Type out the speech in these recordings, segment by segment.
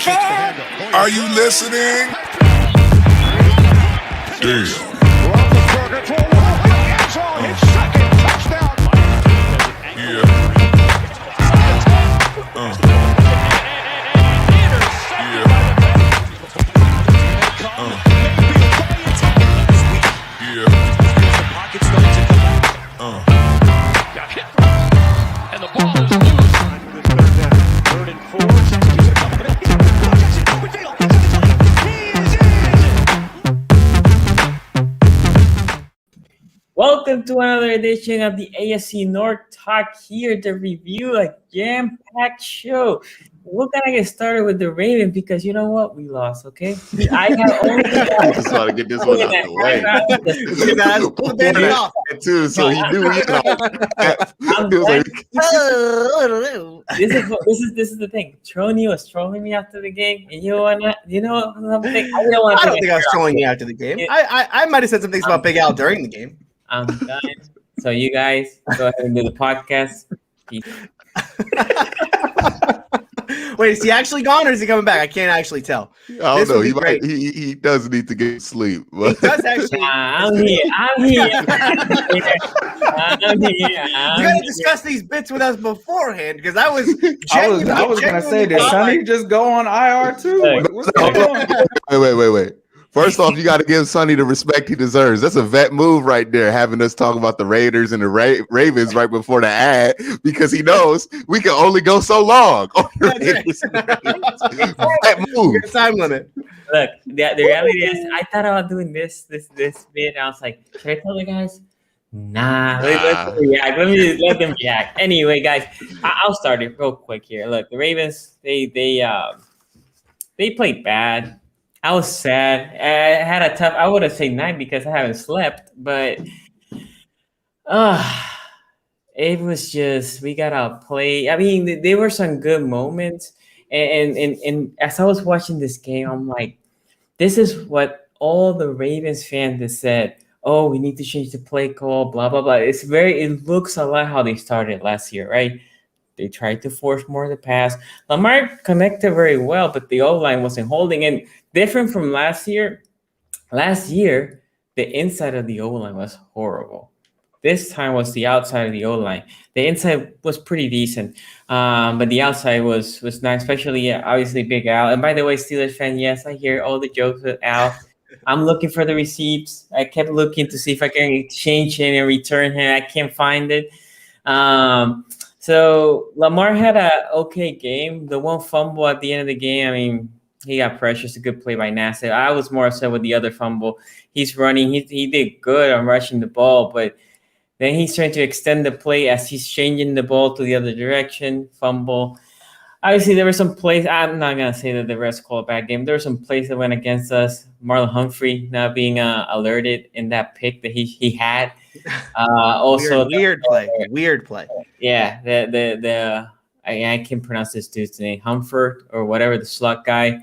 Are you listening? Damn. Welcome to another edition of the AFC North Talk here to review a jam-packed show. We're going to get started with the Ravens because you know what? We lost, okay? I have only just want to get this one out the way. Too, so he knew he This is the thing. Tony was trolling me after the game, and you know something? I don't think I was trolling you after the game. I might have said some things about Big Al during the game. I'm done. So you guys go ahead and do the podcast. Peace. Wait, is he actually gone or is he coming back? I can't actually tell. I don't know. He does need to get sleep. He does actually. I'm here. You gotta discuss these bits with us beforehand because I was gonna say, did Sonny just go on IR too? What's going on? Wait. First off, you got to give Sonny the respect he deserves. That's a vet move right there, having us talk about the Raiders and the Ravens right before the ad, because he knows we can only go so long on the Raiders and the Ravens. Vet move. Time limit. Look, the reality is, I thought about doing this bit, and I was like, should I tell the guys? Nah. Let's react. Let me just let them react. Anyway, guys, I'll start it real quick here. Look, the Ravens, they played bad. I was sad. I had a tough, I would have said night because I haven't slept, but it was just, we got to play. I mean, there were some good moments. And as I was watching this game, I'm like, this is what all the Ravens fans have said. Oh, we need to change the play call, blah, blah, blah. It looks a lot how they started last year, right? They tried to force more of the pass. Lamar connected very well, but the O-line wasn't holding. And different from last year, the inside of the O-line was horrible. This time was the outside of the O-line. The inside was pretty decent, but the outside was nice, especially obviously Big Al. And by the way, Steelers fan, yes, I hear all the jokes with Al. I'm looking for the receipts. I kept looking to see if I can exchange him and return him. I can't find it. So Lamar had an okay game. The one fumble at the end of the game, I mean, he got pressure. It's a good play by Nassib. I was more upset with the other fumble. He's running. He did good on rushing the ball, but then he's trying to extend the play as he's changing the ball to the other direction. Fumble. Obviously, there were some plays. I'm not going to say that the refs called a bad game. There were some plays that went against us. Marlon Humphrey not being alerted in that pick that he had. Also, weird play. Yeah, I can't pronounce this dude's name. Humford or whatever, the slot guy,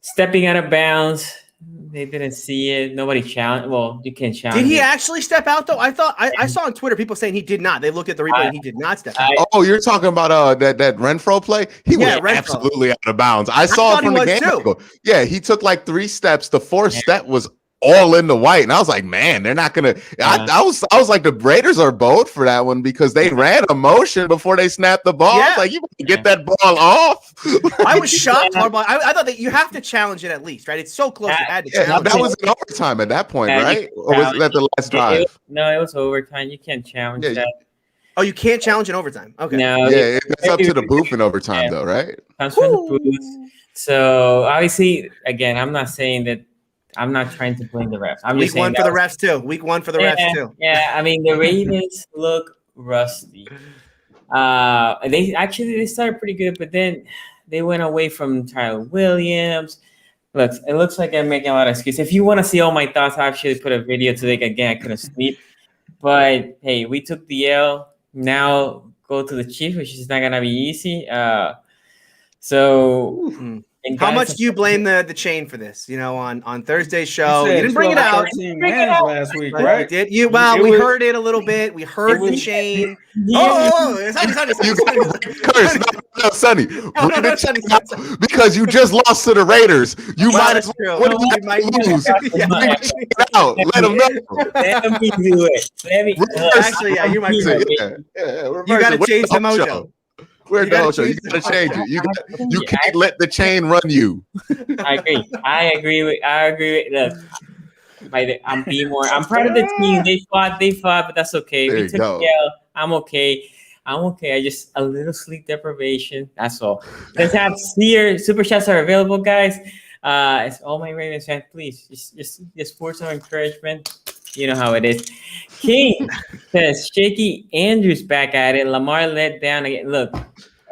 stepping out of bounds. They didn't see it. Nobody challenged. Well, you can't challenge. Did he actually step out though? I thought I saw on Twitter people saying he did not. They looked at the replay and he did not step out. Oh, you're talking about that Renfro play? He was absolutely out of bounds. I saw it from the game. Too. Yeah, he took like 3 steps. The 4th step was all in the white, and I was like, man, they're not gonna. I was like, the Raiders are bold for that one because they ran a motion before they snapped the ball. I was like, you can get that ball off. I was shocked. I thought that you have to challenge it at least, right? It's so close. You had to challenge that was in overtime at that point, right? Or was that the last drive? It was overtime. You can't challenge that. Oh, you can't challenge in overtime. Okay. No, it's up to the booth in overtime, though, right? Comes from the booth. So obviously, again, I'm not saying that. I'm not trying to blame the refs. I'm Week 1 for the refs too. Week 1 for the refs too. Yeah, I mean the Ravens look rusty. They started pretty good, but then they went away from Tyler Williams. Look, it looks like I'm making a lot of excuses. If you want to see all my thoughts, I actually put a video today. Again, I couldn't sleep. But hey, we took the L. Now go to the Chiefs, which is not gonna be easy. How much do you blame the chain for this? You know, on Thursday's show, you didn't bring it out. Last week, right? Did you? Well, we heard it a little bit. We heard the chain. You curse. Sonny. Bring the chain out because you just lost to the Raiders. You might as well lose. Bring the chain out. Let them know. Let me do it. Actually, yeah, you might be right. You got to change the mojo. We're the whole show. You gotta change it. You can't let the chain run you. I agree with look. I'm being more. I'm proud of the team. They fought, but that's okay. We took the L. I'm okay. I just a little sleep deprivation. That's all. Let's have super chats are available, guys. It's all my Ravens fans. Please just pour some encouragement. You know how it is. King says Shaky Andrews back at it. Lamar let down again. Look,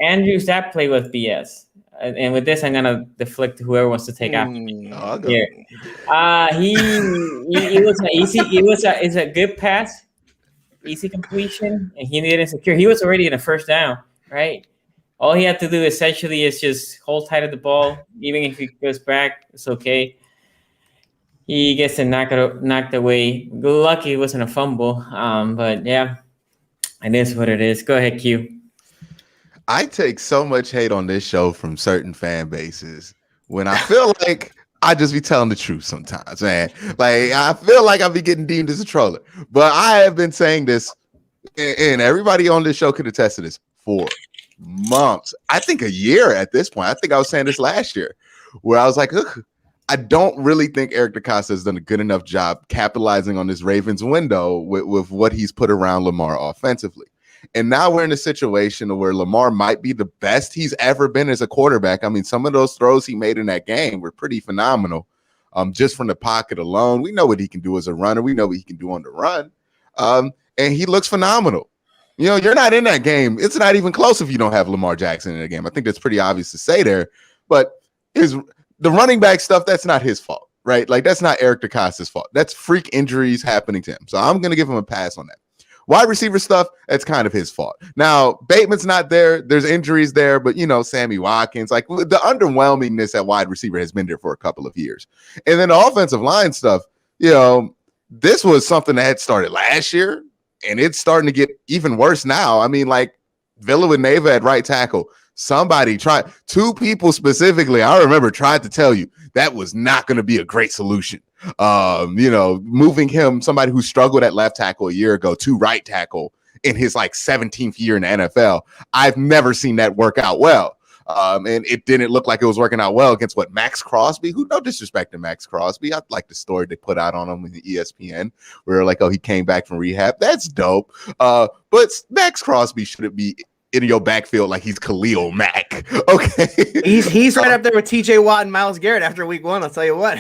Andrews, that play was BS. And with this, I'm gonna deflect to whoever wants to take after me. Here. It was easy. It's a good pass, easy completion, and he didn't secure. He was already in a first down, right? All he had to do essentially is just hold tight of the ball. Even if he goes back, it's okay. He gets to knocked away. Lucky it wasn't a fumble. But yeah, it is what it is. Go ahead, Q. I take so much hate on this show from certain fan bases when I feel like I just be telling the truth sometimes, man. Like I feel like I be getting deemed as a troller. But I have been saying this, and everybody on this show could attest to this for months. I think a year at this point. I think I was saying this last year, where I was like, ugh. I don't really think Eric DeCosta has done a good enough job capitalizing on this Ravens window with what he's put around Lamar offensively. And now we're in a situation where Lamar might be the best he's ever been as a quarterback. I mean, some of those throws he made in that game were pretty phenomenal. Just from the pocket alone, we know what he can do as a runner. We know what he can do on the run. And he looks phenomenal. You know, you're not in that game. It's not even close if you don't have Lamar Jackson in the game. I think that's pretty obvious to say there. But the running back stuff, that's not his fault, right? Like, that's not Eric DeCosta's fault. That's freak injuries happening to him. So I'm going to give him a pass on that. Wide receiver stuff, that's kind of his fault. Now, Bateman's not there. There's injuries there, but, you know, Sammy Watkins, like the underwhelmingness at wide receiver has been there for a couple of years. And then the offensive line stuff, you know, this was something that had started last year, and it's starting to get even worse now. I mean, like, Villanueva at right tackle. Somebody tried, two people specifically, I remember, tried to tell you that was not going to be a great solution. You know, moving him, somebody who struggled at left tackle a year ago, to right tackle in his like 17th year in the NFL. I've never seen that work out well. And it didn't look like it was working out well against Max Crosby, who, no disrespect to Max Crosby. I like the story they put out on him in the ESPN where like, oh, he came back from rehab. That's dope. But Max Crosby shouldn't be in your backfield like he's Khalil Mack. Okay. He's right up there with TJ Watt and Myles Garrett after week one. I'll tell you what.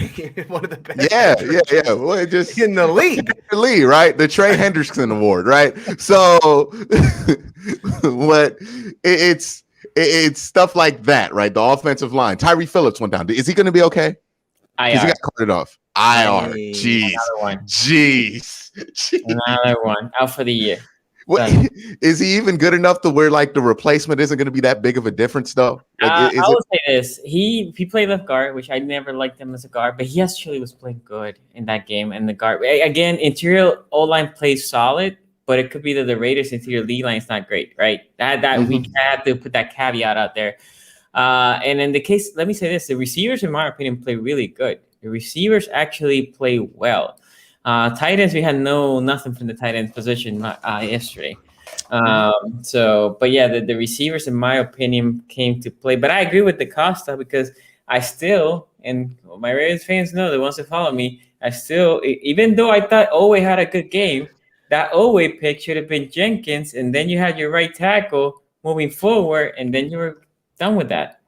One of the best. Yeah. Well, just in the league. Right? The Trey Hendrickson Award, right? So what it's stuff like that, right? The offensive line. Tyree Phillips went down. Is he going to be okay? Because he got carted off. IR. Jeez. Another one. Out for the year. What, is he even good enough to where like the replacement isn't going to be that big of a difference though? Like, I will say this: he played left guard, which I never liked him as a guard, but he actually was playing good in that game. And the guard again, interior O line plays solid, but it could be that the Raiders' interior D line is not great, right? That we have to put that caveat out there. And in the case, let me say this: the receivers, in my opinion, play really good. The receivers actually play well. Tight ends, we had nothing from the tight end position yesterday. But yeah, the receivers, in my opinion, came to play. But I agree with DeCosta because I still, and my Ravens fans know, the ones that follow me, I still, even though I thought Owe had a good game, that Owe pick should have been Jenkins, and then you had your right tackle moving forward, and then you were done with that.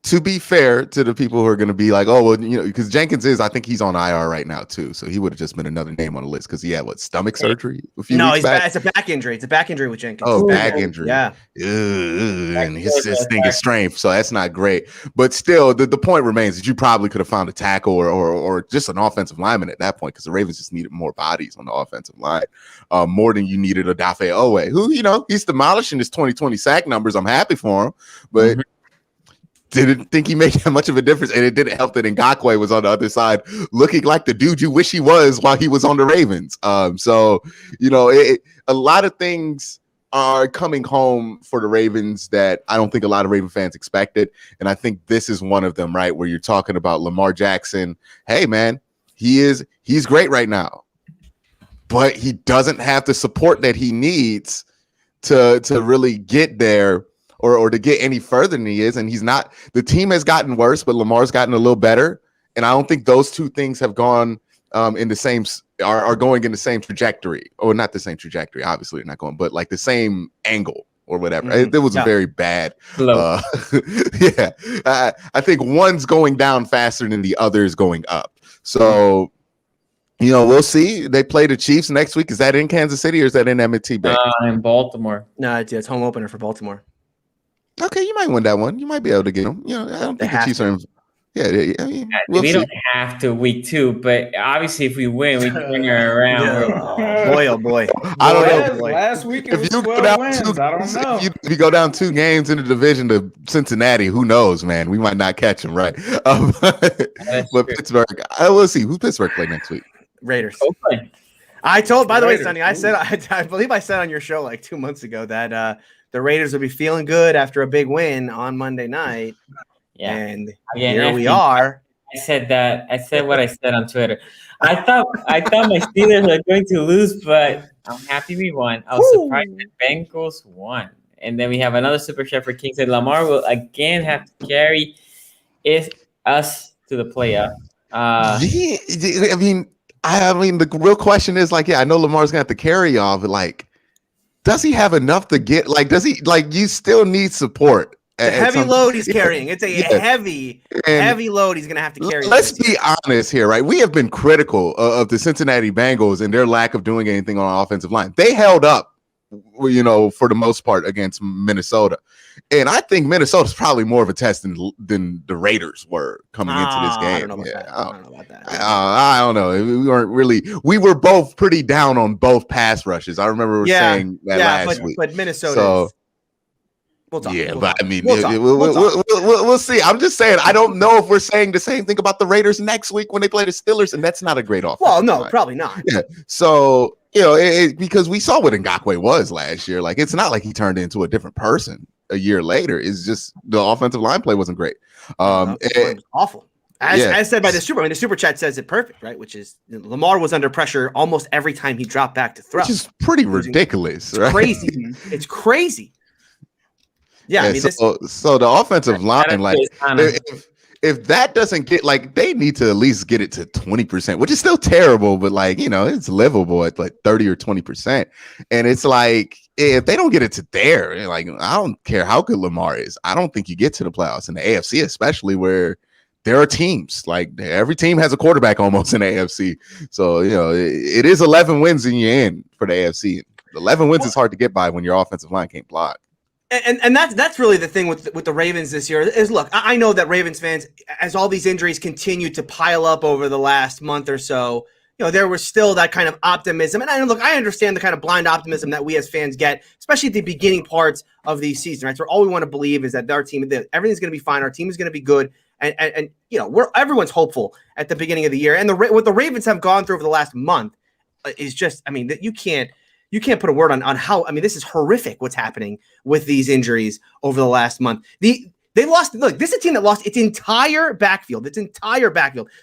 To be fair to the people who are going to be like, oh, well, you know, because Jenkins I think he's on IR right now too. So he would have just been another name on the list because he had stomach surgery a few weeks back? It's a back injury. It's a back injury with Jenkins. Oh, back injury. Yeah. And his thing is strength. So that's not great. But still, the point remains that you probably could have found a tackle or just an offensive lineman at that point because the Ravens just needed more bodies on the offensive line, more than you needed Odafe Owe, who, you know, he's demolishing his 2020 sack numbers. I'm happy for him. But didn't think he made that much of a difference, and it didn't help that Ngakoue was on the other side looking like the dude you wish he was while he was on the Ravens. So, you know, a lot of things are coming home for the Ravens that I don't think a lot of Raven fans expected. And I think this is one of them, right? Where you're talking about Lamar Jackson. Hey, man, he's great right now, but he doesn't have the support that he needs to really get there or to get any further than he is. And he's not, the team has gotten worse, but Lamar's gotten a little better. And I don't think those two things have gone in the same, are going in the same trajectory, or not the same trajectory. Obviously, they're not going, but like the same angle or whatever. It was a very bad. I think one's going down faster than the other is going up. So, we'll see. They play the Chiefs next week. Is that in Kansas City or is that in M&T Bank? In Baltimore. No, it's home opener for Baltimore. Okay, you might win that one. You might be able to get them. I don't think the Chiefs are. We don't have to week 2, but obviously if we win, we can bring her around. Yeah. Boy. I don't know. Last week it was 12 wins. I don't know. If you go down 2 games in the division to Cincinnati, who knows, man? We might not catch them, right? But Pittsburgh, we'll see. Who Pittsburgh play next week? Raiders. Okay. I told, by the way, Sonny, I believe I said on your show like 2 months ago that the Raiders would be feeling good after a big win on Monday night. Yeah. And here we are. I said that. I said what I said on Twitter. I thought my Steelers were going to lose, but I'm happy we won. I was surprised that Bengals won. And then we have another super chat for King said Lamar will again have to carry us to the playoff. I mean, the real question is I know Lamar's gonna have to carry y'all, but does he have enough to get? Does he you still need support? The heavy load he's carrying. It's a heavy load he's going to have to carry. Let's be honest here, right? We have been critical of the Cincinnati Bengals and their lack of doing anything on offensive line. They held up, for the most part against Minnesota. And I think Minnesota's probably more of a test than the Raiders were coming into this game. I don't know about that. I don't know. We were both pretty down on both pass rushes. I remember saying that last week. But Minnesota We'll talk. We'll see. I'm just saying, I don't know if we're saying the same thing about the Raiders next week when they play the Steelers, and that's not a great offense. Well, no, probably not. Yeah. So, because we saw what Ngakoue was last year. It's not like he turned into a different person a year later. It's just the offensive line play wasn't great. It was awful. As said by the super chat says it perfect, right? Which is Lamar was under pressure almost every time he dropped back to throw. Which is pretty ridiculous, right? Crazy. It's crazy. Yeah, so the offensive line, if that doesn't get they need to at least get it to 20%, which is still terrible, but it's livable at 30 or 20%. And it's if they don't get it to there, I don't care how good Lamar is. I don't think you get to the playoffs in the AFC, especially where there are teams every team has a quarterback almost in the AFC. So it is 11 wins and you're in for the AFC. 11 wins is hard to get by when your offensive line can't block. And that's really the thing with the Ravens this year is, look, I know that Ravens fans, as all these injuries continue to pile up over the last month or so, there was still that kind of optimism. And I understand the kind of blind optimism that we as fans get, especially at the beginning parts of the season, right? So all we want to believe is that our team, everything's going to be fine. Our team is going to be good. And everyone's hopeful at the beginning of the year. And what the Ravens have gone through over the last month is just, that you can't put a word on how, this is horrific what's happening with these injuries over the last month. They lost, look, this is a team that lost its entire backfield.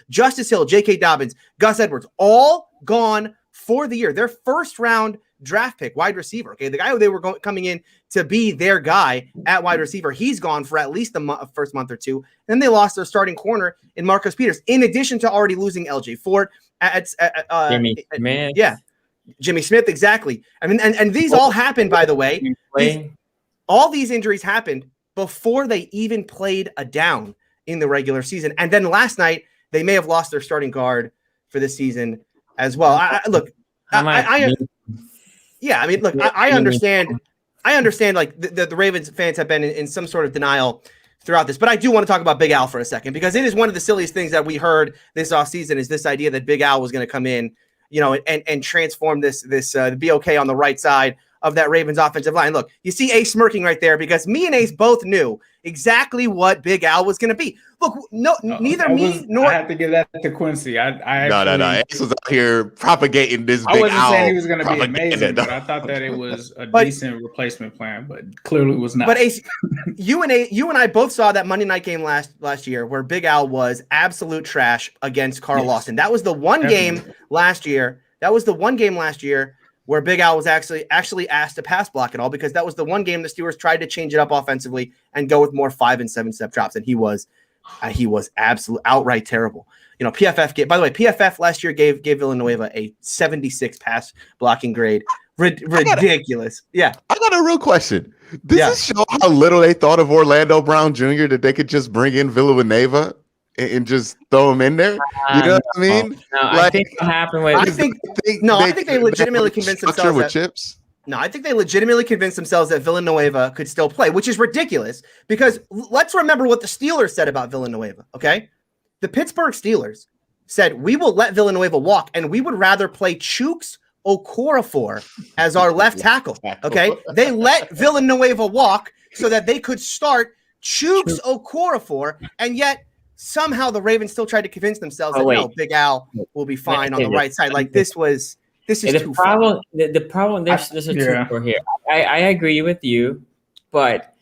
Justice Hill, J.K. Dobbins, Gus Edwards, all gone for the year. Their first round draft pick, wide receiver, okay? The guy who they were coming in to be their guy at wide receiver, he's gone for at least the first month or two. And then they lost their starting corner in Marcus Peters, in addition to already losing L.J. Ford. Jimmy Smith. Yeah. Jimmy Smith, exactly. And these all happened, by the way. All these injuries happened before they even played a down in the regular season. And then last night, they may have lost their starting guard for this season as well. I understand. I understand. The Ravens fans have been in some sort of denial throughout this, but I do want to talk about Big Al for a second, because it is one of the silliest things that we heard this offseason is this idea that Big Al was going to come in, and transform this be okay on the right side of that Ravens offensive line. Look, you see Ace smirking right there because me and Ace both knew exactly what Big Al was going to be. Look, neither me nor I have to give that to Quincy. I actually, no. Ace was out here propagating this Big Al. I wasn't saying he was going to be amazing, but I thought that it was a decent replacement plan, but clearly was not. But Ace, you and I both saw that Monday night game last year where Big Al was absolute trash against Carl Lawson. That was the one game last year. That was the one game last year where Big Al was actually asked to pass block at all, because that was the one game the Steelers tried to change it up offensively and go with more 5 and 7 step drops, and he was absolute outright terrible. You know, PFF last year gave Villanueva a 76 pass blocking grade. Ridiculous. I got a real question. Does this show how little they thought of Orlando Brown Jr. that they could just bring in Villanueva and just throw him in there? You know what I mean? No, I think what happened was I think they legitimately convinced themselves with chips. No, I think they legitimately convinced themselves that Villanueva could still play, which is ridiculous, because let's remember what the Steelers said about Villanueva, okay? The Pittsburgh Steelers said, we will let Villanueva walk, and we would rather play Chooks Okorafor as our left tackle, okay? They let Villanueva walk so that they could start Chooks Okorafor, and yet somehow the Ravens still tried to convince themselves that no, Big Al will be fine on the right side. Like this is the problem. The problem. There's a truth for here. I agree with you, but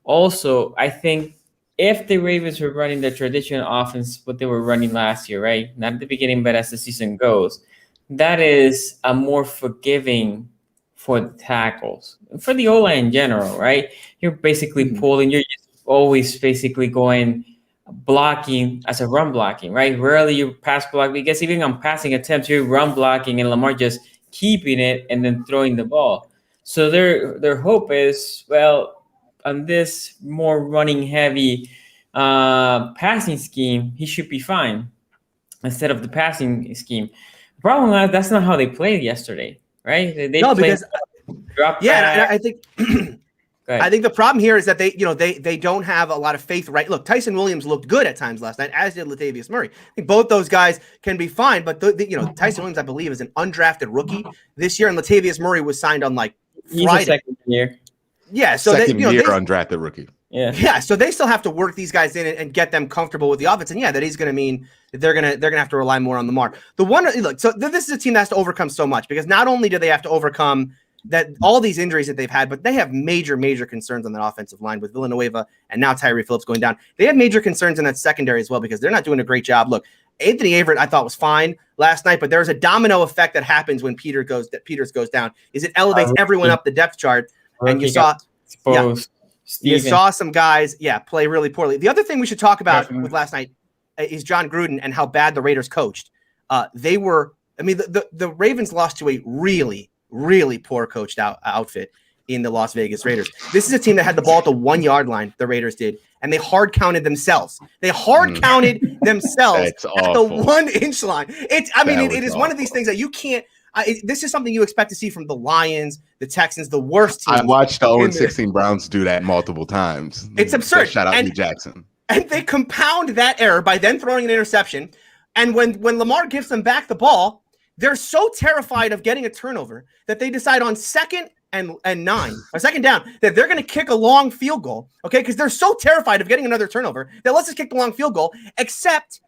also I think if the Ravens were running the traditional offense, what they were running last year, right? Not at the beginning, but as the season goes, that is a more forgiving for the tackles, for the O-line in general, right? You're basically pulling. You're just always basically going blocking as a run blocking, right? Rarely you pass block, because even on passing attempts, you're run blocking and Lamar just keeping it and then throwing the ball. So their hope is, well, on this more running heavy passing scheme, he should be fine instead of the passing scheme. The problem is that's not how they played yesterday, right? They played drop back. I think I think the problem here is that they don't have a lot of faith, right? Look, Tyson Williams looked good at times last night, as did Latavius Murray. I think both those guys can be fine, but Tyson Williams, I believe, is an undrafted rookie this year, and Latavius Murray was signed on Friday. He's a second year. Yeah, so second year undrafted rookie. Yeah, so they still have to work these guys in and get them comfortable with the offense, and that is going to mean that they're gonna have to rely more on Lamar. This is a team that has to overcome so much, because not only do they have to overcome that all these injuries that they've had, but they have major concerns on that offensive line with Villanueva and now Tyree Phillips going down. They have major concerns in that secondary as well, because they're not doing a great job. Look, Anthony Averett I thought was fine last night, but there's a domino effect that happens when Peters goes down. It elevates everyone up the depth chart, and you saw some guys play really poorly. The other thing we should talk about with last night is John Gruden and how bad the Raiders coached. The Ravens lost to a really poor coached outfit in the Las Vegas Raiders. This is a team that had the ball at the 1 yard line, the Raiders did, and they hard counted themselves. They hard counted themselves at the 1 inch line. It is one of these things that you can't. This is something you expect to see from the Lions, the Texans, the worst teams. I watched the 0-16 Browns do that multiple times. It's absurd. Shout out to Jackson. And they compound that error by then throwing an interception. And when Lamar gives them back the ball, they're so terrified of getting a turnover that they decide on second and 9 or second down that they're going to kick a long field goal. Okay, because they're so terrified of getting another turnover that let's just kick the long field goal. Except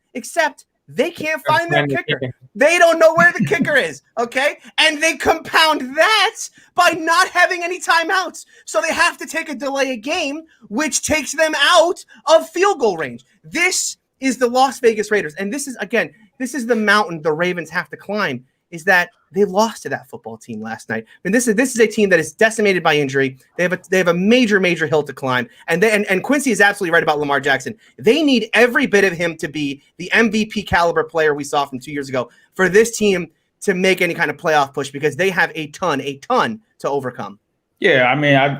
they can't find their kicker. They don't know where the kicker is. Okay, and they compound that by not having any timeouts, so they have to take a delay of game, which takes them out of field goal range. This is the Las Vegas Raiders, and this is the mountain the Ravens have to climb, is that they lost to that football team last night. And this is a team that is decimated by injury. They have a major hill to climb. And Quincy is absolutely right about Lamar Jackson. They need every bit of him to be the MVP caliber player we saw from 2 years ago for this team to make any kind of playoff push, because they have a ton to overcome. Yeah,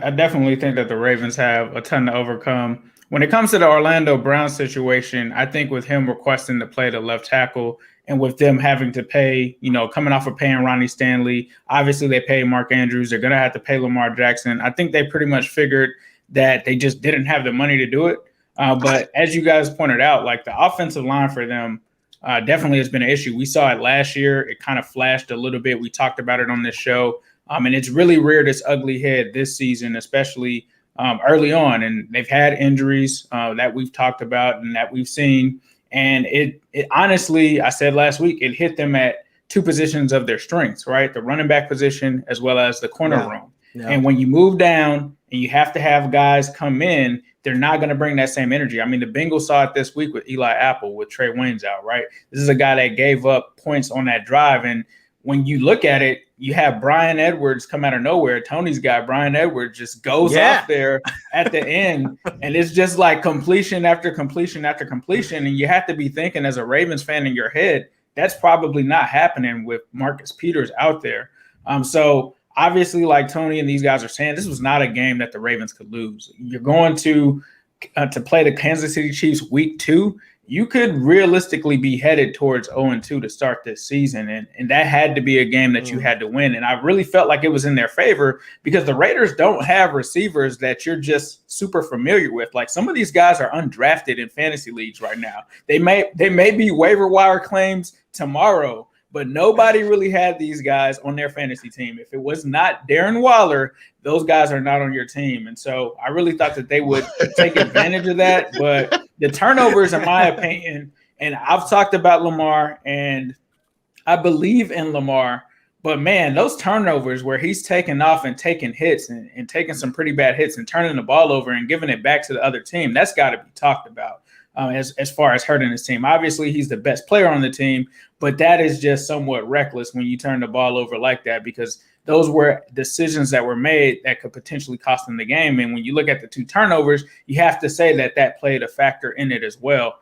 I definitely think that the Ravens have a ton to overcome. When it comes to the Orlando Brown situation, I think with him requesting to play the left tackle and with them having to pay, coming off of paying Ronnie Stanley, obviously they pay Mark Andrews. They're going to have to pay Lamar Jackson. I think they pretty much figured that they just didn't have the money to do it. But as you guys pointed out, like the offensive line for them definitely has been an issue. We saw it last year. It kind of flashed a little bit. We talked about it on this show. And it's really reared its ugly head this season, especially early on. And they've had injuries that we've talked about and that we've seen. And it honestly, I said last week, it hit them at two positions of their strengths, right? The running back position as well as the corner room. Yeah. And when you move down and you have to have guys come in, they're not going to bring that same energy. I mean, the Bengals saw it this week with Eli Apple, with Trey Waynes out, right? This is a guy that gave up points on that drive. And when you look at it, you have Bryan Edwards come out of nowhere. Tony's guy, Bryan Edwards, just goes off there at the end. And it's just like completion after completion after completion. And you have to be thinking as a Ravens fan in your head, that's probably not happening with Marcus Peters out there. So obviously, like Tony and these guys are saying, this was not a game that the Ravens could lose. You're going to play the Kansas City Chiefs week 2. You could realistically be headed towards 0-2 to start this season. And that had to be a game that you had to win. And I really felt like it was in their favor because the Raiders don't have receivers that you're just super familiar with. Like some of these guys are undrafted in fantasy leagues right now. They may be waiver wire claims tomorrow, but nobody really had these guys on their fantasy team. If it was not Darren Waller, those guys are not on your team. And so I really thought that they would take advantage of that. But the turnovers, in my opinion, and I've talked about Lamar, and I believe in Lamar, but man, those turnovers where he's taking off and taking hits and taking some pretty bad hits and turning the ball over and giving it back to the other team, that's got to be talked about. As far as hurting his team. Obviously, he's the best player on the team, but that is just somewhat reckless when you turn the ball over like that because those were decisions that were made that could potentially cost them the game. And when you look at the 2 turnovers, you have to say that played a factor in it as well.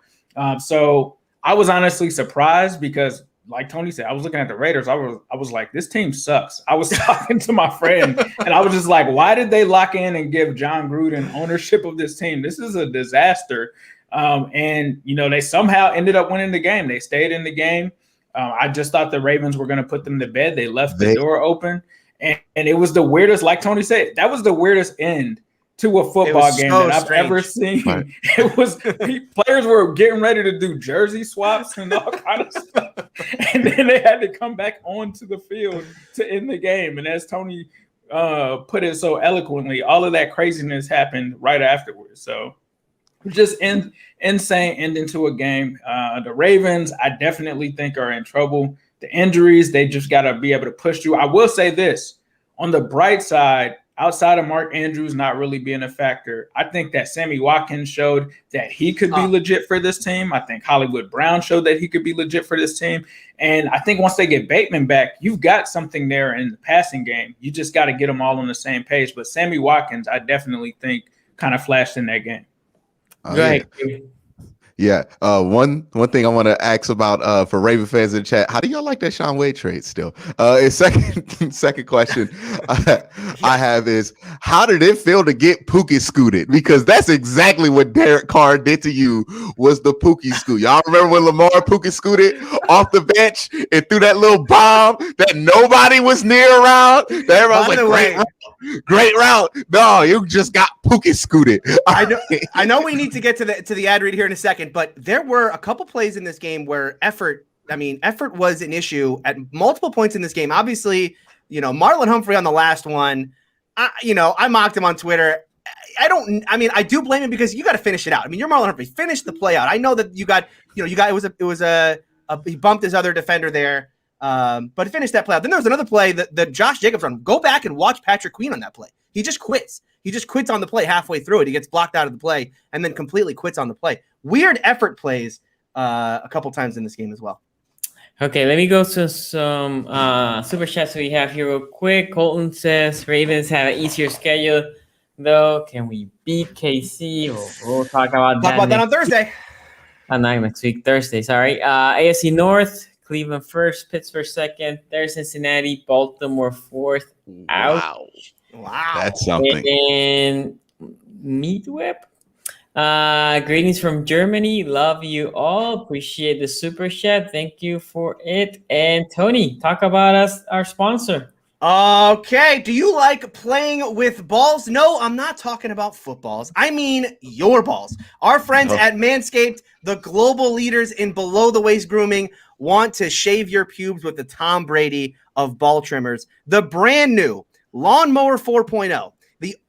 So I was honestly surprised because, like Tony said, I was looking at the Raiders. I was like, this team sucks. I was talking to my friend, and I was just like, why did they lock in and give John Gruden ownership of this team? This is a disaster. And, they somehow ended up winning the game. They stayed in the game. I just thought the Ravens were going to put them to bed. They left the door open. And it was the weirdest, like Tony said, that was the weirdest end to a football game that I've ever seen. Right. It was players were getting ready to do jersey swaps and all kind of stuff. And then they had to come back onto the field to end the game. And as Tony put it so eloquently, all of that craziness happened right afterwards. So just insane ending to a game. The Ravens, I definitely think, are in trouble. The injuries, they just got to be able to push through. I will say this. On the bright side, outside of Mark Andrews not really being a factor, I think that Sammy Watkins showed that he could be legit for this team. I think Hollywood Brown showed that he could be legit for this team. And I think once they get Bateman back, you've got something there in the passing game. You just got to get them all on the same page. But Sammy Watkins, I definitely think, kind of flashed in that game. Right. Yeah. One thing I want to ask about for Raven fans in chat, how do y'all like that Shaun Wade trade still? Second question I have is, how did it feel to get Pookie scooted? Because that's exactly what Derek Carr did to you, was the Pookie scoot. Y'all remember when Lamar Pookie scooted off the bench and threw that little bomb that nobody was near around? That everyone was like, great route. No, you just got Pookie scooted. I know we need to get to the ad read here in a second, but there were a couple plays in this game where effort was an issue at multiple points in this game. Obviously, Marlon Humphrey on the last one, I mocked him on Twitter. I do blame him because you got to finish it out. I mean, you're Marlon Humphrey. Finish the play out. I know that he bumped his other defender there. But finish that play out. Then there was another play that Josh Jacobs run. Go back and watch Patrick Queen on that play. He just quits. He just quits on the play halfway through it. He gets blocked out of the play and then completely quits on the play. Weird effort plays a couple times in this game as well. Okay, let me go to some super chats we have here real quick. Colton says Ravens have an easier schedule, though. Can we beat KC? We'll talk about that on Thursday. Not next week, Thursday. Sorry. AFC North. Cleveland first, Pittsburgh second, there's Cincinnati, Baltimore fourth. Ouch. Wow. That's something. And Meat Whip. Greetings from Germany. Love you all. Appreciate the super chat. Thank you for it. And Tony, talk about our sponsor. Okay. Do you like playing with balls? No, I'm not talking about footballs. I mean your balls. Our friends at Manscaped, the global leaders in below the waist grooming, want to shave your pubes with the Tom Brady of ball trimmers, the brand new Lawnmower 4.0,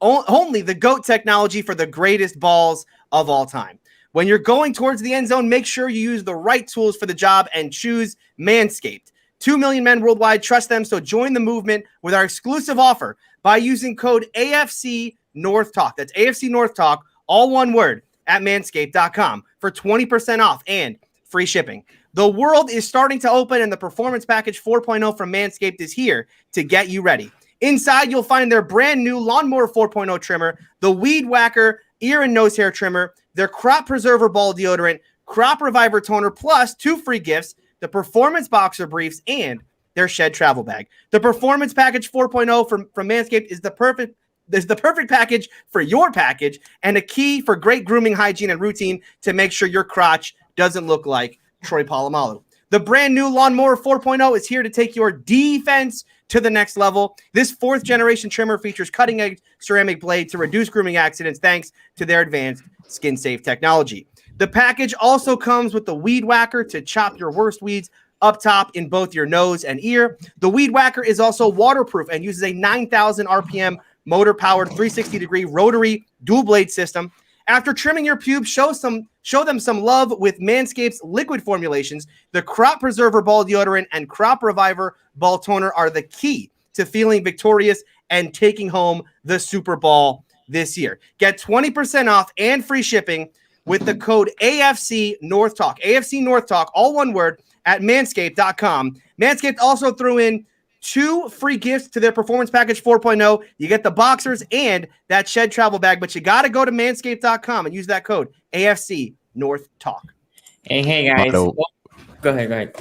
only the GOAT technology for the greatest balls of all time. When you're going towards the end zone, make sure you use the right tools for the job and choose Manscaped. 2 million men worldwide trust them, so join the movement with our exclusive offer by using code AFC North Talk. That's AFC North Talk, all one word, at manscaped.com for 20% off and free shipping. The world is starting to open, and the Performance Package 4.0 from Manscaped is here to get you ready. Inside, you'll find their brand new Lawnmower 4.0 trimmer, the Weed Whacker ear and nose hair trimmer, their Crop Preserver ball deodorant, Crop Reviver toner, plus 2 free gifts, the Performance Boxer briefs, and their Shed travel bag. The Performance Package 4.0 from Manscaped is the perfect package for your package, and a key for great grooming hygiene and routine to make sure your crotch doesn't look like Troy Polamalu. The brand new Lawnmower 4.0 is here to take your defense to the next level. This 4th generation trimmer features cutting-edge ceramic blade to reduce grooming accidents thanks to their advanced skin-safe technology. The package also comes with the Weed Whacker to chop your worst weeds up top in both your nose and ear. The Weed Whacker is also waterproof and uses a 9,000 RPM motor-powered 360-degree rotary dual-blade system. After trimming your pubes, show them some love with Manscaped's liquid formulations. The Crop Preserver ball deodorant and Crop Reviver ball toner are the key to feeling victorious and taking home the Super Bowl this year. Get 20% off and free shipping with the code AFC North Talk. AFC North Talk, all one word, at manscaped.com. Manscaped also threw in 2 free gifts to their Performance Package 4.0. You get the boxers and that Shed travel bag, but you got to go to manscaped.com and use that code AFC North Talk. Hey guys. Go ahead.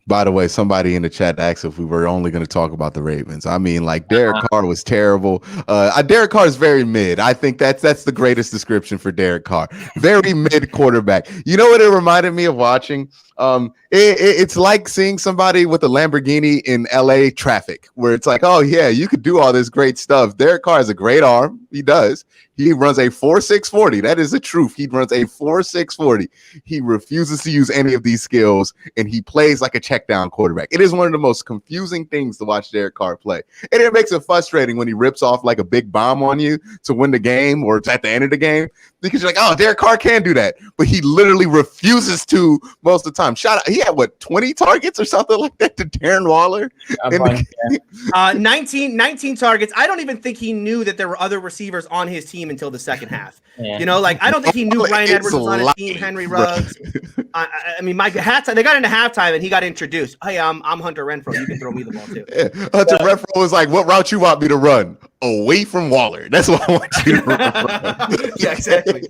By the way, somebody in the chat asked if we were only going to talk about the Ravens. I mean, like, Derek Carr was terrible. Derek Carr is very mid. I think that's the greatest description for Derek Carr. Very mid quarterback. You know what it reminded me of watching? It's like seeing somebody with a Lamborghini in LA traffic, where it's like, oh yeah, you could do all this great stuff. Derek Carr has a great arm. He does. He runs a 4.6 40. That is the truth. He runs a 4.6 40. He refuses to use any of these skills, and he plays like a check down quarterback. It is one of the most confusing things to watch Derek Carr play. And it makes it frustrating when he rips off like a big bomb on you to win the game, or it's at the end of the game, because you're like, oh, Derek Carr can do that. But he literally refuses to most of the time. Shout out, he had 20 targets or something like that to Darren Waller? 19 targets. I don't even think he knew that there were other receivers on his team until the second half. Yeah. You know, like, I don't think he knew Ryan Edwards was on his team, Henry Ruggs. I mean, they got into halftime and he got introduced. Hey, I'm Hunter Renfrow. You can throw me the ball too. Yeah. Hunter Renfrow was like, what route you want me to run? Away from Waller. That's what I want you to run. Yeah, exactly.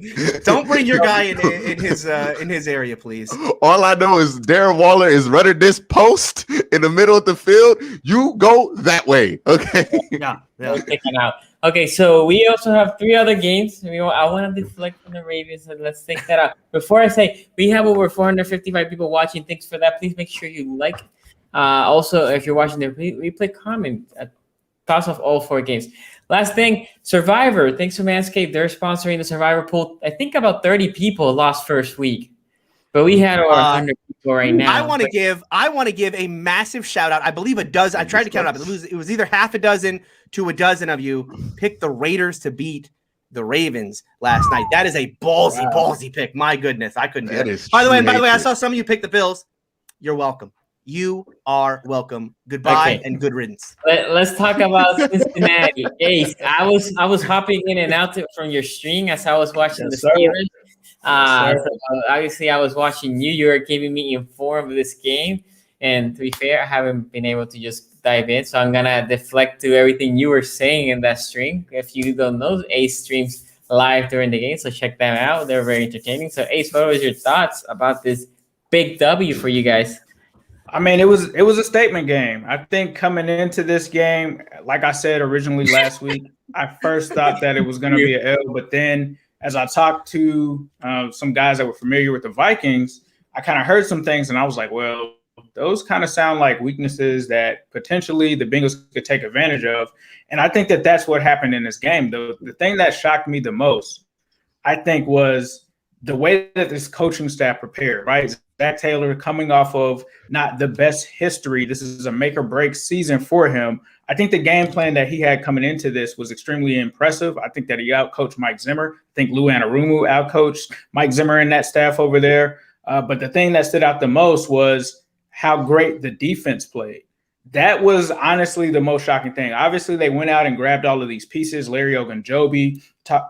Don't bring your guy in his area, please. All I know is Darren Waller is running this post in the middle of the field. You go that way. Okay. Yeah. Taken out. Okay, so we also have 3 other games. I want to deflect from the Ravens, and let's take that out. Before I say, we have over 455 people watching. Thanks for that. Please make sure you like. Also, if you're watching the replay, comment thoughts of all 4 games. Last thing, Survivor. Thanks to Manscaped. They're sponsoring the Survivor pool. I think about 30 people lost first week, but we had over 100 people right now. I want to give a massive shout out. I believe a dozen. I tried to count it up. It was either half a dozen to a dozen of you picked the Raiders to beat the Ravens last night. That is a ballsy pick. My goodness, I couldn't do it. By the way, I saw some of you pick the Bills. You're welcome. You are welcome. Goodbye and good riddance. Let's talk about Cincinnati. Ace, I was hopping in and out from your stream as I was watching the Steelers. So obviously, I was watching New York, keeping me informed of this game. And to be fair, I haven't been able to just dive in. So I'm going to deflect to everything you were saying in that stream. If you don't know, Ace streams live during the game, so check them out. They're very entertaining. So Ace, what was your thoughts about this big W for you guys? I mean, it was a statement game. I think coming into this game, like I said originally last week, I first thought that it was going to be an L. But then as I talked to some guys that were familiar with the Vikings, I kind of heard some things and I was like, well, those kind of sound like weaknesses that potentially the Bengals could take advantage of. And I think that that's what happened in this game. The thing that shocked me the most, I think, was the way that this coaching staff prepared, right? Zach Taylor coming off of not the best history. This is a make or break season for him. I think the game plan that he had coming into this was extremely impressive. I think that he outcoached Mike Zimmer. I think Lou Anarumo outcoached Mike Zimmer and that staff over there. But the thing that stood out the most was how great the defense played. That was honestly the most shocking thing. Obviously, they went out and grabbed all of these pieces, Larry Ogunjobi,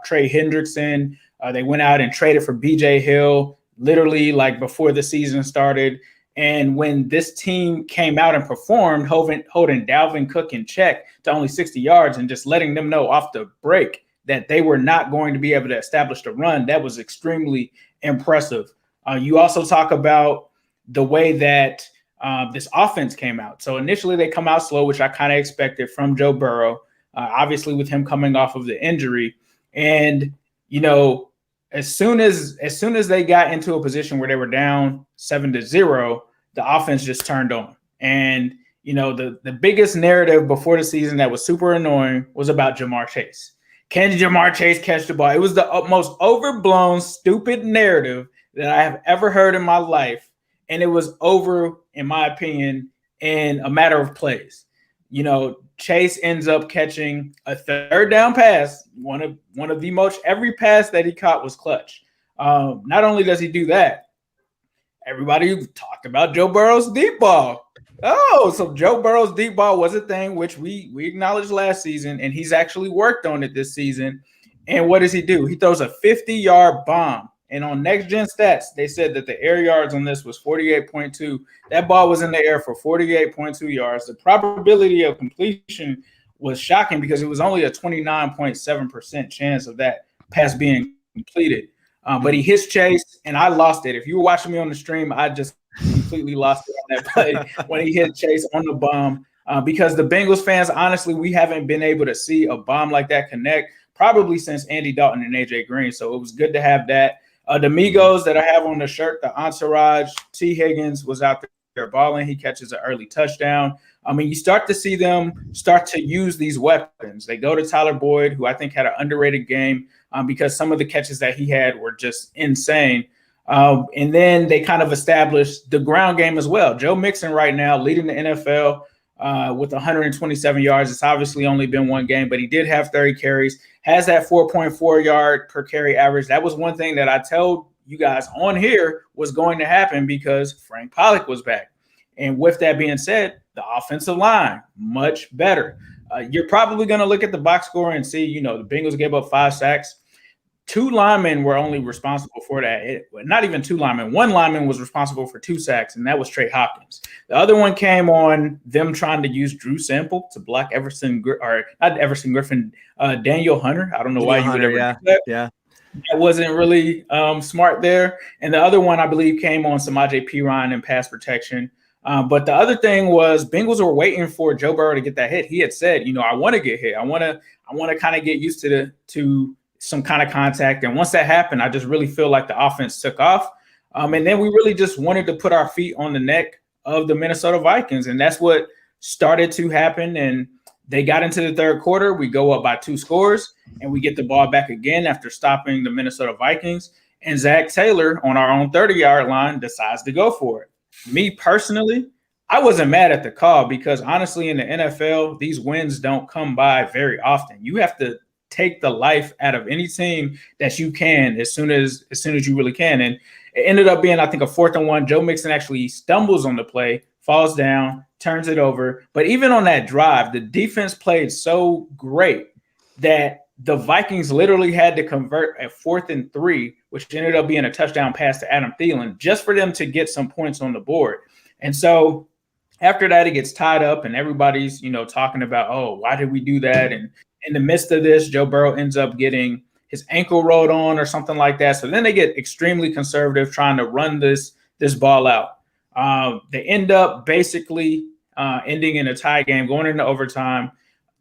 Trey Hendrickson. They went out and traded for BJ Hill, literally like before the season started. And when this team came out and performed, holding Dalvin Cook in check to only 60 yards and just letting them know off the break that they were not going to be able to establish the run, that was extremely impressive. You also talk about the way that this offense came out. So initially they come out slow, which I kind of expected from Joe Burrow, obviously with him coming off of the injury. And, you know, as soon as they got into a position where they were down 7-0, the offense just turned on. And, you know, the biggest narrative before the season that was super annoying was about Jamar Chase. Can Jamar Chase catch the ball? It was the most overblown, stupid narrative that I have ever heard in my life. And it was over, in my opinion, in a matter of plays. You know, Chase ends up catching a third down pass. One of the most, every pass that he caught was clutch. Not only does he do that, everybody talked about Joe Burrow's deep ball. Oh, so Joe Burrow's deep ball was a thing, which we acknowledged last season, and he's actually worked on it this season. And what does he do? He throws a 50-yard bomb. And on Next Gen Stats, they said that the air yards on this was 48.2. That ball was in the air for 48.2 yards. The probability of completion was shocking because it was only a 29.7% chance of that pass being completed. But he hits Chase, and I lost it. If you were watching me on the stream, I just completely lost it on that play when he hit Chase on the bomb. Because the Bengals fans, honestly, we haven't been able to see a bomb like that connect probably since Andy Dalton and AJ Green. So it was good to have that. The Migos that I have on the shirt, the entourage, T. Higgins was out there balling. He catches an early touchdown. I mean, you start to see them start to use these weapons. They go to Tyler Boyd, who I think had an underrated game because some of the catches that he had were just insane. And then they kind of established the ground game as well. Joe Mixon right now leading the NFL with 127 yards. It's obviously only been one game, but he did have 30 carries, has that 4.4 yard per carry average. That was one thing that I told you guys on here was going to happen because Frank Pollock was back. And with that being said, the offensive line, much better. You're probably going to look at the box score and see, you know, the Bengals gave up 5 sacks. 2 linemen were only responsible for that. Not even 2 linemen. 1 lineman was responsible for 2 sacks, and that was Trey Hopkins. The other one came on them trying to use Drew Sample to block Daniel Hunter. I don't know why you would ever do that. Yeah. That wasn't really smart there. And the other one, I believe, came on Samaje Perine in pass protection. But the other thing was Bengals were waiting for Joe Burrow to get that hit. He had said, you know, I want to get hit. I want to kind of get used to some kind of contact. And once that happened, I just really feel like the offense took off. And then we really just wanted to put our feet on the neck of the Minnesota Vikings. And that's what started to happen. And they got into the third quarter. We go up by 2 scores and we get the ball back again after stopping the Minnesota Vikings. And Zach Taylor on our own 30-yard line decides to go for it. Me personally, I wasn't mad at the call because honestly in the NFL, these wins don't come by very often. You have to take the life out of any team that you can as soon as you really can. And it ended up being, I think, a 4th and 1. Joe Mixon actually stumbles on the play, falls down, turns it over. But even on that drive, the defense played so great that the Vikings literally had to convert a 4th and 3, which ended up being a touchdown pass to Adam Thielen, just for them to get some points on the board. And so after that, it gets tied up and everybody's, you know, talking about, oh, why did we do that? And in the midst of this, Joe Burrow ends up getting his ankle rolled on or something like that. So then they get extremely conservative trying to run this ball out. They end up basically ending in a tie game, going into overtime.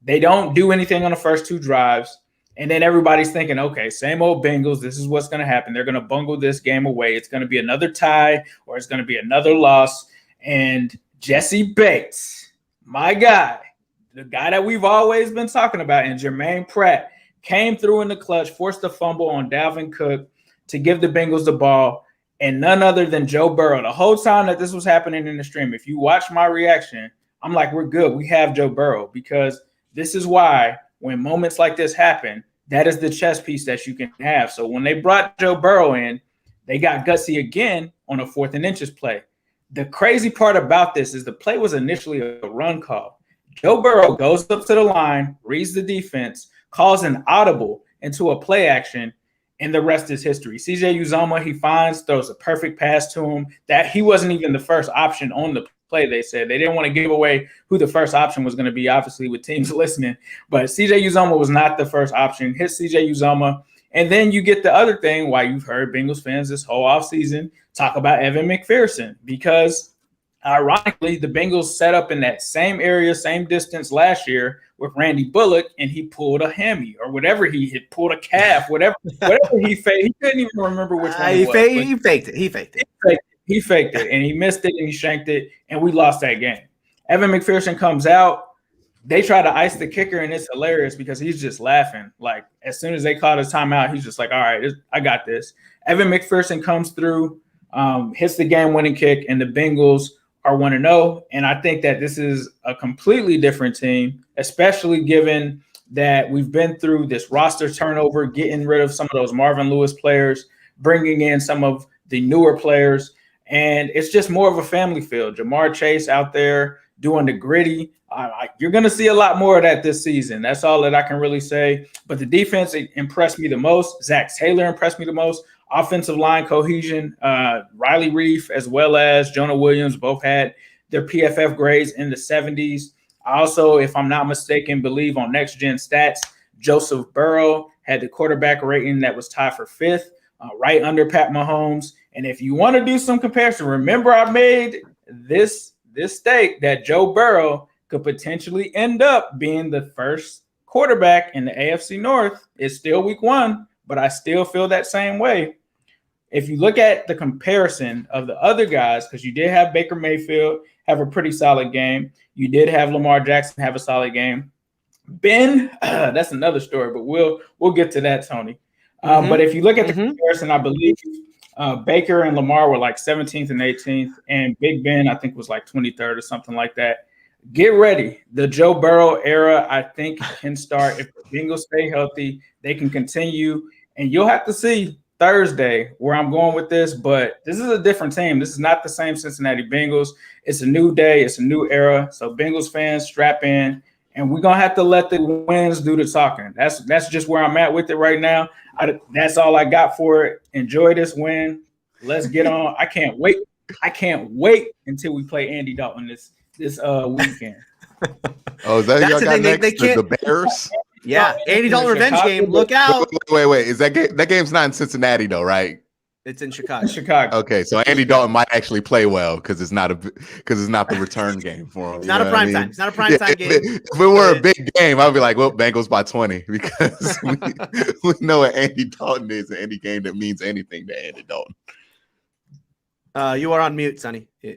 They don't do anything on the first 2 drives. And then everybody's thinking, okay, same old Bengals. This is what's going to happen. They're going to bungle this game away. It's going to be another tie or it's going to be another loss. And Jesse Bates, my guy, the guy that we've always been talking about, and Jermaine Pratt came through in the clutch, forced a fumble on Dalvin Cook to give the Bengals the ball. and none other than Joe Burrow. The whole time that this was happening in the stream, if you watch my reaction, I'm like, we're good. We have Joe Burrow, because this is why when moments like this happen, that is the chess piece that you can have. So when they brought Joe Burrow in, they got gutsy again on a 4th and inches play. The crazy part about this is the play was initially a run call. Joe Burrow goes up to the line, reads the defense, calls an audible into a play action, and the rest is history. CJ Uzomah, he finds, throws a perfect pass to him. That he wasn't even the first option on the play, they said. They didn't want to give away who the first option was going to be, obviously, with teams listening. But CJ Uzomah was not the first option. Hit CJ Uzomah. And then you get the other thing, why you've heard Bengals fans this whole offseason talk about Evan McPherson, because ironically, the Bengals set up in that same area, same distance last year with Randy Bullock, and he pulled a hammy or whatever he had, pulled a calf, whatever he faked. He couldn't even remember which one it was. He faked it. He faked it, and he missed it, and he shanked it, and we lost that game. Evan McPherson comes out. They try to ice the kicker, and it's hilarious because he's just laughing. Like, as soon as they called his timeout, he's just like, all right, I got this. Evan McPherson comes through, hits the game-winning kick, and the Bengals are 1-0. And I think that this is a completely different team, especially given that we've been through this roster turnover, getting rid of some of those Marvin Lewis players, bringing in some of the newer players. And it's just more of a family feel. Jamar Chase out there doing the gritty. You're going to see a lot more of that this season. That's all that I can really say. But the defense impressed me the most. Zach Taylor impressed me the most. Offensive line cohesion, Riley Reif as well as Jonah Williams both had their PFF grades in the 70s. I also, if I'm not mistaken, believe on Next Gen Stats, Joseph Burrow had the quarterback rating that was tied for 5th, right under Pat Mahomes. And if you want to do some comparison, remember I made this stake that Joe Burrow could potentially end up being the first quarterback in the AFC North. It's still week 1, but I still feel that same way. If you look at the comparison of the other guys, because you did have Baker Mayfield have a pretty solid game. You did have Lamar Jackson have a solid game. Ben, that's another story, but we'll get to that, Tony. But if you look at the comparison, I believe Baker and Lamar were like 17th and 18th, and Big Ben, I think, was like 23rd or something like that. Get ready. The Joe Burrow era, I think, can start. If the Bengals stay healthy, they can continue. And you'll have to see Thursday where I'm going with this, but this is a different team. This is not the same Cincinnati Bengals. It's a new day. It's a new era. So Bengals fans, strap in, and we're going to have to let the wins do the talking. That's just where I'm at with it right now. That's all I got for it. Enjoy this win. Let's get on. I can't wait. I can't wait until we play Andy Dalton this weekend. Oh, is that who y'all got next? The Bears? Yeah, Andy Dalton revenge game. Look out! Wait. Is that game? That game's not in Cincinnati though, right? It's in Chicago. Okay, so Andy Dalton might actually play well because it's not the return game for him. It's not a prime time. It's not a prime time game. If it were a big game, I'd be like, well, Bengals by 20 because we know what Andy Dalton is in any game that means anything to Andy Dalton. You are on mute, Sonny. Yeah.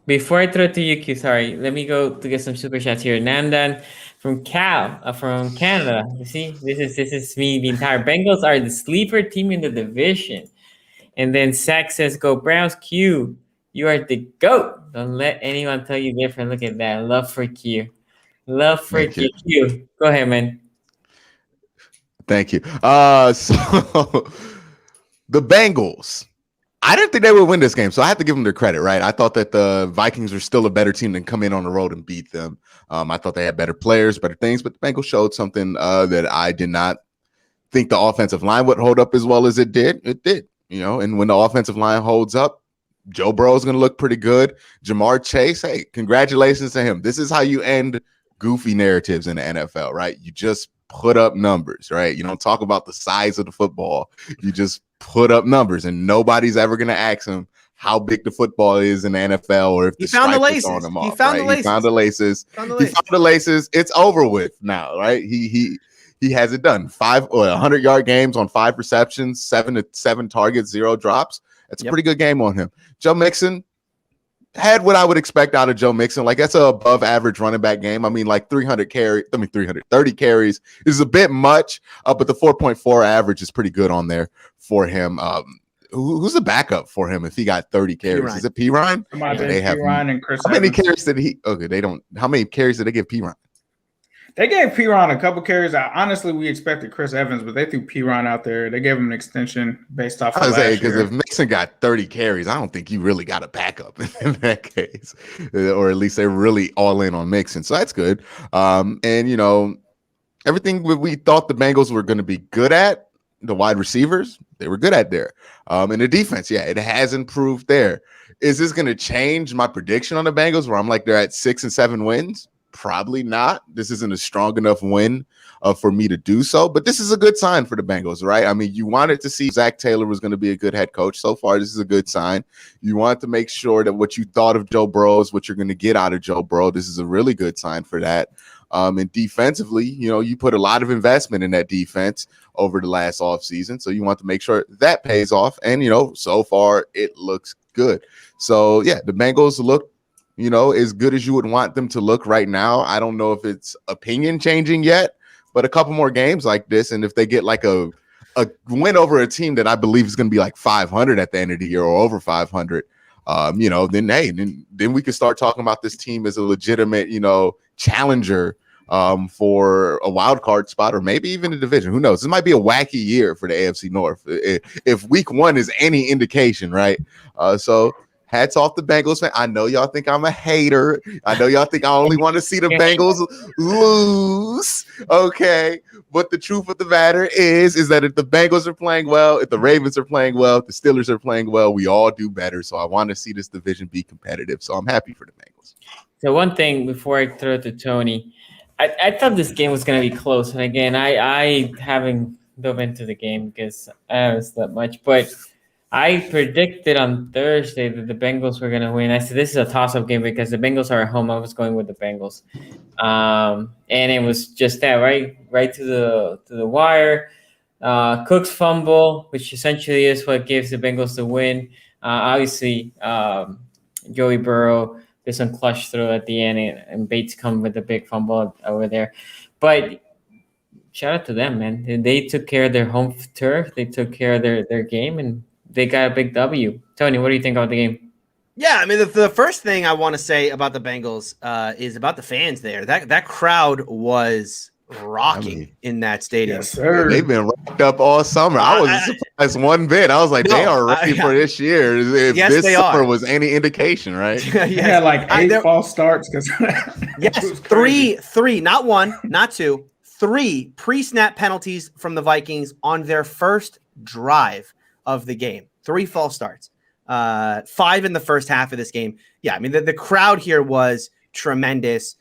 Before I throw it to you, Q, sorry, let me go to get some super chats here. Nandan from Canada. You see, this is me. The entire Bengals are the sleeper team in the division. And then Zach says, "Go Browns, Q. You are the GOAT. Don't let anyone tell you different." Look at that. Love for Q. Love for Q. Q. Go ahead, man. Thank you. So the Bengals. I didn't think they would win this game, so I have to give them their credit, right? I thought that the Vikings were still a better team than come in on the road and beat them. I thought they had better players, better things, but the Bengals showed something that I did not think the offensive line would hold up as well as it did. It did, and when the offensive line holds up, Joe Burrow is going to look pretty good. Jamar Chase, hey, congratulations to him. This is how you end goofy narratives in the NFL, right? You just put up numbers, right? You don't talk about the size of the football. You just put up numbers, and nobody's ever going to ask him how big the football is in the NFL or if the stripe is on him off. He found the laces. It's over with now, right? He has it done. 100-yard games on 5 receptions, 7 targets, 0 drops. That's a pretty good game on him. Joe Mixon had what I would expect out of Joe Mixon. Like, that's an above average running back game. I mean, like 330 carries is a bit much, but the 4.4 average is pretty good on there for him. who's the backup for him if he got 30 carries? Is it P. Ryan? They have P. Ryan and Chris. How many carries did he? Okay, they don't. How many carries did they give P. Ryan? They gave P-Ron a couple carries. Honestly, we expected Chris Evans, but they threw P-Ron out there. They gave him an extension based off of last year. Because if Mixon got 30 carries, I don't think you really got a backup in that case. Or at least they're really all in on Mixon. So that's good. And, you know, everything we thought the Bengals were going to be good at, the wide receivers, they were good at there. And the defense, yeah, it has improved there. Is this going to change my prediction on the Bengals where I'm like they're at 6 and 7 wins? Probably not. This isn't a strong enough win for me to do so, but this is a good sign for the Bengals, right? I mean, you wanted to see Zach Taylor was going to be a good head coach. So far, this is a good sign. You want to make sure that what you thought of Joe Burrow is what you're going to get out of Joe Burrow. This is a really good sign for that. And defensively, you know, you put a lot of investment in that defense over the last offseason. So you want to make sure that pays off. And, you know, so far it looks good. So, yeah, the Bengals look, you know, as good as you would want them to look right now. I don't know if it's opinion changing yet, but a couple more games like this, and if they get like a win over a team that I believe is going to be like 500 at the end of the year or over 500, you know, then hey, then we can start talking about this team as a legitimate, you know, challenger for a wild card spot or maybe even a division. Who knows? This might be a wacky year for the AFC North if week 1 is any indication, right? So. Hats off the Bengals fan. I know y'all think I'm a hater. I know y'all think I only want to see the Bengals lose. Okay. But the truth of the matter is that if the Bengals are playing well, if the Ravens are playing well, if the Steelers are playing well, we all do better. So I want to see this division be competitive. So I'm happy for the Bengals. So one thing before I throw it to Tony, I thought this game was going to be close. And again, I haven't dove into the game because I haven't slept much. But I predicted on Thursday that the Bengals were going to win. I said this is a toss-up game because the Bengals are at home. I was going with the Bengals, and it was just that right to the wire. Cook's fumble, which essentially is what gives the Bengals the win. Obviously, Joey Burrow did some clutch throw at the end, and Bates come with a big fumble over there. But shout out to them, man. They took care of their home turf. They took care of their game, and they got a big W. Tony, what do you think about the game? Yeah, I mean, the first thing I want to say about the Bengals is about the fans there. That crowd was rocking in that stadium. Yes, sir. They've been rocked up all summer. I was surprised one bit. I was like, they are ready for this year. If yes, this summer was any indication, right? Yes. Yeah, like 8 false starts. Yes, three, not one, not two, 3 pre-snap penalties from the Vikings on their first drive of the game. 3 false starts. 5 in the first half of this game. Yeah, I mean, the crowd here was tremendous.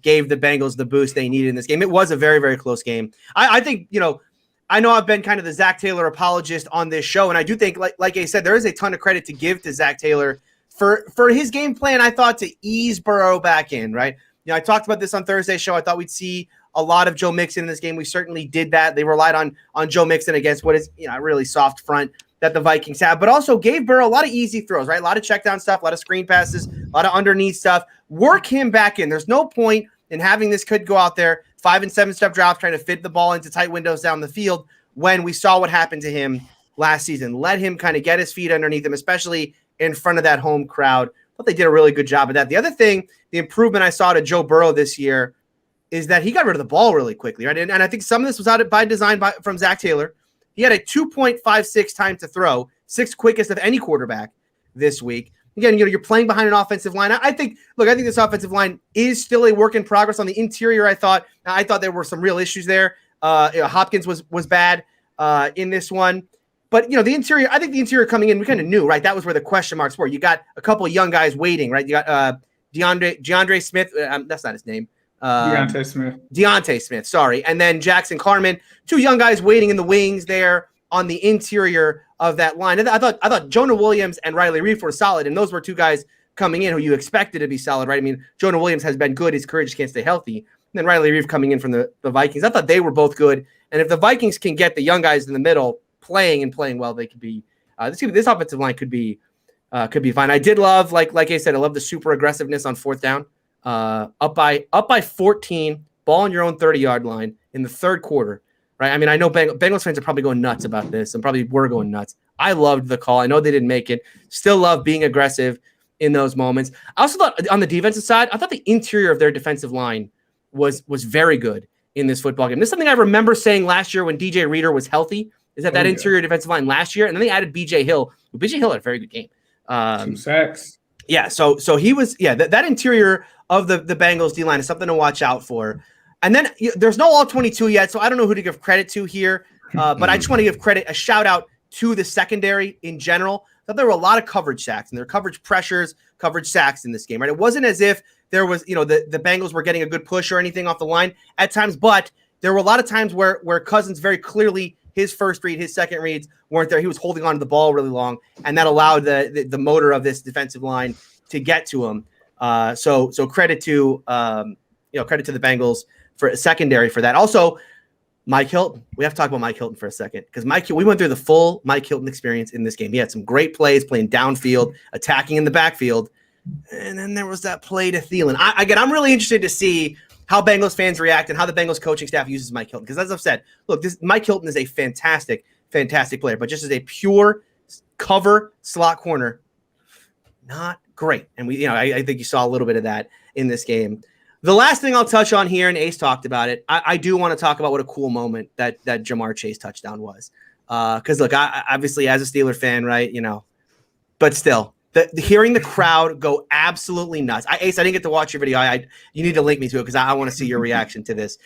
Gave the Bengals the boost they needed in this game. It was a very, very close game. I think, you know, I know I've been kind of the Zach Taylor apologist on this show, and I do think, like I said, there is a ton of credit to give to Zach Taylor for his game plan, I thought, to ease Burrow back in, right? You know, I talked about this on Thursday's show. I thought we'd see a lot of Joe Mixon in this game. We certainly did that. They relied on Joe Mixon against what is, you know, a really soft front that the Vikings have, but also gave Burrow a lot of easy throws, right? A lot of check down stuff, a lot of screen passes, a lot of underneath stuff. Work him back in. There's no point in having this kid go out there 5 and 7 step drops trying to fit the ball into tight windows down the field when we saw what happened to him last season. Let him kind of get his feet underneath him, especially in front of that home crowd. I thought they did a really good job of that. The other thing, the improvement I saw to Joe Burrow this year is that he got rid of the ball really quickly, right? And I think some of this was out by design from Zach Taylor. He had a 2.56 time to throw, 6th quickest of any quarterback this week. Again, you know, you're playing behind an offensive line. I think this offensive line is still a work in progress. On the interior, I thought there were some real issues there. Hopkins was bad in this one. But, you know, the interior, I think the interior coming in, we kind of knew, right? That was where the question marks were. You got a couple of young guys waiting, right? You got DeAndre Smith. That's not his name. Deontay Smith, sorry. And then Jackson Carman, 2 young guys waiting in the wings there on the interior of that line. And I thought Jonah Williams and Riley Reif were solid, and those were 2 guys coming in who you expected to be solid, right? I mean, Jonah Williams has been good. His career just can't stay healthy. And then Riley Reif coming in from the Vikings. I thought they were both good. And if the Vikings can get the young guys in the middle playing well, they could be this offensive line could be fine. I did love, like I said, I love the super aggressiveness on 4th down. Up by 14, ball on your own 30-yard line in the 3rd quarter, right? I mean, I know Bengals fans are probably going nuts about this and probably were going nuts. I loved the call. I know they didn't make it. Still love being aggressive in those moments. I also thought on the defensive side, I thought the interior of their defensive line was very good in this football game. This is something I remember saying last year when DJ Reader was healthy, is that interior defensive line last year, and then they added BJ Hill. BJ Hill had a very good game. 2 sacks. Yeah, so he was, that interior of the Bengals D-line is something to watch out for. And then there's no all-22 yet, so I don't know who to give credit to here, but I just want to give a shout-out to the secondary in general. I thought there were a lot of coverage sacks, and there were coverage pressures, coverage sacks in this game, right? It wasn't as if there was, the Bengals were getting a good push or anything off the line at times, but there were a lot of times where Cousins very clearly, his first read, his second reads weren't there. He was holding on to the ball really long, and that allowed the motor of this defensive line to get to him. So credit to credit to the Bengals for a secondary for that. Also, Mike Hilton. We have to talk about Mike Hilton for a second because we went through the full Mike Hilton experience in this game. He had some great plays playing downfield, attacking in the backfield, and then there was that play to Thielen. I'm really interested to see how Bengals fans react and how the Bengals coaching staff uses Mike Hilton. Because as I've said, look, Mike Hilton is a fantastic player, but just as a pure cover slot corner, not great. And I think you saw a little bit of that in this game. The last thing I'll touch on here, and Ace talked about it, I do want to talk about what a cool moment that Jamar Chase touchdown was. Because look, I obviously as a Steeler fan, right, but still, hearing the crowd go absolutely nuts. Ace, I didn't get to watch your video. You need to link me to it because I want to see your reaction to this.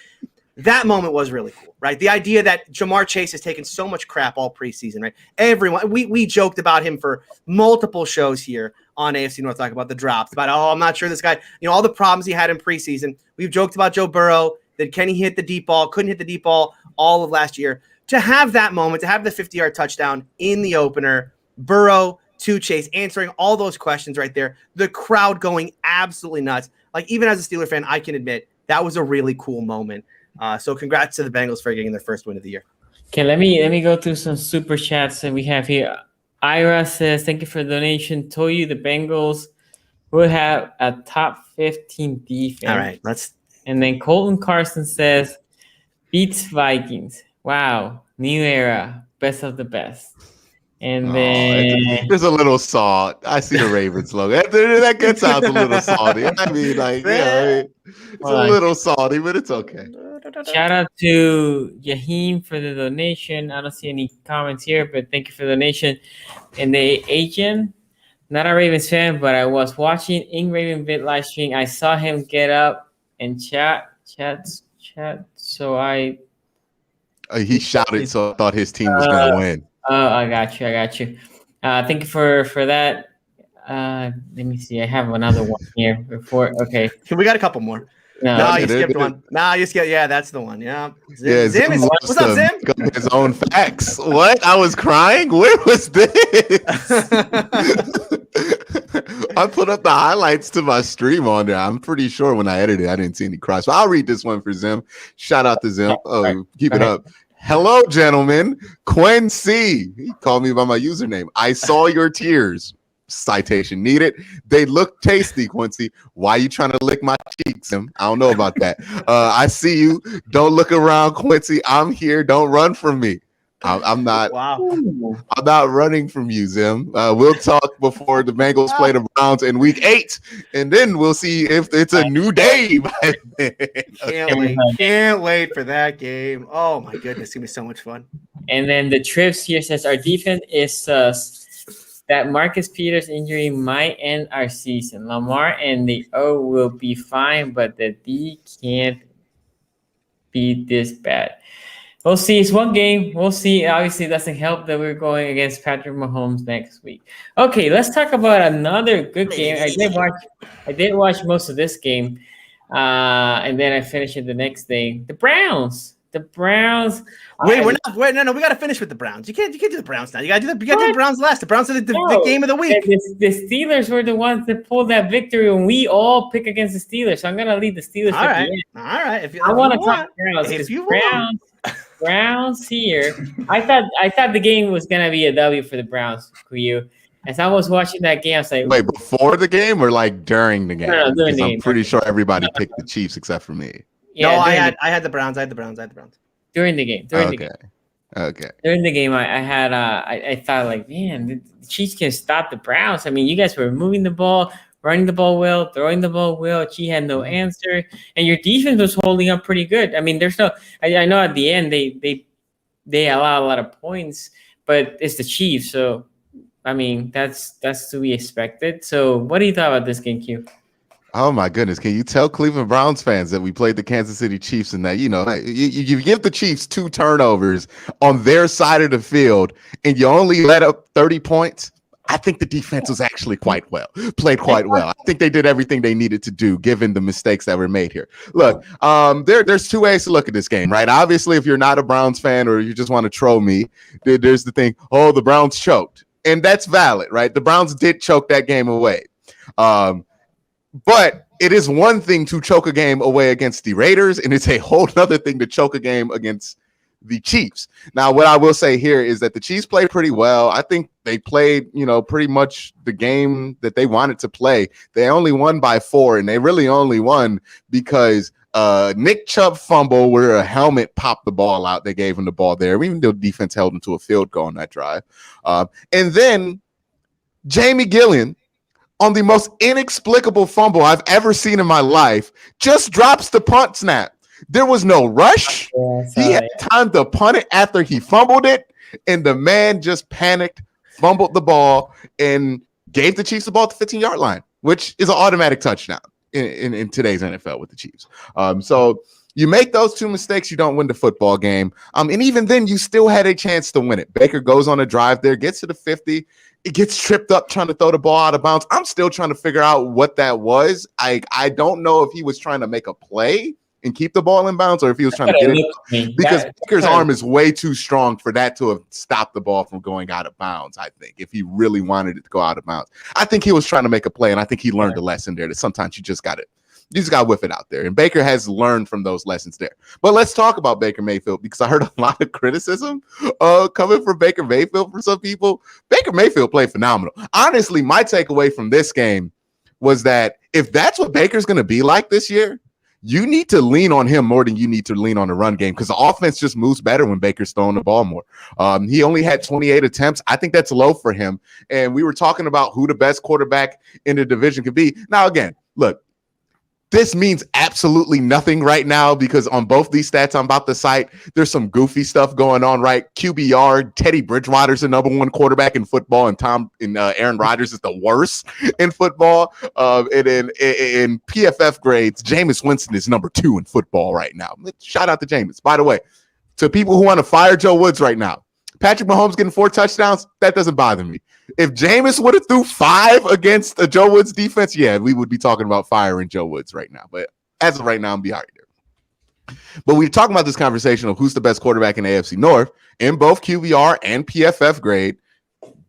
That moment was really cool, right? The idea that Jamar Chase has taken so much crap all preseason, right? Everyone, we joked about him for multiple shows here on AFC North, talk about the drops, about, I'm not sure this guy, all the problems he had in preseason. We've joked about Joe Burrow, that can he hit the deep ball, couldn't hit the deep ball all of last year. To have that moment, to have the 50-yard touchdown in the opener, Burrow to Chase, answering all those questions right there, the crowd going absolutely nuts. Like, even as a Steeler fan, I can admit that was a really cool moment. So congrats to the Bengals for getting their first win of the year. Okay, let me go through some super chats that we have here. Ira says, thank you for the donation. Told you the Bengals will have a top 15 defense. All right, And then Colton Carson says, beats Vikings. Wow, new era, best of the best. And then there's a little salt. I see the Ravens logo. That gets out a little salty. I mean, it's a little salty, but it's okay. Shout out to Yahim for the donation. I don't see any comments here, but thank you for the donation. And the agent, not a Ravens fan, but I was watching in Raven Vid live stream. I saw him get up and chat. So he shouted, so I thought his team was going to win. Oh, I got you. Thank you for that. Let me see. I have another one here before. Okay. We got a couple more. No, you skipped one. Yeah, that's the one. Yeah. Zim what's up, Zim? His own facts. What? I was crying? Where was this? I put up the highlights to my stream on there. I'm pretty sure when I edited, I didn't see any cries. So I'll read this one for Zim. Shout out to Zim. Keep it up. Hello, gentlemen. Quincy. He called me by my username. I saw your tears. Citation needed. They look tasty, Quincy. Why are you trying to lick my cheeks, Zim? I don't know about that. I see you. Don't look around, Quincy. I'm here. Don't run from me. I'm not. Wow. I'm not running from you, Zim. We'll talk before the Bengals play the Browns in Week 8, and then we'll see if it's a new day. Can't wait for that game. Oh my goodness, it's gonna be so much fun. And then the Trips here says our defense is that Marcus Peters injury might end our season. Lamar and the O will be fine, but the D can't be this bad. We'll see. It's one game. We'll see. Obviously, it doesn't help that we're going against Patrick Mahomes next week. Okay, let's talk about another good game. I did watch most of this game, and then I finished it the next day. The Browns. Wait, no. We got to finish with the Browns. You can't do the Browns now. You got to do the Browns last. The Browns are the game of the week. The Steelers were the ones that pulled that victory, and we all pick against the Steelers. So I'm gonna lead the Steelers. All right. I want to talk Browns because Browns here. I thought the game was gonna be a W for the Browns. For you, as I was watching that game, I was like, wait, before the game or like during the game? No, during the game. I'm pretty sure everybody picked the Chiefs except for me. Yeah, I had the Browns. I had the Browns. During the game. Okay. Okay. During the game, I had I thought like, man, the Chiefs can stop the Browns. I mean, you guys were moving the ball, running the ball well, throwing the ball well. Chi had no answer, and your defense was holding up pretty good. I mean, there's no. I know at the end they allow a lot of points, but it's the Chiefs, so I mean that's to be expected. So, what do you thought about this game, Q? Oh my goodness! Can you tell Cleveland Browns fans that we played the Kansas City Chiefs and that you give the Chiefs 2 turnovers on their side of the field and you only let up 30 points? I think the defense was actually played quite well. I think they did everything they needed to do given the mistakes that were made here. Look, there's 2 ways to look at this game, right? Obviously, if you're not a Browns fan or you just want to troll me, there's the thing, oh, the Browns choked. And that's valid, right? The Browns did choke that game away. But it is one thing to choke a game away against the Raiders, and it's a whole other thing to choke a game against the Chiefs. Now, what I will say here is that the Chiefs played pretty well. I think they played, pretty much the game that they wanted to play. They only won by 4, and they really only won because Nick Chubb fumble where a helmet popped the ball out. They gave him the ball there, even though defense held him to a field goal on that drive. And then Jamie Gillian, on the most inexplicable fumble I've ever seen in my life, just drops the punt snap. There was no rush. He had time to punt it after he fumbled it, and the man just panicked, fumbled the ball, and gave the Chiefs the ball at the 15-yard line, which is an automatic touchdown in today's NFL with the Chiefs. So you make those 2 mistakes, you don't win the football game. And even then, you still had a chance to win it. Baker goes on a drive there, gets to the 50, it gets tripped up trying to throw the ball out of bounds. I'm still trying to figure out what that was. I don't know if he was trying to make a play and keep the ball in bounds or if he was trying to get it, because Baker's arm is way too strong for that to have stopped the ball from going out of bounds, I think, if he really wanted it to go out of bounds. I think he was trying to make a play, and I think he learned a lesson there that sometimes you just got to whip it out there. And Baker has learned from those lessons there. But let's talk about Baker Mayfield, because I heard a lot of criticism coming from Baker Mayfield from some people. Baker Mayfield played phenomenal. Honestly, my takeaway from this game was that if that's what Baker's going to be like this year, you need to lean on him more than you need to lean on the run game, because the offense just moves better when Baker's throwing the ball more. He only had 28 attempts. I think that's low for him. And we were talking about who the best quarterback in the division could be. Now, again, look, this means absolutely nothing right now, because on both these stats I'm about to cite, there's some goofy stuff going on, right? QBR, Teddy Bridgewater's the number 1 quarterback in football, and Aaron Rodgers is the worst in football. And in PFF grades, Jameis Winston is number 2 in football right now. Shout out to Jameis. By the way, to people who want to fire Joe Woods right now, Patrick Mahomes getting 4 touchdowns, that doesn't bother me. If Jameis would have threw 5 against a Joe Woods defense, yeah, we would be talking about firing Joe Woods right now. But as of right now, I'm be all right there. But we're talking about this conversation of who's the best quarterback in the AFC North in both QBR and PFF grade.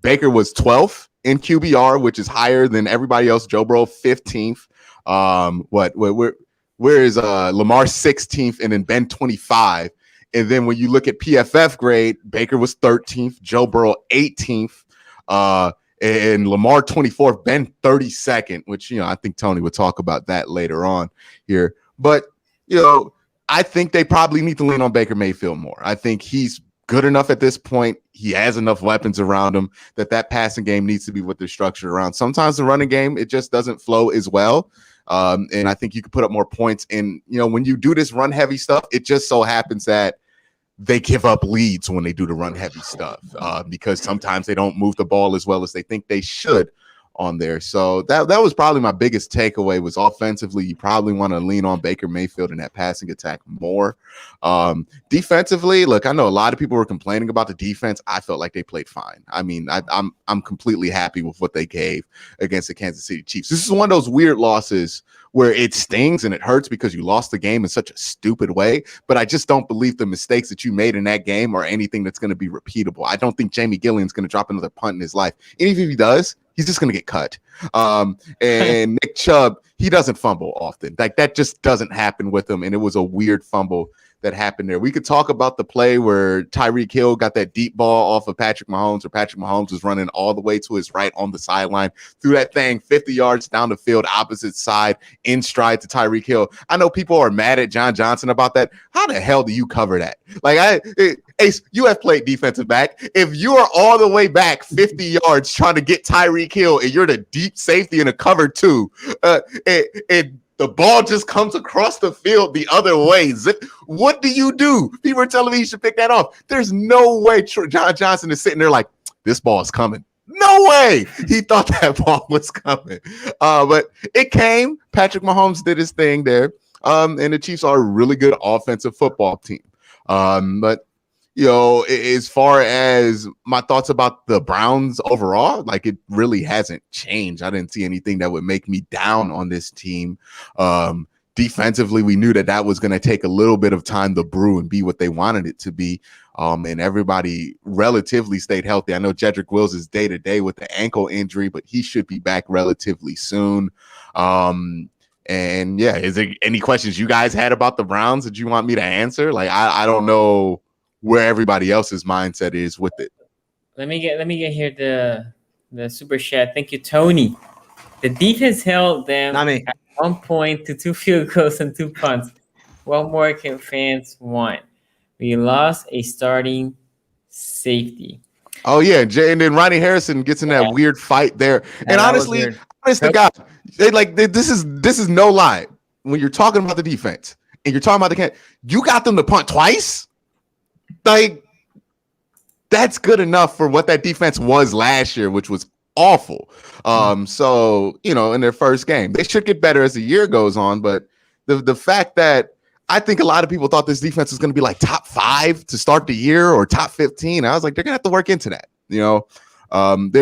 Baker was 12th in QBR, which is higher than everybody else. Joe Burrow 15th. Where is Lamar 16th, and then Ben 25. And then when you look at PFF grade, Baker was 13th, Joe Burrow 18th, and Lamar 24th, Ben 32nd, which, I think Tony would talk about that later on here. But, I think they probably need to lean on Baker Mayfield more. I think he's good enough at this point. He has enough weapons around him that passing game needs to be what they're structured around. Sometimes the running game, it just doesn't flow as well. And I think you could put up more points. And, when you do this run heavy stuff, it just so happens that they give up leads when they do the run heavy stuff because sometimes they don't move the ball as well as they think they should on there. So that was probably my biggest takeaway, was offensively, you probably want to lean on Baker Mayfield in that passing attack more. Defensively, look, I know a lot of people were complaining about the defense. I felt like they played fine. I mean, I'm completely happy with what they gave against the Kansas City Chiefs. This is one of those weird losses where it stings and it hurts because you lost the game in such a stupid way. But I just don't believe the mistakes that you made in that game are anything that's going to be repeatable. I don't think Jamie Gillian's going to drop another punt in his life. And even if he does, he's just going to get cut. And Nick Chubb, he doesn't fumble often. Like that just doesn't happen with him. And it was a weird fumble that happened there. We could talk about the play where Tyreek Hill got that deep ball off of Patrick Mahomes, or Patrick Mahomes was running all the way to his right on the sideline, threw that thing 50 yards down the field, opposite side, in stride to Tyreek Hill. I know people are mad at John Johnson about that. How the hell do you cover that? Like, Ace, you have played defensive back. If you are all the way back 50 yards trying to get Tyreek Hill and you're the deep safety in a cover two, the ball just comes across the field the other way. What do you do? People are telling me you should pick that off. There's no way John Johnson is sitting there like, this ball is coming. No way. He thought that ball was coming. But it came. Patrick Mahomes did his thing there. And the Chiefs are a really good offensive football team. But as far as my thoughts about the Browns overall, like it really hasn't changed. I didn't see anything that would make me down on this team. Defensively, we knew that was going to take a little bit of time to brew and be what they wanted it to be. And everybody relatively stayed healthy. I know Jedrick Wills is day-to-day with the ankle injury, but he should be back relatively soon. And yeah, is there any questions you guys had about the Browns that you want me to answer? Like, I don't know where everybody else's mindset is with it. Let me get here the super chat. Thank you, Tony. The defense held them at 1 point to 2 field goals and 2 punts. What more can fans want? We lost a starting safety. Oh yeah, and then Ronnie Harrison gets in that weird fight there. And honestly, honest to God, this is no lie. When you're talking about the defense and you're talking about you got them to punt twice. Like, that's good enough for what that defense was last year, which was awful. So, in their first game, they should get better as the year goes on. But the fact that I think a lot of people thought this defense was going to be like top 5 to start the year or top 15. I was like, they're going to have to work into that.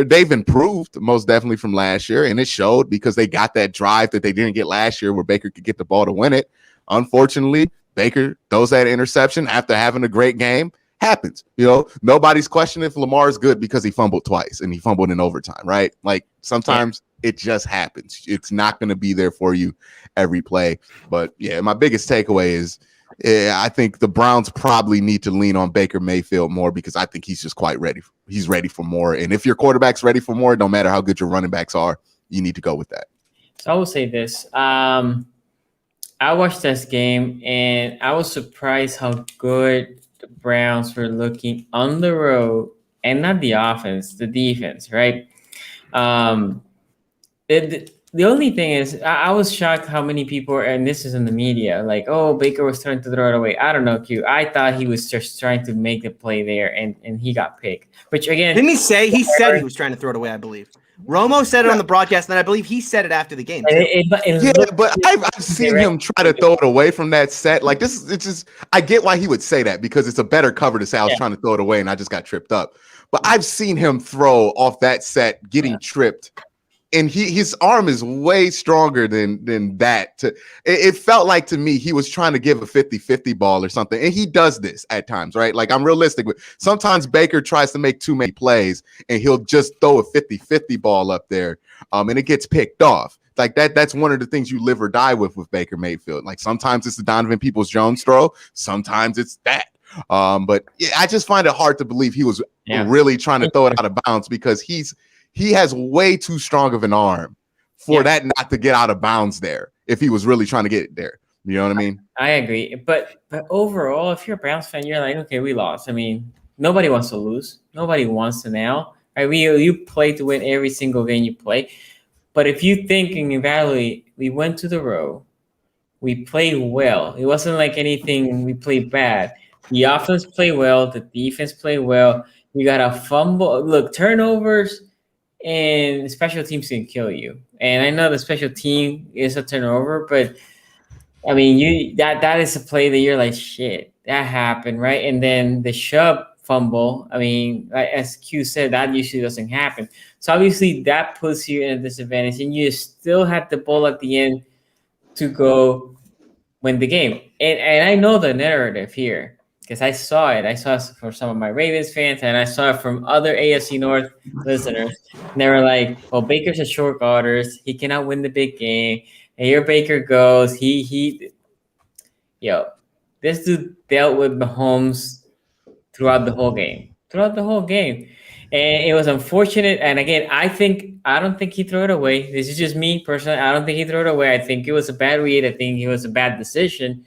They've improved most definitely from last year, and it showed because they got that drive that they didn't get last year where Baker could get the ball to win it. Unfortunately, Baker throws that interception after having a great game. Happens. Nobody's questioning if Lamar is good because he fumbled twice and he fumbled in overtime, right? Like sometimes it just happens. It's not going to be there for you every play. But yeah, my biggest takeaway is I think the Browns probably need to lean on Baker Mayfield more because I think he's just quite ready. He's ready for more. And if your quarterback's ready for more, no matter how good your running backs are, you need to go with that. So I will say this. I watched this game, and I was surprised how good the Browns were looking on the road, and not the offense, the defense, right? The only thing is, I was shocked how many people, and this is in the media, like, oh, Baker was trying to throw it away. I don't know, Q. I thought he was just trying to make the play there, and he got picked. Which, again... Didn't he say? He said he was trying to throw it away, I believe. Romo said it on the broadcast, and I believe he said it after the game. But I've seen him try to throw it away from that set. Like it's just I get why he would say that because it's a better cover to say I was trying to throw it away and I just got tripped up. But I've seen him throw off that set, getting tripped, and his arm is way stronger than that. It felt like to me he was trying to give a 50-50 ball or something, and he does this at times, right? Like I'm realistic with sometimes Baker tries to make too many plays, and he'll just throw a 50-50 ball up there, and it gets picked off. Like that's one of the things you live or die with Baker Mayfield. Like sometimes it's the Donovan Peoples-Jones throw, sometimes it's that. But yeah, I just find it hard to believe he was really trying to throw it out of bounds because he has way too strong of an arm for that not to get out of bounds there if he was really trying to get it there. You know what I mean? I agree. But overall, if you're a Browns fan, you're like, okay, we lost. I mean, nobody wants to lose. Nobody wants to now. Right? You play to win every single game you play. But if you think and evaluate, we went to the road. We played well. It wasn't like anything we played bad. The offense played well. The defense played well. You got a fumble. Look, turnovers and special teams can kill you. And I know the special team is a turnover, but I mean, that is a play that you're like, shit, that happened, right? And then the Chubb fumble, I mean, as Q said, that usually doesn't happen. So obviously that puts you in a disadvantage, and you still had the ball at the end to go win the game. And I know the narrative here because I saw it. I saw it from some of my Ravens fans, and I saw it from other AFC North listeners. And they were like, well, Baker's a short orders. He cannot win the big game. And here Baker goes. This dude dealt with Mahomes throughout the whole game. And it was unfortunate. And again, I don't think he threw it away. This is just me personally. I don't think he threw it away. I think it was a bad read. I think it was a bad decision.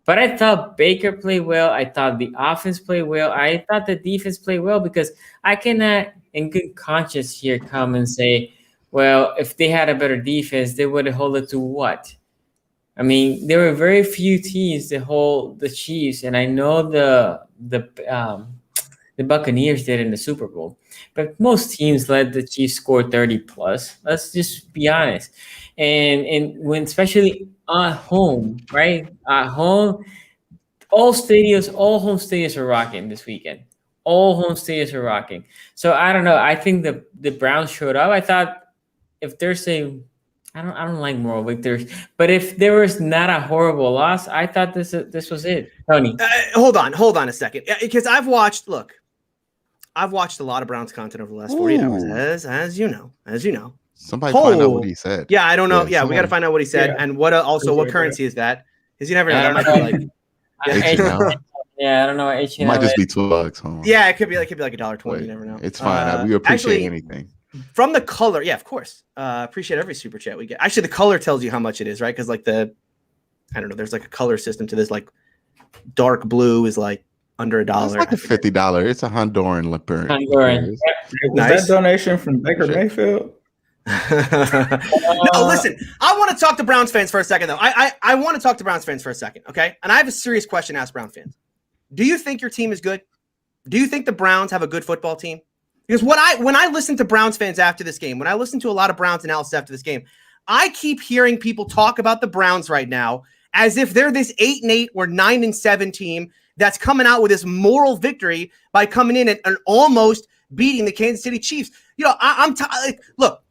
But I thought Baker played well. I thought the offense played well. I thought the defense played well, because I cannot, in good conscience here, come and say, well, if they had a better defense, they would have held it to what? I mean, there were very few teams that hold the Chiefs, and I know the Buccaneers did in the Super Bowl, but most teams let the Chiefs score 30 plus. Let's just be honest. And when, especially at home, right? At home, all home stadiums are rocking this weekend. All home stadiums are rocking. So I don't know. I think the Browns showed up. I thought, if there's I don't like moral victories, but if there was not a horrible loss, I thought this was it. Tony, hold on a second, because I've watched a lot of Browns content over the last 48 hours, as you know. Somebody find out what he said. Yeah, I don't know. Yeah, we got to find out what he said, and what currency is that? Because you never know. That might be like. Yeah, I don't know. It might just be $2. Huh? Yeah, it could be like $1.20. You never know. It's fine. We appreciate anything. From the color, yeah, of course. Appreciate every super chat we get. Actually, the color tells you how much it is, right? Because like I don't know, there's like a color system to this. Like dark blue is like under $1. It's like a $50. It's a Honduran lipper. Honduran. Was that donation from Baker Mayfield? No, listen, I want to talk to Browns fans for a second, though. I want to talk to Browns fans for a second, okay? And I have a serious question to ask Browns fans. Do you think your team is good? Do you think the Browns have a good football team? Because when I listen to Browns fans after this game, when I listen to a lot of Browns analysis after this game, I keep hearing people talk about the Browns right now as if they're this 8-8 or 9-7 team that's coming out with this moral victory by coming in and almost beating the Kansas City Chiefs. You know, look.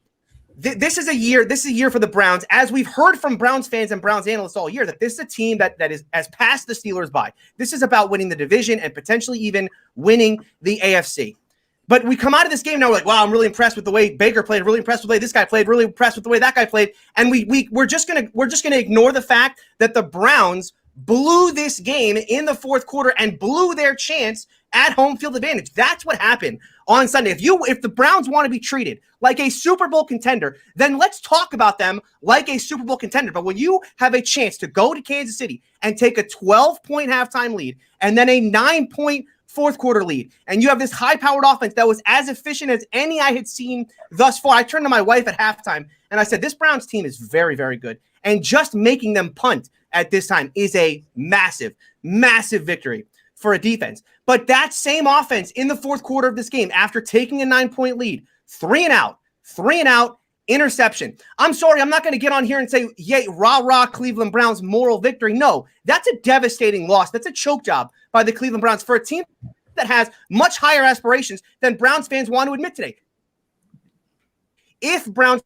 This is a year for the Browns, as we've heard from Browns fans and Browns analysts all year, that this is a team that has passed the Steelers by. This is about winning the division and potentially even winning the AFC. But we come out of this game now, we're like, wow, I'm really impressed with the way Baker played, really impressed with the way this guy played, really impressed with the way that guy played, and we're just gonna ignore the fact that the Browns blew this game in the fourth quarter and blew their chance at home field advantage. That's what happened on Sunday. If the Browns want to be treated like a Super Bowl contender, then let's talk about them like a Super Bowl contender. But when you have a chance to go to Kansas City and take a 12-point halftime lead and then a 9-point fourth quarter lead, and you have this high-powered offense that was as efficient as any I had seen thus far, I turned to my wife at halftime and I said, this Browns team is very, very good. And just making them punt at this time is a massive, massive victory for a defense. But that same offense in the fourth quarter of this game, after taking a 9-point lead, 3 and out, interception. I'm sorry, I'm not going to get on here and say, yay, rah, Cleveland Browns moral victory. No, that's a devastating loss. That's a choke job by the Cleveland Browns for a team that has much higher aspirations than Browns fans want to admit today. If Browns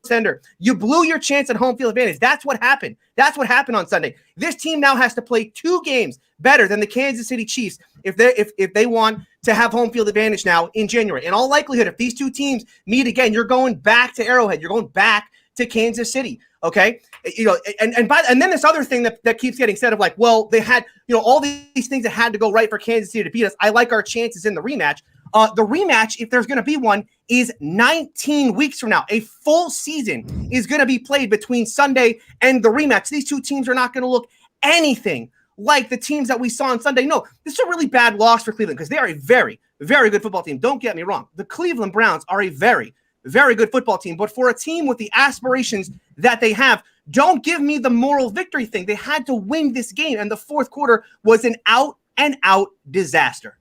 contender, you blew your chance at home field advantage. That's what happened. That's what happened on Sunday. This team now has to play 2 games better than the Kansas City Chiefs if they want to have home field advantage now in January. In all likelihood, if these 2 teams meet again, you're going back to Arrowhead. You're going back to Kansas City. Okay, you know, and then this other thing that keeps getting said of like, well, they had, you know, all these things that had to go right for Kansas City to beat us. I like our chances in the rematch. The rematch, if there's going to be one, is 19 weeks from now. A full season is going to be played between Sunday and the rematch. These 2 teams are not going to look anything like the teams that we saw on Sunday. No, this is a really bad loss for Cleveland because they are a very, very good football team. Don't get me wrong. The Cleveland Browns are a very, very good football team. But for a team with the aspirations that they have, don't give me the moral victory thing. They had to win this game, and the fourth quarter was an out-and-out disaster.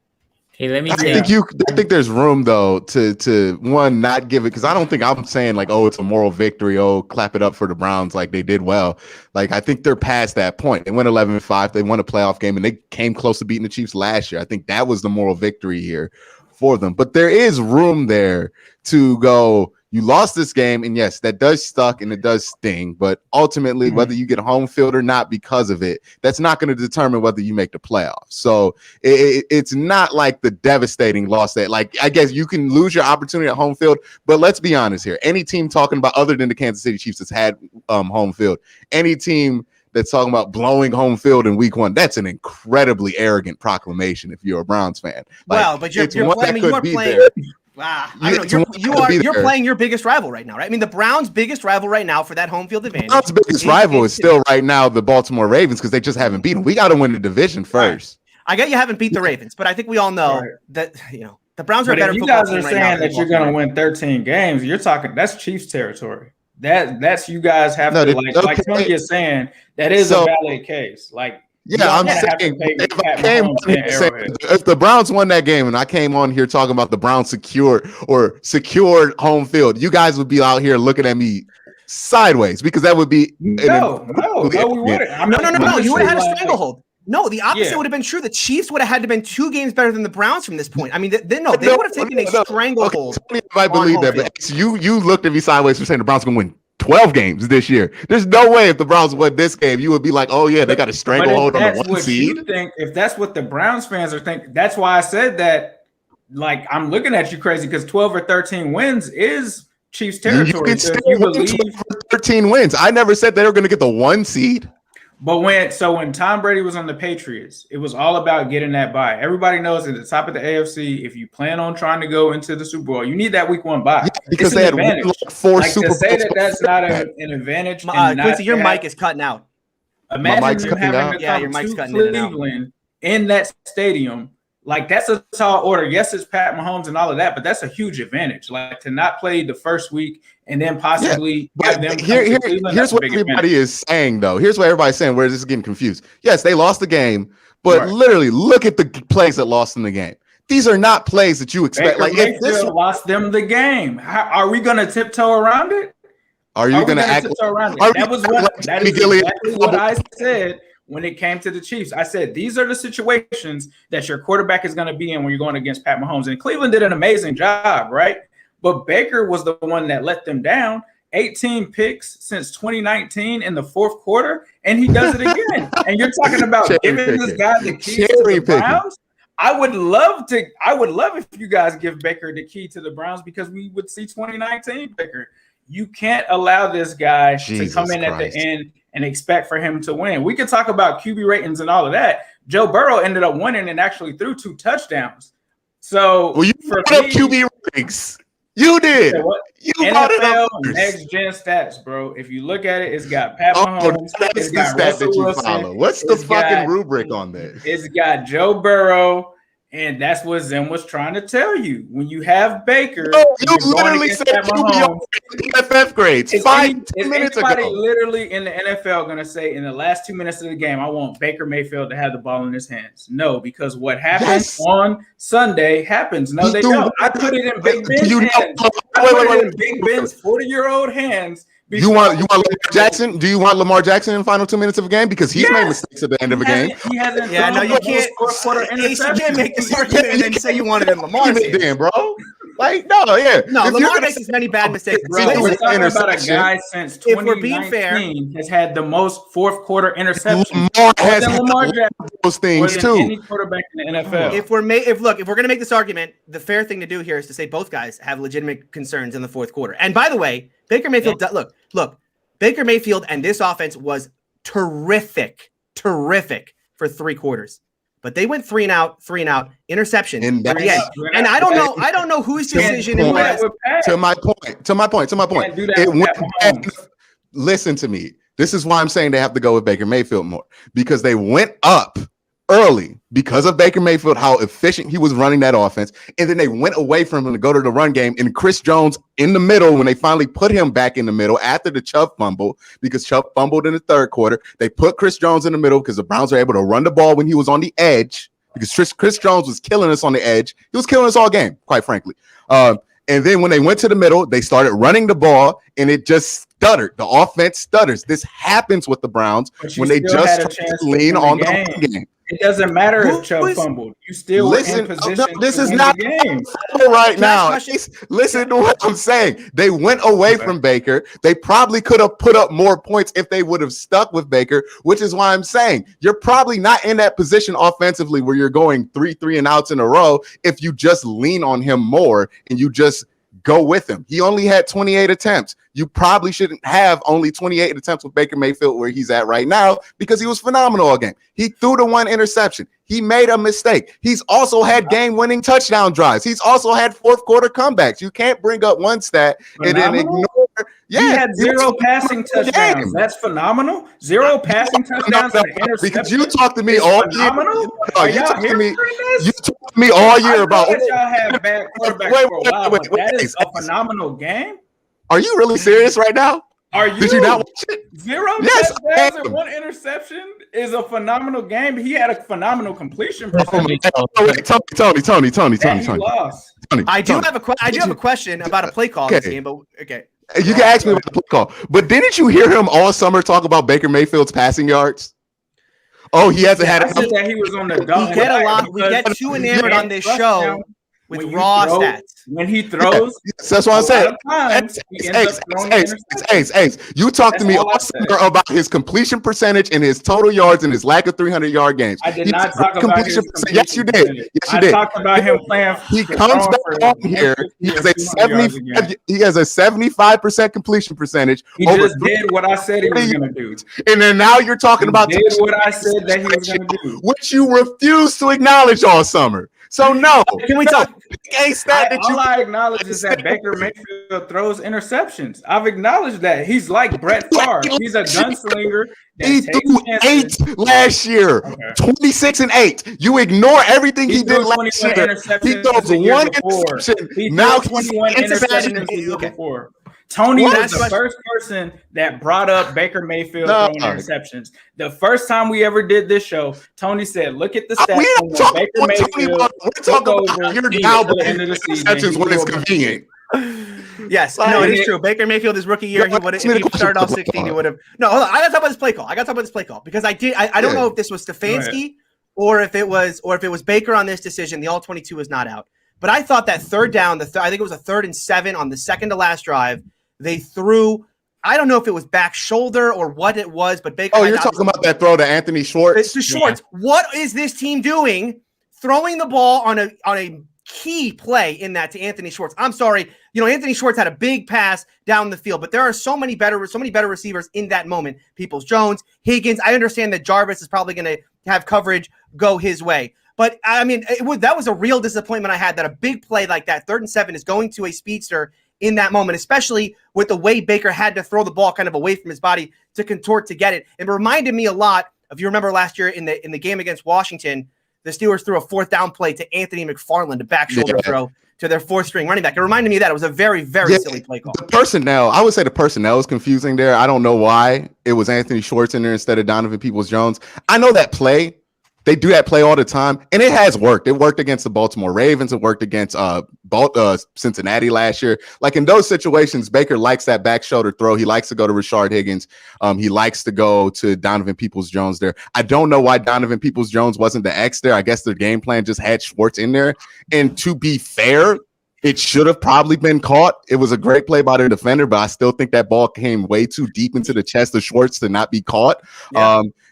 Hey, let me. I think there's room though to one not give it, because I don't think I'm saying like, oh, it's a moral victory. Oh, clap it up for the Browns, like they did well. Like I think they're past that point. They went 11-5. They won a playoff game, and they came close to beating the Chiefs last year. I think that was the moral victory here for them. But there is room there to go, You lost this game, and yes, that does suck and it does sting. But ultimately, whether you get home field or not because of it, that's not going to determine whether you make the playoffs. So it's not like the devastating loss that, like, I guess you can lose your opportunity at home field. But let's be honest here. Any team talking about, other than the Kansas City Chiefs, that's had home field, any team that's talking about blowing home field in week 1, that's an incredibly arrogant proclamation if you're a Browns fan. But you're playing. Wow, I don't know. You're playing your biggest rival right now, right? I mean, the Browns' biggest rival right now for that home field advantage. The Browns' biggest rival is still right now the Baltimore Ravens because they just haven't beaten. We got to win the division first. Right. I get you haven't beat the Ravens, but I think we all know that the Browns are a better football team right now. You guys are saying that you're going to win 13 games. You're talking that's Chiefs territory. That's you guys have to like Tony is saying that is a valid case. Like. Yeah, I'm saying if the Browns won that game and I came on here talking about the Browns secured home field, you guys would be out here looking at me sideways because that would be no, we wouldn't. No. You would have had a stranglehold. No, the opposite would have been true. The Chiefs would have had to been 2 games better than the Browns from this point. I mean, they would have taken a stranglehold. Okay, I believe that, but you looked at me sideways for saying the Browns going to win 12 games this year. There's no way if the Browns win this game, you would be like, oh yeah, they got a stranglehold on the 1 seed. If that's what the Browns fans are thinking, that's why I said that. Like, I'm looking at you crazy because 12 or 13 wins is Chiefs territory. You can still win 12 or 13 wins. I never said they were going to get the 1 seed. But when Tom Brady was on the Patriots, it was all about getting that bye. Everybody knows at the top of the AFC, if you plan on trying to go into the Super Bowl, you need that week 1 bye. Yeah, because they had won like 4 Super Bowls. To say that's not an advantage. Quincy, your mic is cutting out. Imagine you having to come to Cleveland in that stadium. Like, that's a tall order. Yes, it's Pat Mahomes and all of that, but that's a huge advantage. Like, to not play the first week and then possibly have them here's what everybody is saying, though. Here's what everybody's saying, where this is getting confused. Yes, they lost the game, but literally look at the plays that lost in the game. These are not plays that you expect. Baker Mayfield lost them the game. Are we going to tiptoe around it? Are you going to act around it? That is exactly what I said. When it came to the Chiefs, I said, these are the situations that your quarterback is going to be in when you're going against Pat Mahomes. And Cleveland did an amazing job, right? But Baker was the one that let them down. 18 picks since 2019 in the 4th quarter, and he does it again. And you're talking about giving this guy the keys to the Browns? I would love if you guys give Baker the key to the Browns because we would see 2019 Baker. You can't allow this guy to come in at the end and expect for him to win. We could talk about QB ratings and all of that. Joe Burrow ended up winning and actually threw 2 touchdowns. So you brought up QB ratings. You did. You brought it up. Next gen stats, bro. If you look at it, it's got Pat Mahomes. That's the stat that you follow. What's the fucking rubric on this? It's got Joe Burrow. And that's what Zim was trying to tell you. When you have Baker, you literally said QB PFF grades 5 minutes ago. Literally in the NFL going to say in the last 2 minutes of the game, I want Baker Mayfield to have the ball in his hands. No, because what happens on Sunday happens. No, they don't. I put it in Big Ben's hands. I put it in Big Ben's 40-year-old hands. You want Lamar Jackson? Do you want Lamar Jackson in the final 2 minutes of a game? Because he's made mistakes at the end of a game. He hasn't. Yeah, no, you can't. You can't make this argument and then say you wanted him Lamar. Then, bro. Like, no. Lamar makes as many bad mistakes. Bro, we're talking about a guy since 2019 has had the most 4th quarter interceptions. Lamar has those things too. Any quarterback in the NFL. If we're going to make this argument, the fair thing to do here is to say both guys have legitimate concerns in the 4th quarter. And by the way, Baker Mayfield, look, Baker Mayfield and this offense was terrific for 3 quarters. But they went 3 and out, interception. And I don't know whose decision it was. To my point. Listen to me. This is why I'm saying they have to go with Baker Mayfield more. Because they went up early because of Baker Mayfield, how efficient he was running that offense. And then they went away from him to go to the run game. And Chris Jones in the middle, when they finally put him back in the middle after the Chubb fumble, because Chubb fumbled in the 3rd quarter, they put Chris Jones in the middle because the Browns were able to run the ball when he was on the edge, because Chris Jones was killing us on the edge. He was killing us all game, quite frankly. And then when they went to the middle, they started running the ball, and it just stuttered. The offense stutters. This happens with the Browns when they just lean on the run game. It doesn't matter if Chubb fumbled. You still were in position. This is win not the game right now. Listen to what I'm saying. They went away from Baker. They probably could have put up more points if they would have stuck with Baker, which is why I'm saying you're probably not in that position offensively where you're going 3 and outs in a row if you just lean on him more and you just go with him. He only had 28 attempts. You probably shouldn't have only 28 attempts with Baker Mayfield where he's at right now because he was phenomenal all game. He threw the 1 interception. He made a mistake. He's also had game-winning touchdown drives. He's also had fourth quarter comebacks. You can't bring up one stat and then ignore. Yeah, he had 0 passing touchdowns. That's phenomenal. 0 passing touchdowns and interceptions. Because you talk to me all year. You talk to me all year about. Y'all have bad quarterbacks for a while, but that is a phenomenal game. Are you really serious right now? Are you? Did you not watch it? 0 touchdowns and 1 interception is a phenomenal game. He had a phenomenal completion percentage. Tony. Lost. I do have a question about a play call in this game, but okay. You can ask me about the play call, but didn't you hear him all summer talk about Baker Mayfield's passing yards? Oh, he hasn't had it. That he was on the we get a lot. We get too enamored on this show with raw stats. When he throws, that's what I'm saying. Ace, you talked to me all summer about his completion percentage and his total yards and his lack of 300-yard games. I did not talk about his completion. Yes, you did. Yes, you did. I talked about him playing. He comes back on here. He has a 75% completion percentage. He just did what I said he was going to do. And then now you're talking about did what I said that he was going to do, which you refused to acknowledge all summer. So no, can we talk? All I acknowledge is that Baker Mayfield throws interceptions. I've acknowledged that. He's like Brett Carr. He's a gunslinger. He threw 8 last year. Okay. 26 and 8. You ignore everything he did last year. He throws 1 interception. Now 21 interceptions before. Tony was the first person that brought up Baker Mayfield throwing interceptions. The first time we ever did this show, Tony said, "Look at the stats." Baker Mayfield took over your interceptions when it's convenient. Yes, no, it is true. Baker Maysfield's his rookie year, if he started off 16, he would have. No, hold on. I got to talk about this play call. Because I don't know if this was Stefanski or if it was Baker on this decision. The all 22 was not out. But I thought that third down, I think it was a 3rd and 7 on the second to last drive. They threw, I don't know if it was back shoulder or what it was, but Baker. Oh, you're talking about that throw to Anthony Schwartz? It's to Schwartz. Yeah. What is this team doing? Throwing the ball on a key play in that to Anthony Schwartz. I'm sorry. Anthony Schwartz had a big pass down the field, but there are so many better receivers in that moment. Peoples-Jones, Higgins. I understand that Jarvis is probably going to have coverage go his way. But, I mean, that was a real disappointment I had that a big play like that, 3rd and 7, is going to a speedster in that moment, especially with the way Baker had to throw the ball kind of away from his body to contort to get it. It reminded me a lot of, you remember last year in the game against Washington, the Steelers threw a 4th down play to Anthony McFarland, a back shoulder throw to their 4th string running back. It reminded me of that. It was a very, very silly play call. I would say the personnel was confusing there. I don't know why it was Anthony Schwartz in there instead of Donovan Peoples-Jones. I know that play. They do that play all the time, and it has worked. It worked against the Baltimore Ravens. It worked against Cincinnati last year. Like in those situations, Baker likes that back shoulder throw. He likes to go to Rashard Higgins. He likes to go to Donovan Peoples-Jones there. I don't know why Donovan Peoples-Jones wasn't the X there. I guess their game plan just had Schwartz in there. And to be fair, it should have probably been caught. It was a great play by the defender, but I still think that ball came way too deep into the chest of Schwartz to not be caught.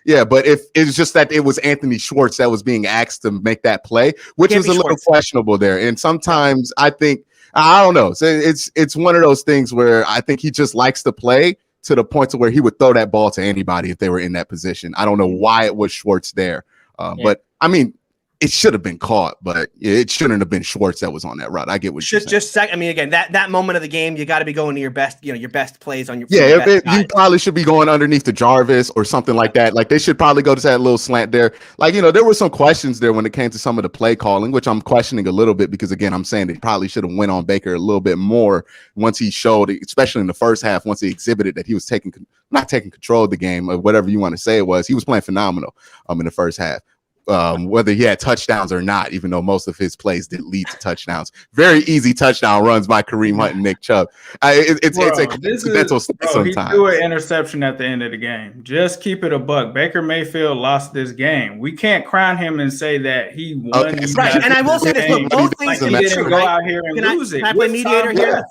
Yeah. But if it's just that it was Anthony Schwartz that was being asked to make that play, which was a little questionable there. And sometimes I think, I don't know. So it's one of those things where I think he just likes to play to the point to where he would throw that ball to anybody if they were in that position. I don't know why it was Schwartz there. But I mean, it should have been caught, but it shouldn't have been Schwartz that was on that route. I get what you're saying. I mean, again, that moment of the game, you got to be going to your best plays on your. Yeah, you probably should be going underneath the Jarvis or something like that. Like they should probably go to that little slant there. Like, there were some questions there when it came to some of the play calling, which I'm questioning a little bit because, again, I'm saying they probably should have went on Baker a little bit more once he showed, especially in the first half, once he exhibited that he was not taking control of the game or whatever you want to say it was. He was playing phenomenal in the first half. whether he had touchdowns or not, even though most of his plays did lead to touchdowns. Very easy touchdown runs by Kareem Hunt and Nick Chubb. It's a coincidental sometimes. He threw an interception at the end of the game. Just keep it a buck. Baker Mayfield lost this game. We can't crown him and say that he won. Okay, right, and I will say this: look, both things can be true. Go out here and lose it. Can I play mediator here?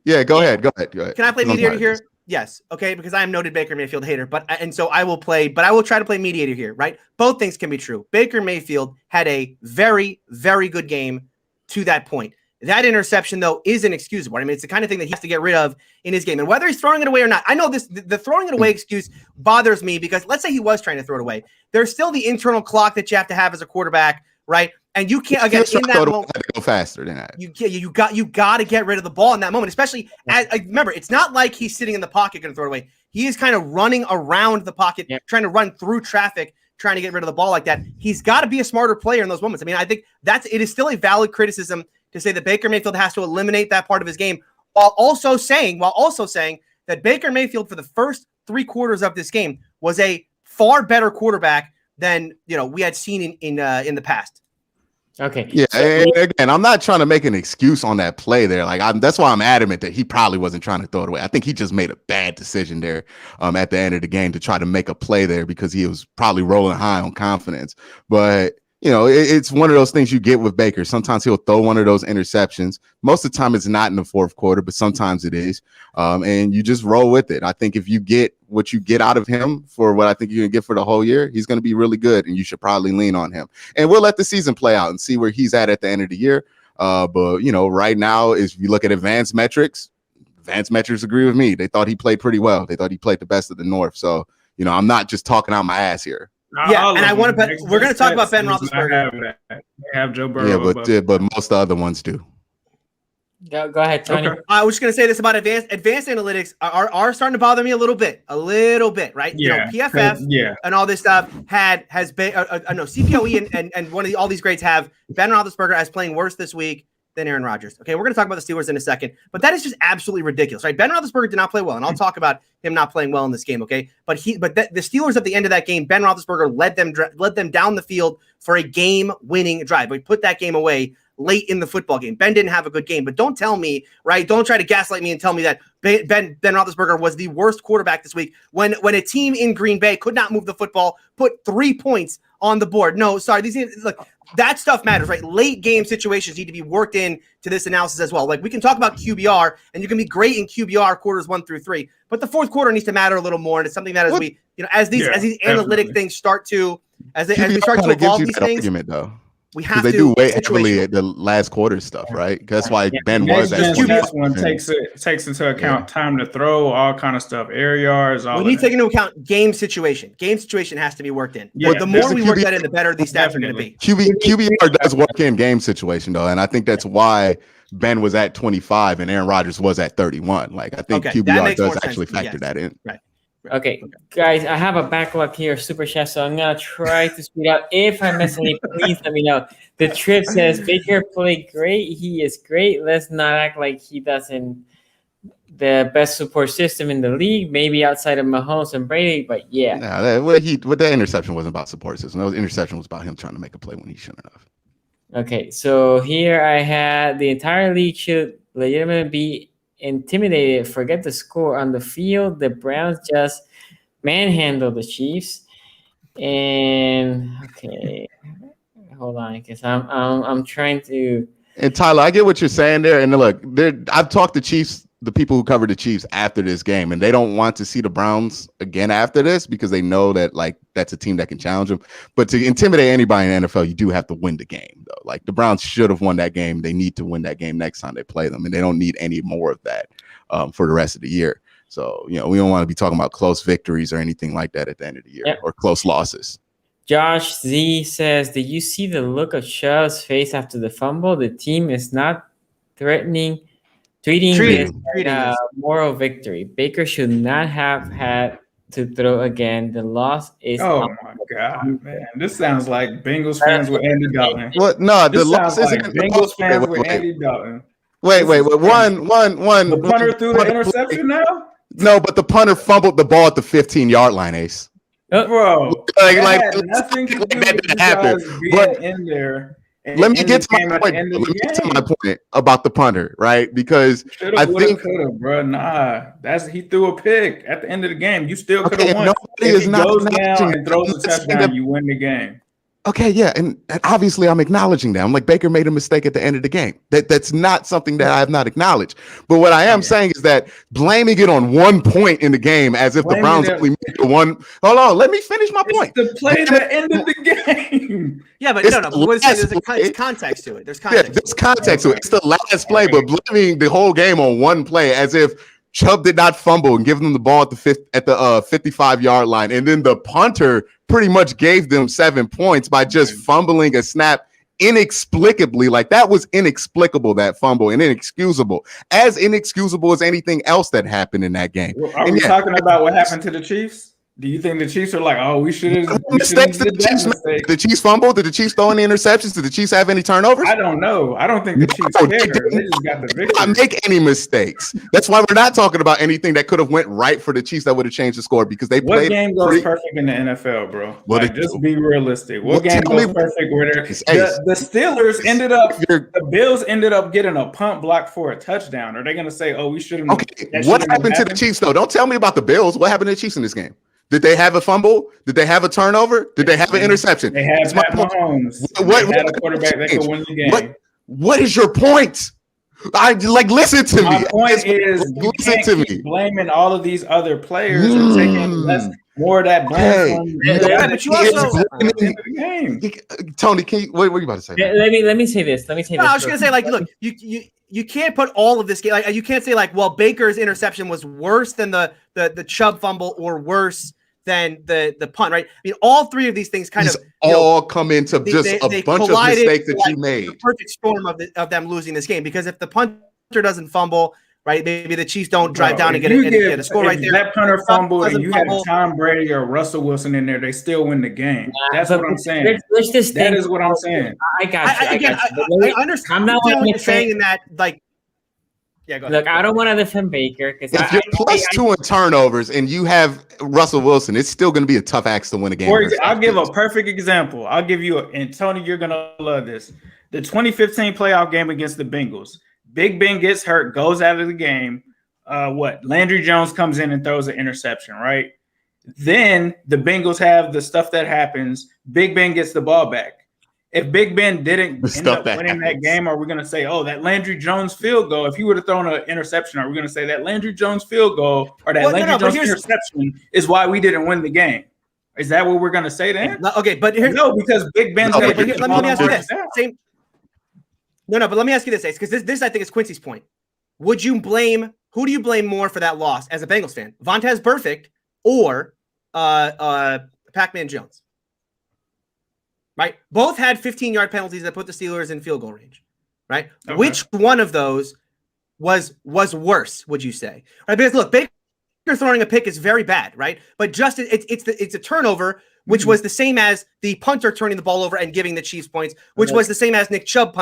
Yeah, go ahead. Can I play mediator here? Yes. Okay. Because I am noted Baker Mayfield hater, and so I will try to play mediator here, right? Both things can be true. Baker Mayfield had a very, very good game to that point. That interception, though, is inexcusable. I mean, it's the kind of thing that he has to get rid of in his game. And whether he's throwing it away or not, I know the throwing it away excuse bothers me because let's say he was trying to throw it away. There's still the internal clock that you have to have as a quarterback, right? And you can't again in that moment go faster than that. You got to get rid of the ball in that moment, especially remember it's not like he's sitting in the pocket going to throw it away. He is kind of running around the pocket, trying to run through traffic, trying to get rid of the ball like that. He's got to be a smarter player in those moments. I mean, I think it is still a valid criticism to say that Baker Mayfield has to eliminate that part of his game, while also saying that Baker Mayfield for the first 3 quarters of this game was a far better quarterback than we had seen in the past. Okay. Yeah, and again, I'm not trying to make an excuse on that play there. That's why I'm adamant that he probably wasn't trying to throw it away. I think he just made a bad decision there at the end of the game to try to make a play there because he was probably rolling high on confidence. But it's one of those things you get with Baker. Sometimes he'll throw one of those interceptions. Most of the time it's not in the fourth quarter, but sometimes it is. And you just roll with it. I think if you get what you get out of him for what I think you're going to get for the whole year, he's going to be really good, and you should probably lean on him. And we'll let the season play out and see where he's at the end of the year. But, right now, if you look at advanced metrics agree with me. They thought he played pretty well. They thought he played the best of the North. So, I'm not just talking out my ass here. Yeah, and we're going to talk about Ben Roethlisberger. They have Joe Burrow. Yeah, but most of the other ones do. Go ahead, Tony. Okay. I was just going to say this about advanced analytics are starting to bother me a little bit, right? Yeah, PFF and all this stuff has been CPOE and all these grades have Ben Roethlisberger as playing worse this week than Aaron Rodgers. Okay, we're going to talk about the Steelers in a second, but that is just absolutely ridiculous, right? Ben Roethlisberger did not play well, and I'll talk about him not playing well in this game, okay? But the Steelers at the end of that game, Ben Roethlisberger led them down the field for a game-winning drive. We put that game away late in the football game. Ben didn't have a good game, but don't tell me, right? Don't try to gaslight me and tell me that Ben Roethlisberger was the worst quarterback this week when a team in Green Bay could not move the football, put 3 points on the board. No, sorry. That stuff matters, right? Late game situations need to be worked in to this analysis as well. Like we can talk about QBR, and you can be great in QBR quarters 1 through 3, but the fourth quarter needs to matter a little more. And it's something that as these analytic things start to as we start to evolve these things. Argument, though. We have they do way heavily at the last quarter stuff, right? That's why Ben was at QB one takes into account time to throw, all kind of stuff, air yards. We need to take into account game situation. Game situation has to be worked in. Yeah, but the more we work that in, the better these stats are going to be. QBR does work in game situation though, and I think that's why Ben was at 25 and Aaron Rodgers was at 31. Like I think QBR does actually factor that in. Right. Okay, guys, I have a backlog here, Super Chat, so I'm going to try to speed up. If I miss any, please let me know. The Trip says, Baker played great. He is great. Let's not act like he doesn't the best support system in the league, maybe outside of Mahomes and Brady, but yeah. No, that interception wasn't about support system. That interception was about him trying to make a play when he shouldn't have. Okay, so here I had the entire league should legitimately be intimidated. Forget the score on the field. The Browns just manhandled the Chiefs. And okay, hold on, because I'm trying to. And Tyler, I get what you're saying there. And look, I've talked to Chiefs, the people who cover the Chiefs after this game, and they don't want to see the Browns again after this because they know that that's a team that can challenge them. But to intimidate anybody in the NFL, you do have to win the game, though. Like the Browns should have won that game. They need to win that game next time they play them, and they don't need any more of that for the rest of the year. So, we don't want to be talking about close victories or anything like that at the end of the year or close losses. Josh Z says, did you see the look of Chubb's face after the fumble? The team is not treating this moral victory. Baker should not have had to throw again. The loss is. Oh my God, man! This sounds like Bengals fans with Andy Dalton. What? No, the loss isn't like Bengals fans with Andy Dalton. Wait. One. The punter threw the interception now. No, but the punter fumbled the ball at the 15-yard line, Ace. Bro, like nothing to do that with didn't happen. But in there. Let me get to my point. Let me get to my point about the punter, right? Because I think, bro, he threw a pick at the end of the game. You still could have won. Nobody is not goes down and throws a touchdown, you win the game. Okay, yeah, and obviously I'm acknowledging that. I'm like, Baker made a mistake at the end of the game. That's not something that I have not acknowledged. But what I am saying is that blaming it on 1 point in the game as if the Browns only made the one. Hold on, let me finish my point. The play that ended the game. Yeah, but no. There's context to it. There's context. Yeah, there's context to it. It's the last play, but blaming the whole game on one play as if Chubb did not fumble and give them the ball at the 55-yard line, and then the punter pretty much gave them 7 points by just fumbling a snap inexplicably. Like, that was inexplicable, that fumble, and inexcusable as anything else that happened in that game. Well, are we talking about what happened to the Chiefs? Do you think the Chiefs are like, oh, we should have mistakes? Did the Chiefs fumble? Did the Chiefs throw any interceptions? Did the Chiefs have any turnovers? I don't know. I don't think the Chiefs care. They just got the victory. Did not make any mistakes. That's why we're not talking about anything that could have went right for the Chiefs that would have changed the score, because they played. What game goes perfect in the NFL, bro? Just be realistic. What game goes perfect where the Steelers ended up, the Bills ended up getting a punt block for a touchdown? Are they going to say, oh, we shouldn't? Okay, what happened to the Chiefs, though? Don't tell me about the Bills. What happened to the Chiefs in this game? Did they have a fumble? Did they have a turnover? Did they have an interception? They had Pat Mahomes. They had a quarterback that could win the game. What is your point? Listen to me. My point is, you can't keep blaming all of these other players and taking more of that blame. But you also, Tony, what were you about to say? Let me say this. I was going to say, look, you can't put all of this game. You can't say well, Baker's interception was worse than the Chubb fumble or worse than the punt, right? I mean, all three of these things come into just a bunch of mistakes that you made. The perfect storm of them losing this game, because if the punter doesn't fumble, right, maybe the Chiefs don't drive down and get a score right there. That punter fumble and you have Tom Brady or Russell Wilson in there, they still win the game. That's what I'm saying. That is what I'm saying. I got you. I understand. I'm not saying that, yeah, go ahead. Look, I don't want to defend Baker, because if you're +2 in turnovers and you have Russell Wilson, it's still going to be a tough axe to win a game. I'll give a perfect example. I'll give you, and Tony, you're going to love this. The 2015 playoff game against the Bengals. Big Ben gets hurt, goes out of the game. Landry Jones comes in and throws an interception, right? Then the Bengals have the stuff that happens. Big Ben gets the ball back. If Big Ben didn't end up winning that game, are we going to say, oh, that Landry Jones field goal, if he would have thrown an interception, are we going to say that Landry Jones field goal or that Landry Jones interception is why we didn't win the game? Is that what we're going to say then? Okay, but here's because Big Ben's let me ask you this. But let me ask you this, Ace, because this I think is Quincy's point. Who do you blame more for that loss as a Bengals fan? Vontaze Burfict or Pac-Man Jones? Right? Both had 15-yard penalties that put the Steelers in field goal range. Right? Okay. Which one of those was worse, would you say? Right? Because look, Baker throwing a pick is very bad, right? But just it's a turnover, which was the same as the punter turning the ball over and giving the Chiefs points, which was the same as Nick Chubb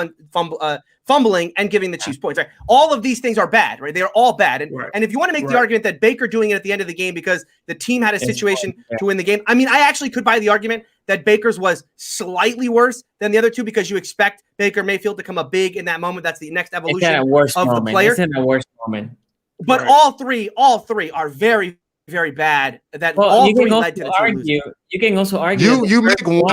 fumbling and giving the Chiefs points. Right? All of these things are bad, right? They are all bad. And if you want to make the argument that Baker doing it at the end of the game because the team had a situation to win the game, I mean, I actually could buy the argument that Baker's was slightly worse than the other two, because you expect Baker Mayfield to come up big in that moment. That's the next evolution of the player. It's in a worse moment. But all three are very, very bad. All three led to the argue. You can also argue. You make one.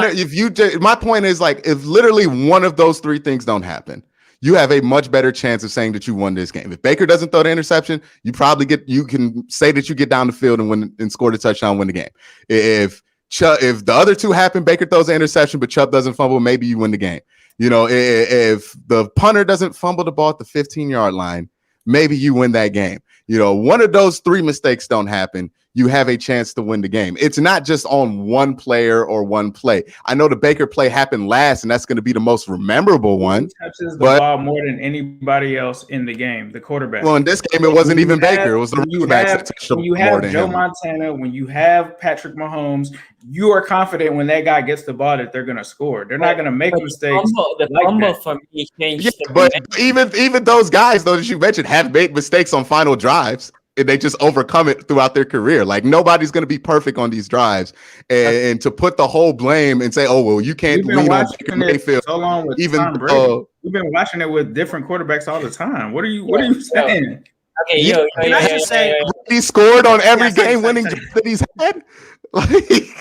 My point is, if literally one of those three things don't happen, you have a much better chance of saying that you won this game. If Baker doesn't throw the interception, you can say that you get down the field and win and score the touchdown, win the game. If the other two happen, Baker throws the interception, but Chubb doesn't fumble, maybe you win the game. If the punter doesn't fumble the ball at the 15-yard line, maybe you win that game. One of those three mistakes don't happen, you have a chance to win the game. It's not just on one player or one play. I know the Baker play happened last, and that's going to be the most memorable one. He touches the ball more than anybody else in the game, the quarterback. Well, in this game, it wasn't even Baker. It was the running backs that touched the ball more than him. When you have Joe Montana, when you have Patrick Mahomes, you are confident when that guy gets the ball that they're going to score. They're not going to make mistakes. The fumble for me changed. But even those guys, though, that you mentioned, have made mistakes on final drives. they just overcome it throughout their career. Like nobody's going to be perfect on these drives, and to put the whole blame and say, "Oh well, you can't lean on Baker Mayfield." So long with even Tom Brady. We've been watching it with different quarterbacks all the time. What are you saying? Okay, can I just say he scored on every game-winning drive that he's had. Like,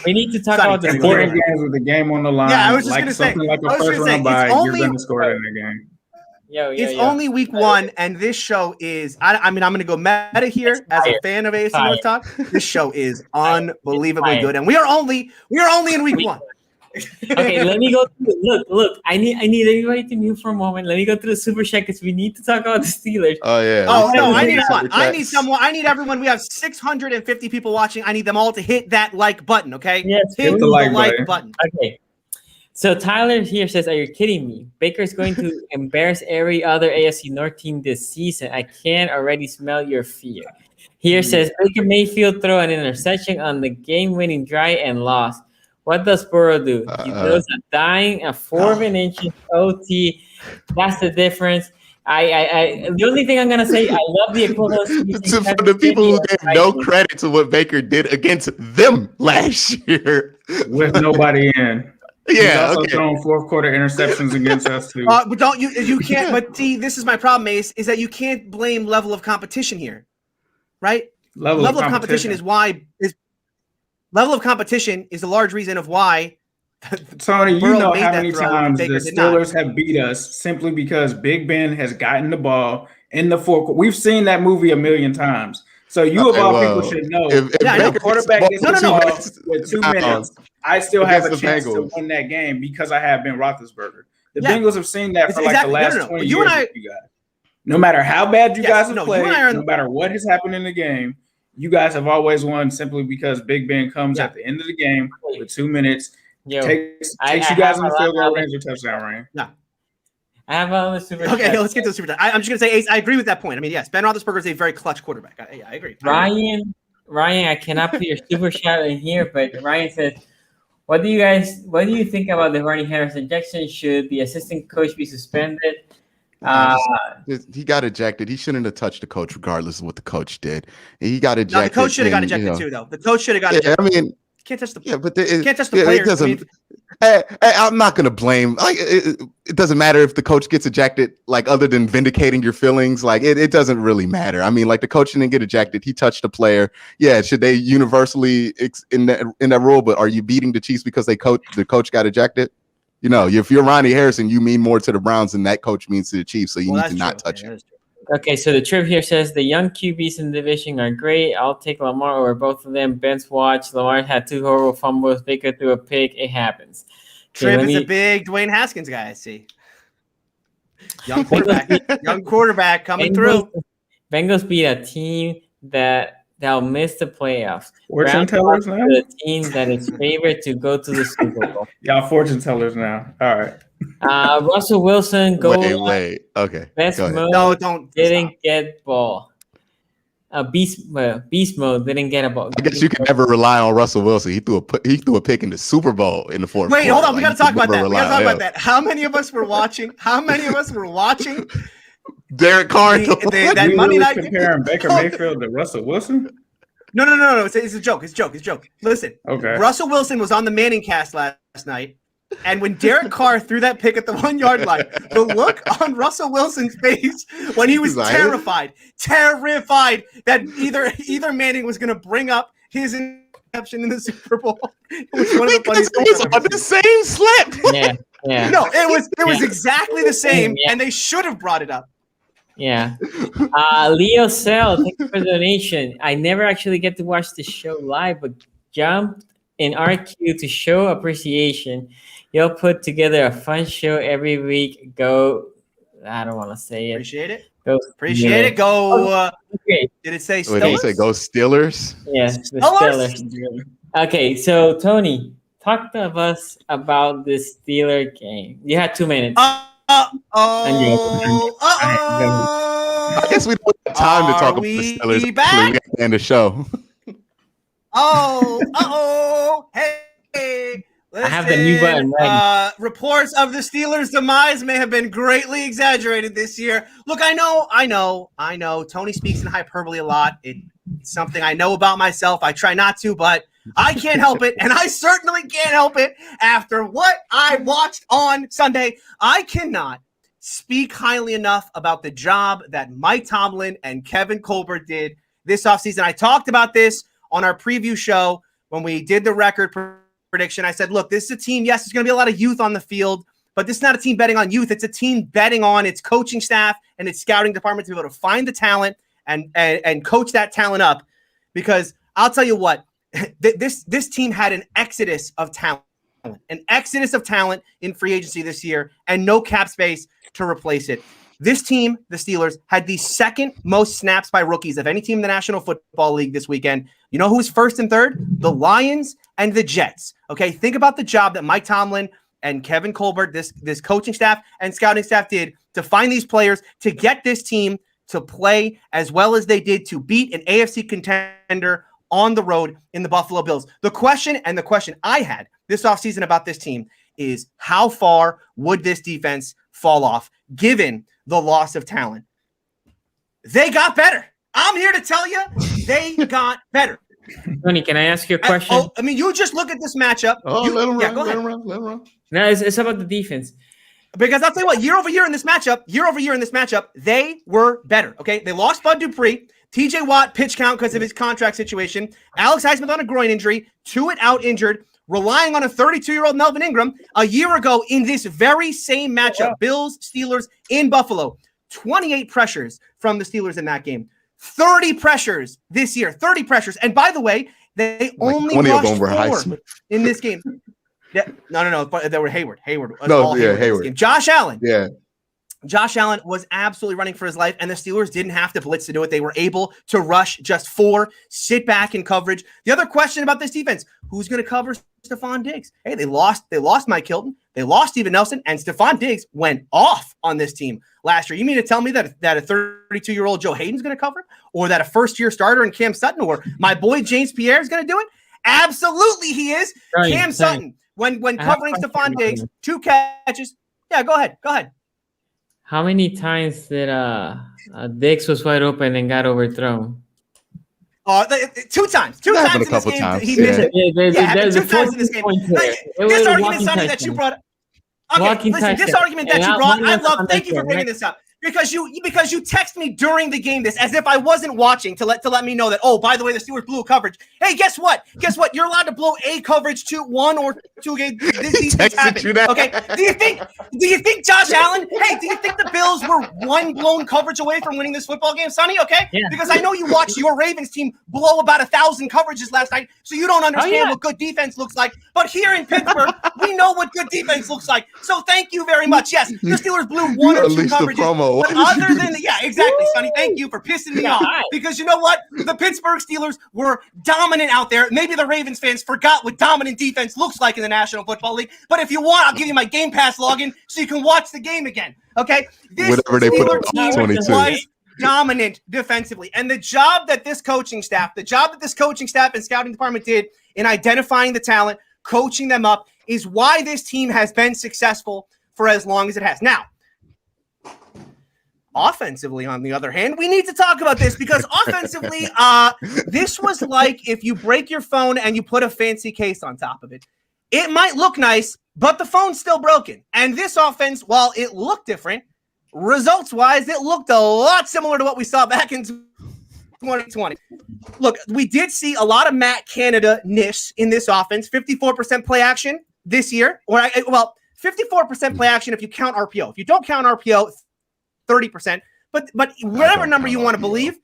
we need to talk about the important games with the game on the line. Yeah, I was just like gonna say, something like a first round bye. You're going to score it in the game. It's only week 1, and this show is. I mean, I'm going to go meta here as a fan of AFC North Talk. This show is unbelievably good, and we are only in week 1. Okay, let me go through. Look. I need everybody to mute for a moment. Let me go through the super chat because we need to talk about the Steelers. Oh yeah. Oh no, I need fun. I need someone. I need everyone. We have 650 people watching. I need them all to hit that like button. Okay. Yes. Hit the like button. Okay. So Tyler here says, "Are you kidding me? Baker's going to embarrass every other AFC North team this season. I can already smell your fear." Here says Baker Mayfield throw an interception on the game-winning drive and lost. What does Burrow do? He throws a dying, a 4th inches OT. That's the difference. The only thing I'm gonna say, I love the equivalence. For the people who gave no credit to what Baker did against them last year with nobody in. Yeah, He's also throwing 4th quarter interceptions against us too. But don't you can't. But see, this is my problem, Ace, is that you can't blame level of competition here, right? Level of competition is why level of competition is the large reason of why. Tony, you know how many times the Steelers have beat us simply because Big Ben has gotten the ball in the 4th. We've seen that movie a million times. So you of all people should know. If the quarterback gets the ball with 2 minutes, I still have a chance to win that game because I have Ben Roethlisberger. The Bengals have seen that for like the last 20 years with you guys. No matter how bad you guys have played, no matter what has happened in the game, you guys have always won simply because Big Ben comes at the end of the game with 2 minutes, takes you guys on the field goal range or touchdown range. Yeah. I have a super. Okay, let's get to the super chat. I'm just gonna say, Ace, I agree with that point. I mean, yes, Ben Roethlisberger is a very clutch quarterback. I agree. Ryan, I cannot put your super chat in here, but Ryan says, What do you think about the Ronnie Harrison ejection? Should the assistant coach be suspended? He got ejected. He shouldn't have touched the coach, regardless of what the coach did. He got ejected. No, the coach should have got ejected too, though. The coach should have got ejected. I mean, can't touch the. Yeah, but can't touch the players. It doesn't. I'm not going to blame. Like it doesn't matter if the coach gets ejected. Like other than vindicating your feelings, like it doesn't really matter. I mean, like the coach didn't get ejected. He touched a player. Yeah, should they universally in that rule? But are you beating the Chiefs because the coach got ejected? You know, if you're Ronnie Harrison, you mean more to the Browns than that coach means to the Chiefs. So you need to not touch it. Okay, so the trip here says the young QBs in the division are great. I'll take Lamar over both of them. Ben's watch. Lamar had 2 horrible fumbles. Baker threw a pick. It happens. Trip is a big Dwayne Haskins guy, I see. Young quarterback coming through. Bengals beat a team that'll miss the playoffs. Fortune tellers now? The team that is favored to go to the Super Bowl. Y'all fortune tellers now. All right. Russell Wilson wait. Okay. Best mode. No, don't. Didn't get ball. Beast mode didn't get a ball. I guess you can never rely on Russell Wilson. He threw a pick in the Super Bowl in the 4th. Wait, hold on. We got to talk about that. How many of us were watching? Derek Carr. That Monday night comparing Baker Mayfield to Russell Wilson. No. It's a joke. It's a joke. Listen. Okay. Russell Wilson was on the Manning cast last night. And when Derek Carr threw that pick at the 1 yard line, the look on Russell Wilson's face when he was terrified that either Manning was going to bring up his interception in the Super Bowl. It was one of the funniest things. It was on the same slip. Yeah. No, it was exactly the same, and they should have brought it up. Yeah. Leo Sell, thank you for the donation. I never actually get to watch the show live, but jumped in our queue to show appreciation. You'll put together a fun show every week. I don't want to say it. Appreciate it. Appreciate it. Go. Okay. Did it say Steelers? Wait, did it say go Steelers? Yes, the Steelers. Okay, so Tony, talk to us about this Steeler game. You had 2 minutes. I guess we don't have time to talk about the Steelers. We back? We end the show. Hey, I have the new button ready. Reports of the Steelers' demise may have been greatly exaggerated this year. Look, I know. Tony speaks in hyperbole a lot. It's something I know about myself. I try not to, but I can't help it, and I certainly can't help it after what I watched on Sunday. I cannot speak highly enough about the job that Mike Tomlin and Kevin Colbert did this offseason. I talked about this on our preview show when we did the record prediction. I said, look, this is a team, yes, there's going to be a lot of youth on the field, but this is not a team betting on youth. It's a team betting on its coaching staff and its scouting department to be able to find the talent and coach that talent up. Because I'll tell you what, this team had an exodus of talent in free agency this year and no cap space to replace it. This team, the Steelers, had the second most snaps by rookies of any team in the National Football League this weekend. You know who's first and third? The Lions and the Jets. Okay, think about the job that Mike Tomlin and Kevin Colbert, this coaching staff and scouting staff did to find these players, to get this team to play as well as they did, to beat an AFC contender on the road in the Buffalo Bills. The question I had this offseason about this team is, how far would this defense fall off given the loss of talent? They got better. I'm here to tell you, they got better. Tony, can I ask you a question? I mean, you just look at this matchup. Let him run. No, it's about the defense. Because I'll tell you what, year over year in this matchup, they were better. Okay, they lost Bud Dupree, TJ Watt pitch count because of his contract situation, Alex Highsmith on a groin injury, Tuitt out injured, relying on a 32-year-old Melvin Ingram. A year ago in this very same matchup, Bills, Steelers in Buffalo, 28 pressures from the Steelers in that game. 30 pressures this year, 30 pressures. And by the way, they only rushed 4 in this game. Yeah, no. But they were Hayward. Hayward. Josh Allen. Yeah. Josh Allen was absolutely running for his life, and the Steelers didn't have to blitz to do it. They were able to rush just 4, sit back in coverage. The other question about this defense, who's going to cover Stephon Diggs? Hey, they lost Mike Hilton. They lost Steven Nelson, and Stephon Diggs went off on this team last year. You mean to tell me that a 32-year-old Joe Hayden's going to cover, or that a first-year starter in Cam Sutton, or my boy James Pierre is going to do it? Absolutely he is. Cam Sutton, when covering Stephon Diggs, 2 catches. Yeah, go ahead. How many times did Diggs was wide open and got overthrown? 2 times. 2 times in this game. He missed it. 2 times in this game. This argument, Sonny, that you brought up. Okay, listen, this argument that you brought, I love. Thank you for bringing this up. Because you text me during the game this as if I wasn't watching to let me know that, oh, by the way, the Steelers blew coverage. Hey, guess what? You're allowed to blow a coverage 1 or 2 games. These things happen. Okay. Do you think Josh Allen? Hey, do you think the Bills were 1 blown coverage away from winning this football game, Sonny? Okay. Yeah. Because I know you watched your Ravens team blow about 1,000 coverages last night, so you don't understand what good defense looks like. But here in Pittsburgh, we know what good defense looks like. So thank you very much. Yes, the Steelers blew 1 or 2 coverages. But other than exactly, Sonny, thank you for pissing me off. Because you know what? The Pittsburgh Steelers were dominant out there. Maybe the Ravens fans forgot what dominant defense looks like in the National Football League. But if you want, I'll give you my Game Pass login so you can watch the game again. Okay? This Steelers team was dominant defensively. And the job that this coaching staff and scouting department did in identifying the talent, coaching them up, is why this team has been successful for as long as it has. Now, offensively, on the other hand, we need to talk about this because offensively, this was like if you break your phone and you put a fancy case on top of it. It might look nice, but the phone's still broken. And this offense, while it looked different, results-wise, it looked a lot similar to what we saw back in 2020. Look, we did see a lot of Matt Canada-ness in this offense. 54% play action this year. 54% play action if you count RPO. If you don't count RPO, 30%, but whatever number you want to believe,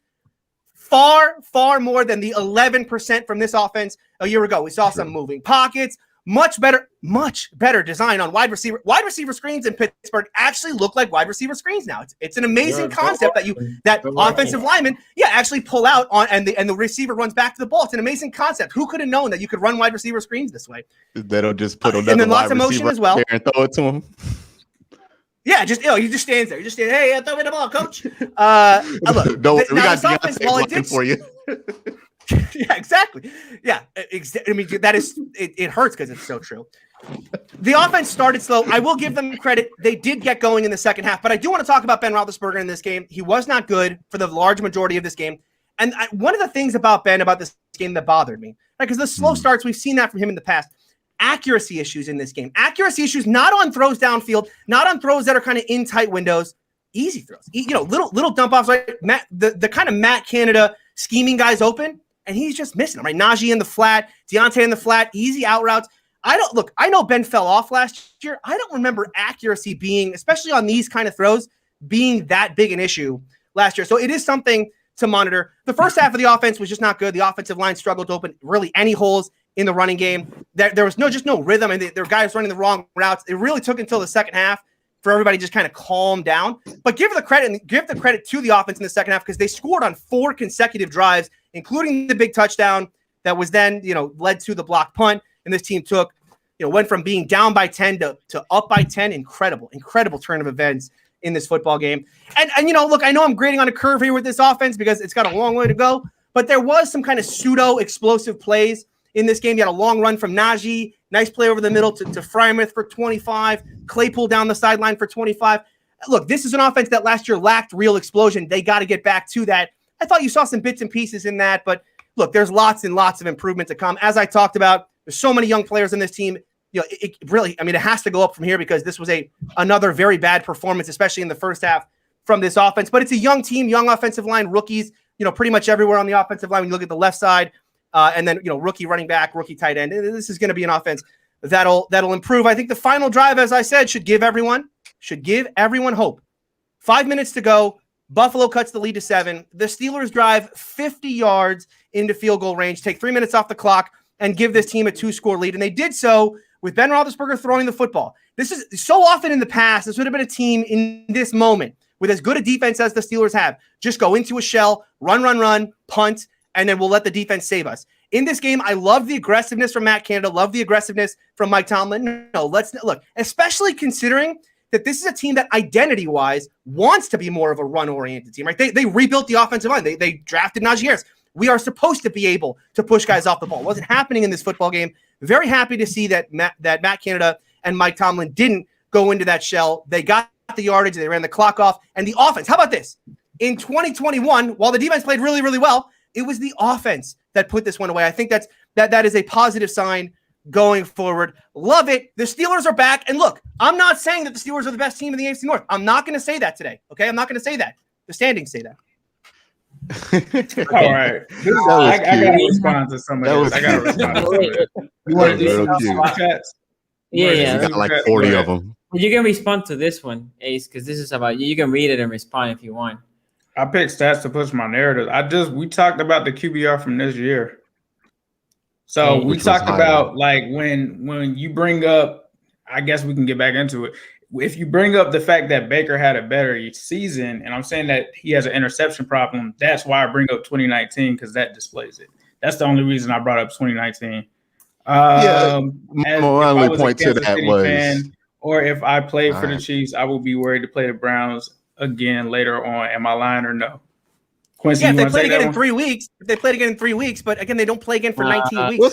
far more than the 11% from this offense a year ago. We saw some moving pockets, much better design on wide receiver screens in Pittsburgh actually look like wide receiver screens now. It's an amazing concept that offensive linemen actually pull out on and the receiver runs back to the ball. It's an amazing concept. Who could have known that you could run wide receiver screens this way? They don't just put another wide receiver as well and throw it to him. Yeah, he just stands there. Hey, throw me the ball, coach. Look, we got Deontay blocking for you. Yeah, exactly. Yeah, I mean, that is it hurts because it's so true. The offense started slow. I will give them credit. They did get going in the second half, but I do want to talk about Ben Roethlisberger in this game. He was not good for the large majority of this game. And one of the things about Ben about this game that bothered me, right? Because the slow starts, we've seen that from him in the past. Accuracy issues in this game. Accuracy issues not on throws downfield, not on throws that are kind of in tight windows. Easy throws, little dump offs, right? The kind of Matt Canada scheming guys open, and he's just missing them, right? Najee in the flat, Deontay in the flat, easy out routes. I know Ben fell off last year. I don't remember accuracy being, especially on these kind of throws, being that big an issue last year. So it is something to monitor. The first half of the offense was just not good. The offensive line struggled to open really any holes in the running game. There was no rhythm, and there were guys running the wrong routes. It really took until the second half for everybody to just kind of calm down. But give the credit to the offense in the second half, because they scored on 4 consecutive drives, including the big touchdown that was then, led to the block punt. And this team went from being down by 10 to up by 10. Incredible turn of events in this football game. And look, I know I'm grading on a curve here with this offense because it's got a long way to go, but there was some kind of pseudo explosive plays in this game. You had a long run from Najee, nice play over the middle to Freiermuth for 25, Claypool down the sideline for 25. Look, this is an offense that last year lacked real explosion. They got to get back to that. I thought you saw some bits and pieces in that, but look, there's lots and lots of improvement to come. As I talked about, there's so many young players in this team. It really, it has to go up from here, because this was another very bad performance, especially in the first half from this offense. But it's a young team, young offensive line, rookies, pretty much everywhere on the offensive line when you look at the left side, and then, rookie running back, rookie tight end. This is going to be an offense that'll improve. I think the final drive, as I said, should give everyone hope. 5 minutes to go. Buffalo cuts the lead to 7. The Steelers drive 50 yards into field goal range, take 3 minutes off the clock, and give this team a 2-score lead. And they did so with Ben Roethlisberger throwing the football. This is so often in the past, this would have been a team in this moment with as good a defense as the Steelers have. Just go into a shell, run, punt, and then we'll let the defense save us. In this game, I love the aggressiveness from Matt Canada, love the aggressiveness from Mike Tomlin. No, let's look, especially considering that this is a team that identity-wise wants to be more of a run-oriented team, right? They rebuilt the offensive line. They drafted Najee Harris. We are supposed to be able to push guys off the ball. It wasn't happening in this football game. Very happy to see that Matt Canada and Mike Tomlin didn't go into that shell. They got the yardage. They ran the clock off. And the offense, how about this? In 2021, while the defense played really, really well, it was the offense that put this one away. I think that is a positive sign going forward. Love it. The Steelers are back. And look, I'm not saying that the Steelers are the best team in the AFC North. I'm not going to say that today. Okay? I'm not going to say that. The standings say that. All right. I got to respond to some of this. I got to respond to some of this. You want to do some chats? Yeah. We got like 40 of them. You can respond to this one, Ace, because this is about you. You can read it and respond if you want. I picked stats to push my narrative. We talked about the QBR from this year. So we talked about like when you bring up, I guess we can get back into it. If you bring up the fact that Baker had a better season, and I'm saying that he has an interception problem, that's why I bring up 2019, because that displays it. That's the only reason I brought up 2019. My only point to that was, or if I played for the Chiefs, I would be worried to play the Browns again later on. Am I lying or no? Quincy, if they played again in 3 weeks, but again, they don't play again for 19 weeks. We'll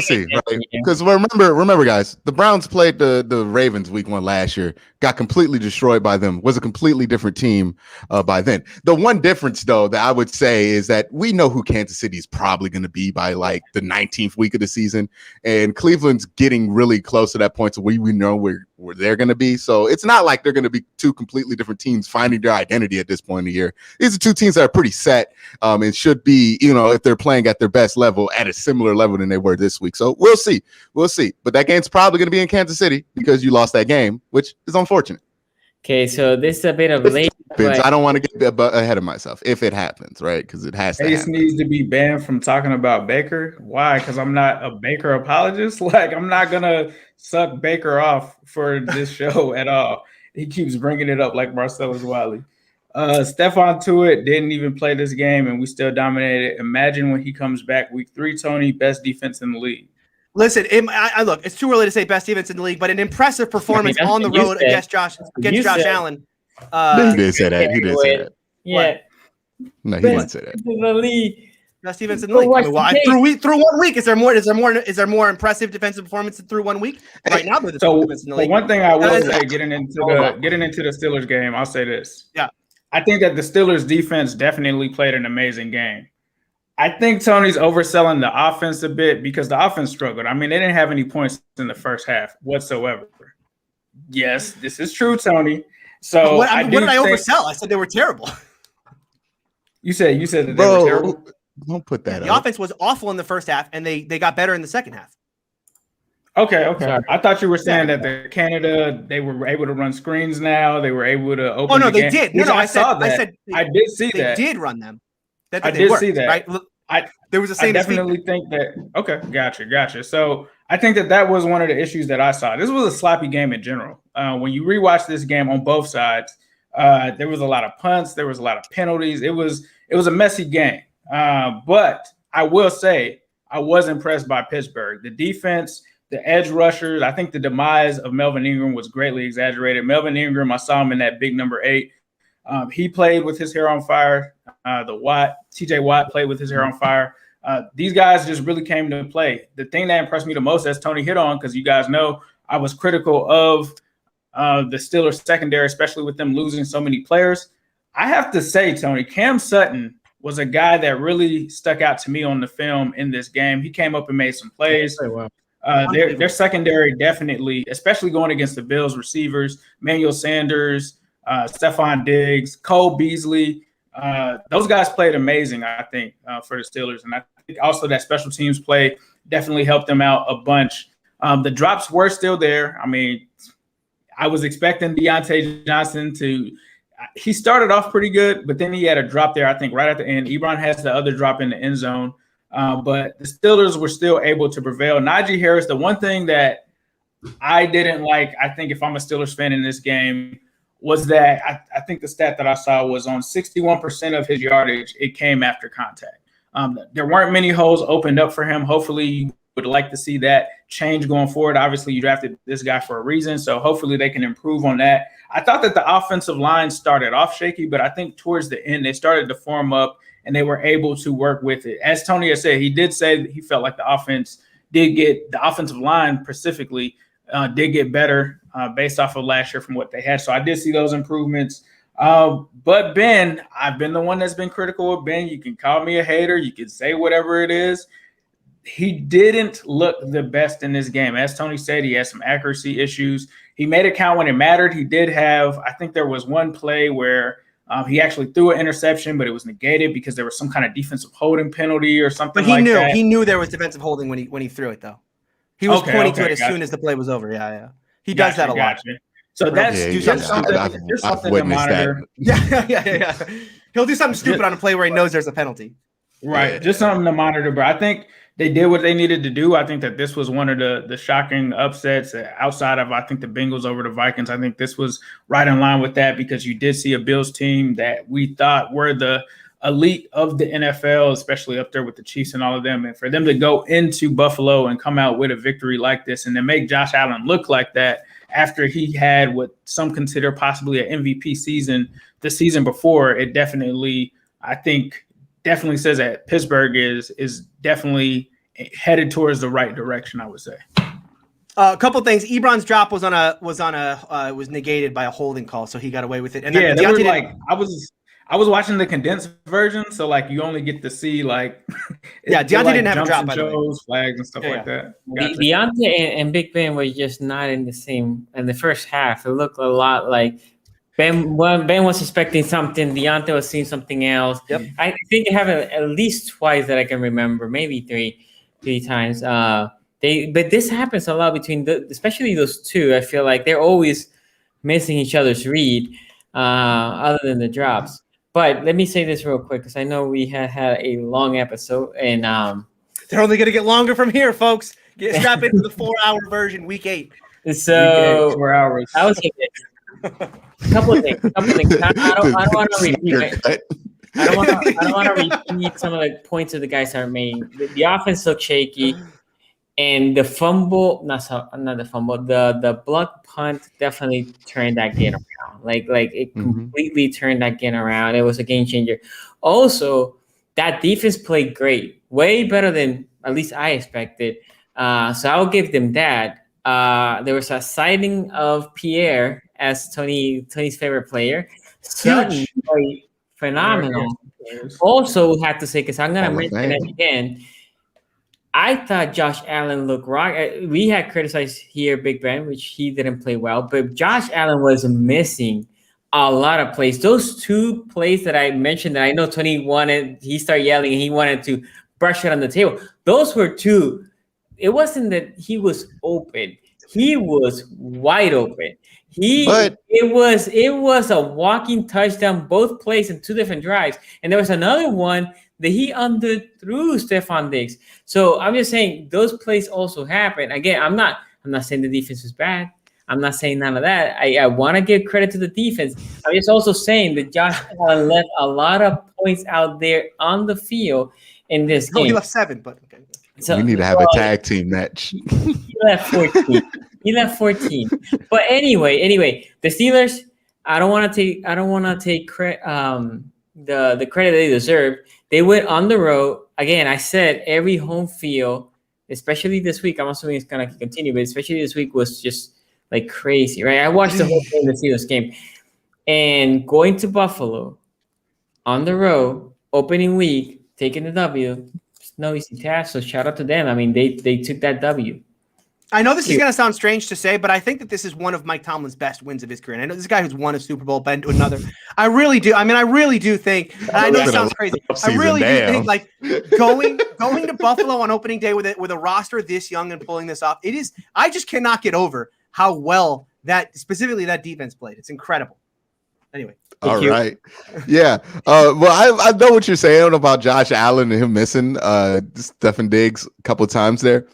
see. Right? Because remember, guys, the Browns played the Ravens week 1 last year, got completely destroyed by them, was a completely different team by then. The one difference, though, that I would say is that we know who Kansas City is probably going to be by like the 19th week of the season, and Cleveland's getting really close to that point, so we know where they're going to be. So it's not like they're going to be two completely different teams finding their identity at this point in the year. These are two teams that are pretty set and should be, if they're playing at their best level, at a similar level than they were this week. So we'll see. But that game's probably going to be in Kansas City because you lost that game, which is unfortunate. Okay, so this is a bit of late. I don't want to get ahead of myself if it happens, right? Because it has to happen. Ace needs to be banned from talking about Baker. Why? Because I'm not a Baker apologist. Like, I'm not going to suck Baker off for this show at all. He keeps bringing it up like Marcellus Wiley. Stephon Tuitt didn't even play this game, and we still dominated. Imagine when he comes back week 3, Tony, best defense in the league. Listen, look, it's too early to say best defense in the league, but an impressive performance on the road against Josh Allen. He did say that. Yeah. No, he didn't say that. The league. Best defense in the league. Through 1 week, is there more impressive defensive performance through 1 week? Right now, they're the defense in the league. One thing I will say, getting into the Steelers game, I'll say this. Yeah, I think that the Steelers defense definitely played an amazing game. I think Tony's overselling the offense a bit because the offense struggled. I mean, they didn't have any points in the first half whatsoever. Yes, this is true, Tony. So what did I oversell? I said they were terrible. You said that they were terrible. Don't put that The offense was awful in the first half, and they got better in the second half. Okay. Sorry. I thought you were saying that Canada, they were able to run screens now. They were able to open. Oh, no, the they game. did. No, I said I did see they that. They did run them. I did see that. Right? There was the same. I definitely think that. Okay, gotcha. So I think that was one of the issues that I saw. This was a sloppy game in general. When you rewatch this game on both sides, there was a lot of punts. There was a lot of penalties. It was a messy game. But I will say I was impressed by Pittsburgh. The defense, the edge rushers. I think the demise of Melvin Ingram was greatly exaggerated. Melvin Ingram, I saw him in that big number 8. He played with his hair on fire. TJ Watt played with his hair on fire. These guys just really came to play. The thing that impressed me the most, as Tony hit on, because you guys know I was critical of the Steelers secondary, especially with them losing so many players. I have to say, Tony, Cam Sutton was a guy that really stuck out to me on the film in this game. He came up and made some plays. Their secondary definitely, especially going against the Bills receivers, Manuel Sanders, Stephon Diggs, Cole Beasley. Those guys played amazing, I think, for the Steelers. And I think also that special teams play definitely helped them out a bunch. The drops were still there. I mean, I was expecting Deontay Johnson he started off pretty good, but then he had a drop there, I think, right at the end. Ebron has the other drop in the end zone. But the Steelers were still able to prevail. Najee Harris, the one thing that I didn't like, I think if I'm a Steelers fan in this game, was that I think the stat that I saw was on 61% of his yardage, it came after contact. There weren't many holes opened up for him. Hopefully you would like to see that change going forward. Obviously, you drafted this guy for a reason, so hopefully they can improve on that. I thought that the offensive line started off shaky, but I think towards the end they started to form up and they were able to work with it. As Tony has said, he did say that he felt like the offensive line specifically did get better based off of last year from what they had. So I did see those improvements. But Ben, I've been the one that's been critical of Ben. You can call me a hater. You can say whatever it is. He didn't look the best in this game. As Tony said, he had some accuracy issues. He made it count when it mattered. He did have, I think there was one play where he actually threw an interception, but it was negated because there was some kind of defensive holding penalty or something like that. He knew there was defensive holding when he threw it, though. He was pointing to it as soon as the play was over. Yeah. He does that a lot. So that's something to monitor. Yeah. He'll do something stupid on a play where he knows there's a penalty. Right. Just something to monitor. But I think they did what they needed to do. I think that this was one of the shocking upsets outside of, I think, the Bengals over the Vikings. I think this was right in line with that because you did see a Bills team that we thought were the elite of the NFL, especially up there with the Chiefs and all of them. And for them to go into Buffalo and come out with a victory like this and to make Josh Allen look like that after he had what some consider possibly an MVP season the season before, it definitely, I think, definitely says that Pittsburgh is definitely headed towards the right direction, I would say. A couple things. Ebron's drop was negated by a holding call, so he got away with it. And then I was watching the condensed version, so like you only get to see like Deontay didn't have a drop, by the way. Flags and stuff like that. Gotcha. Deontay and Big Ben were just not in the first half. It looked a lot like Ben was expecting something. Deontay was seeing something else. Yep. I think it happened at least twice that I can remember, maybe three times. But this happens a lot between especially those two. I feel like they're always missing each other's read, other than the drops. But let me say this real quick because I know we had a long episode, and they're only going to get longer from here, folks. Strap into the 4-hour version, week 8. So 4 hours. I was thinking. A couple of things. I don't want to repeat. I don't want to repeat some of the points that the guys are making. The offense looked shaky, and the fumble, not the fumble, the block punt definitely turned that game around. Like it completely turned that game around. It was a game changer. Also, that defense played great, way better than at least I expected. So I'll give them that. There was a sighting of Pierre as Tony's favorite player. Sutton played phenomenal. Also, we have to say, because I'm going to mention it again, I thought Josh Allen looked rock. We had criticized here Big Ben, which he didn't play well, but Josh Allen was missing a lot of plays. Those 2 plays that I mentioned that I know Tony wanted, he started yelling and he wanted to brush it on the table. Those were 2. It wasn't that he was open. He was wide open. It was a walking touchdown, both plays in 2 different drives. And there was another one that he underthrew Stephon Diggs. So I'm just saying those plays also happen. Again, I'm not saying the defense was bad. I'm not saying none of that. I want to give credit to the defense. I'm just also saying that Josh Allen left a lot of points out there on the field in this game. He left 7, but okay. So, we need to have a tag team match. He left 14. But anyway, the Steelers. I don't want to take credit. The credit they deserve. They went on the road again. I said every home field, especially this week. I'm assuming it's gonna continue, but especially this week was just like crazy, right? I watched the whole thing, the Steelers game, and going to Buffalo on the road, opening week, taking the W. No easy task, so shout out to them. I mean, they took that W. I know this is going to sound strange to say, but I think that this is one of Mike Tomlin's best wins of his career. And I know this guy who's won a Super Bowl, been to another. I really do. I mean, I really do think. I know it sounds crazy. I really do think, like going to Buffalo on opening day with a roster this young and pulling this off. It is. I just cannot get over how well specifically that defense played. It's incredible. Anyway. All right. Yeah. Well, I know what you're saying about Josh Allen and him missing Stephon Diggs a couple of times there.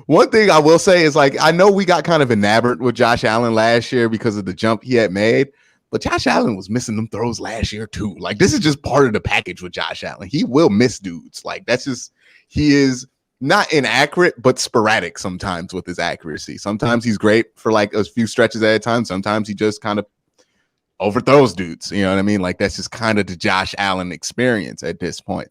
One thing I will say is, like, I know we got kind of enamored with Josh Allen last year because of the jump he had made, but Josh Allen was missing them throws last year too. Like, this is just part of the package with Josh Allen. He will miss dudes. Like, that's just, he is not inaccurate, but sporadic sometimes with his accuracy. Sometimes he's great for like a few stretches at a time. Sometimes he just kind of overthrows dudes. You know what I mean? Like, that's just kind of the Josh Allen experience at this point.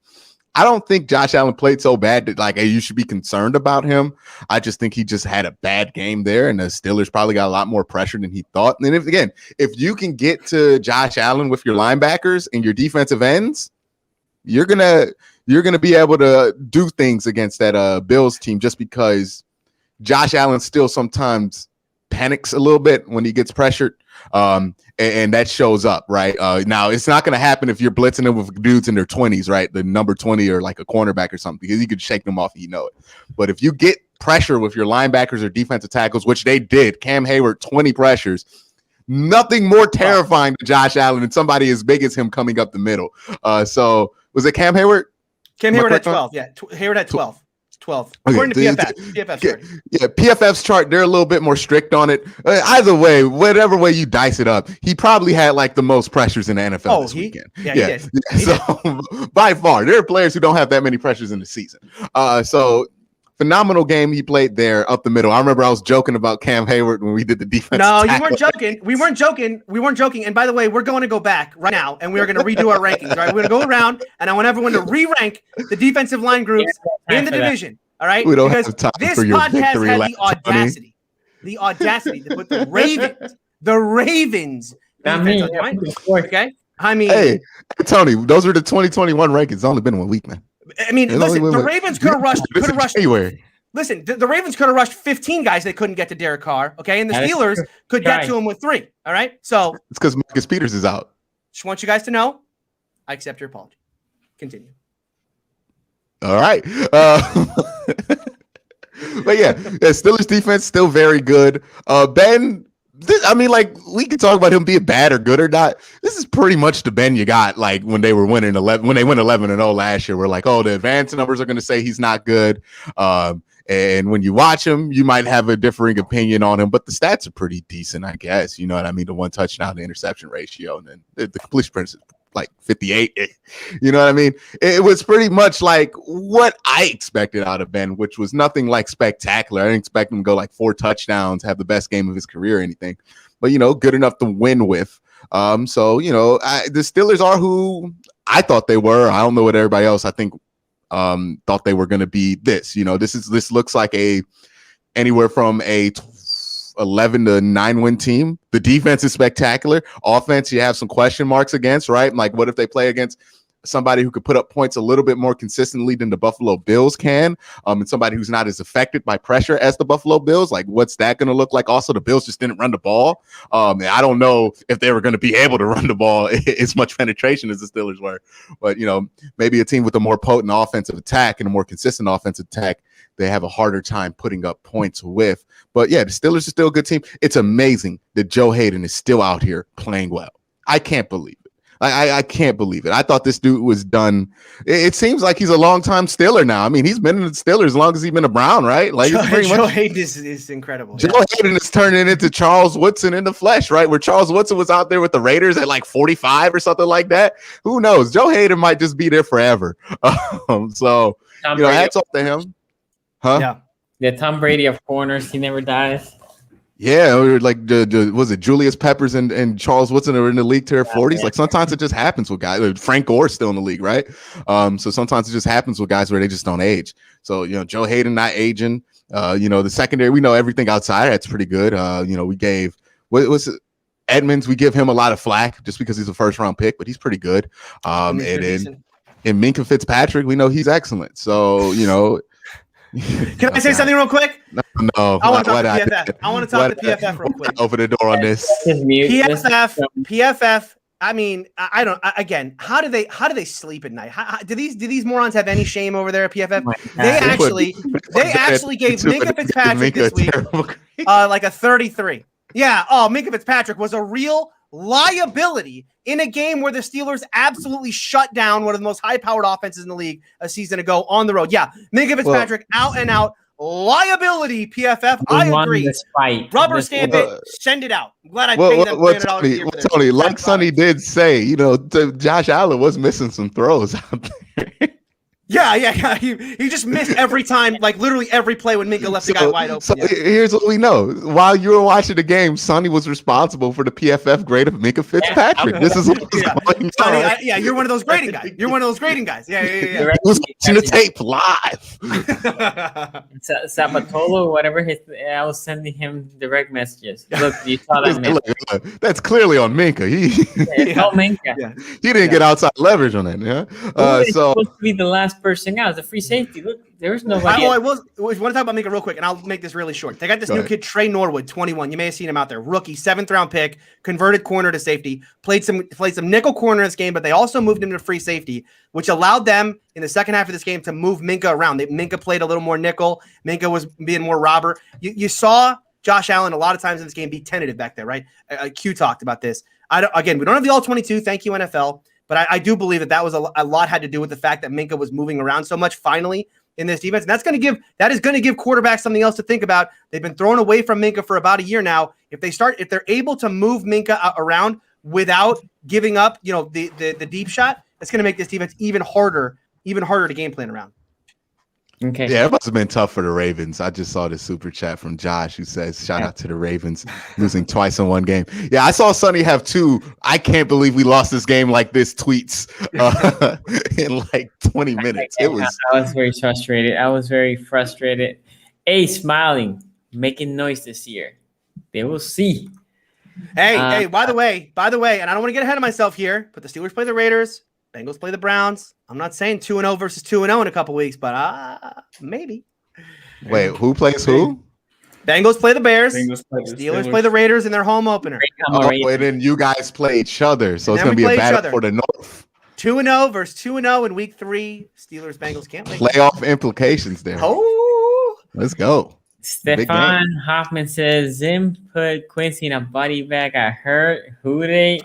I don't think Josh Allen played so bad that like, hey, you should be concerned about him. I just think he just had a bad game there, and the Steelers probably got a lot more pressure than he thought. And if you can get to Josh Allen with your linebackers and your defensive ends, you're gonna be able to do things against that Bills team, just because Josh Allen still sometimes panics a little bit when he gets pressured. And that shows up, right? Now, it's not going to happen if you're blitzing them with dudes in their 20s, right? The number 20 or like a cornerback or something, because you could shake them off, you know it. But if you get pressure with your linebackers or defensive tackles, which they did, Cam Hayward, 20 pressures, nothing more terrifying to Josh Allen than somebody as big as him coming up the middle. So was it Cam Hayward? Cam Hayward had 12. Yeah, Hayward had 12. 12. According to PFF's chart. Yeah, PFF's chart, they're a little bit more strict on it. Either way, whatever way you dice it up, he probably had like the most pressures in the NFL this weekend. Yeah, he did. So by far, there are players who don't have that many pressures in the season. So phenomenal game he played there up the middle. I remember I was joking about Cam Hayward when we did the defense. No, you weren't joking. We weren't joking. And by the way, we're going to go back right now and we're going to redo our rankings. Right, we're going to go around and I want everyone to re-rank the defensive line groups in the division. All right, we don't have time this for your podcast had the audacity to put the Ravens. Okay, I mean, hey, Tony, those are the 2021 rankings. It's only been 1 week, man. I mean, listen, the Ravens could have rushed. Anywhere. Listen, the Ravens could have rushed 15 guys. They couldn't get to Derek Carr. Okay, and the Steelers could get to him with 3. All right, so it's because Marcus Peters is out. Just want you guys to know, I accept your apology. Continue. All right. But yeah, Steelers defense still very good. Ben, I mean, like, we can talk about him being bad or good or not. This is pretty much the Ben you got, like, when they were winning 11, when they went 11-0 last year. We're like, oh, the advanced numbers are going to say he's not good. And when you watch him, you might have a differing opinion on him, but the stats are pretty decent, I guess. You know what I mean? The 1 touchdown to interception ratio, and then the completion percentage like 58. You know what I mean? It was pretty much like what I expected out of Ben, which was nothing like spectacular. I didn't expect him to go like 4 touchdowns, have the best game of his career or anything, but, you know, good enough to win with. So, you know, the Steelers are who I thought they were. I don't know what everybody else I think thought they were going to be. This looks like anywhere from a 11 to 9 win team. The defense is spectacular. Offense, you have some question marks against, right? Like, what if they play against somebody who could put up points a little bit more consistently than the Buffalo Bills can, and somebody who's not as affected by pressure as the Buffalo Bills? Like, what's that going to look like? Also, the Bills just didn't run the ball. I don't know if they were going to be able to run the ball as much penetration as the Steelers were, but maybe a team with a more potent offensive attack and a more consistent offensive attack, they have a harder time putting up points with. But yeah, the Steelers are still a good team. It's amazing that Joe Hayden is still out here playing well. I can't believe it. I can't believe it. I thought this dude was done. It seems like he's a long-time Steeler now. I mean, he's been in the Steelers as long as he's been a Brown, right? Like, Joe Hayden is incredible. Joe Hayden is turning into Charles Woodson in the flesh, right? Where Charles Woodson was out there with the Raiders at like 45 or something like that. Who knows? Joe Hayden might just be there forever. So, hats off to him. Huh? Yeah, Tom Brady of corners. He never dies. Yeah, or like was it Julius Peppers and Charles Woodson are in the league to their 40s? Like, sometimes it just happens with guys. Frank Gore's still in the league, right? So sometimes it just happens with guys where they just don't age. So Joe Hayden not aging. The secondary, we know everything outside. That's pretty good. We gave what's it? Edmonds. We give him a lot of flack just because he's a first round pick, but he's pretty good. And Minkah Fitzpatrick, we know he's excellent. So Can I say something real quick? No. I want to talk to PFF. I want to talk to PFF real quick. Open the door on this. PFF. I mean, I don't. Again, how do they sleep at night? Do these morons have any shame over there at PFF? They actually gave Minkah Fitzpatrick this week like a 33. Yeah. Oh, Minkah Fitzpatrick was a real liability in a game where the Steelers absolutely shut down one of the most high-powered offenses in the league a season ago on the road. Yeah, Minkah Fitzpatrick, out and out liability. PFF, I agree. Rubber stamp it, send it out. I'm glad I paid them $300 Tony, like Sonny did say, Josh Allen was missing some throws out there. Yeah. He just missed every time, like literally every play when Minkah left the guy wide open. So here's what we know. While you were watching the game, Sonny was responsible for the PFF grade of Minkah Fitzpatrick. This is what Sonny, you're one of those grading guys. You're one of those grading guys. Yeah. He was watching the tape live. Sapatolo, whatever I was sending him direct messages. Look, you saw that. That's clearly on Minkah. He didn't get outside leverage on that. Yeah. So supposed to be the last person out. It's a free safety. Look, there's nobody. I want to talk about Minkah real quick, and I'll make this really short. They got this new kid, Trey Norwood, 21. You may have seen him out there. Rookie, 7th round pick, converted corner to safety. Played some nickel corner in this game, but they also moved him to free safety, which allowed them in the second half of this game to move Minkah around. Minkah played a little more nickel. Minkah was being more robber. You saw Josh Allen a lot of times in this game be tentative back there, right? Q talked about this. We don't have the all-22. Thank you, NFL. But I do believe that was a lot had to do with the fact that Minkah was moving around so much finally in this defense. And that is going to give quarterbacks something else to think about. They've been thrown away from Minkah for about a year now. If they're able to move Minkah around without giving up, the deep shot, it's going to make this defense even harder to game plan around. Okay. Yeah, it must have been tough for the Ravens. I just saw this super chat from Josh who says, shout out to the Ravens losing twice in one game. Yeah, I saw Sonny have 2. I can't believe we lost this game like this tweets in like 20 minutes. I was very frustrated. Smiling, making noise this year. They will see. Hey, by the way, and I don't want to get ahead of myself here, but the Steelers play the Raiders. Bengals play the Browns. I'm not saying 2-0 versus 2-0 in a couple weeks, but maybe. Wait, who plays who? Bengals play the Bears. Steelers play the Raiders in their home opener. And then you guys play each other, so it's going to be a battle for the North. 2-0 versus 2-0 in week 3. Steelers Bengals can't wait. Playoff implications there. Oh, let's go. Stefan Hoffman says Zim put Quincy in a body bag. I heard. Who they?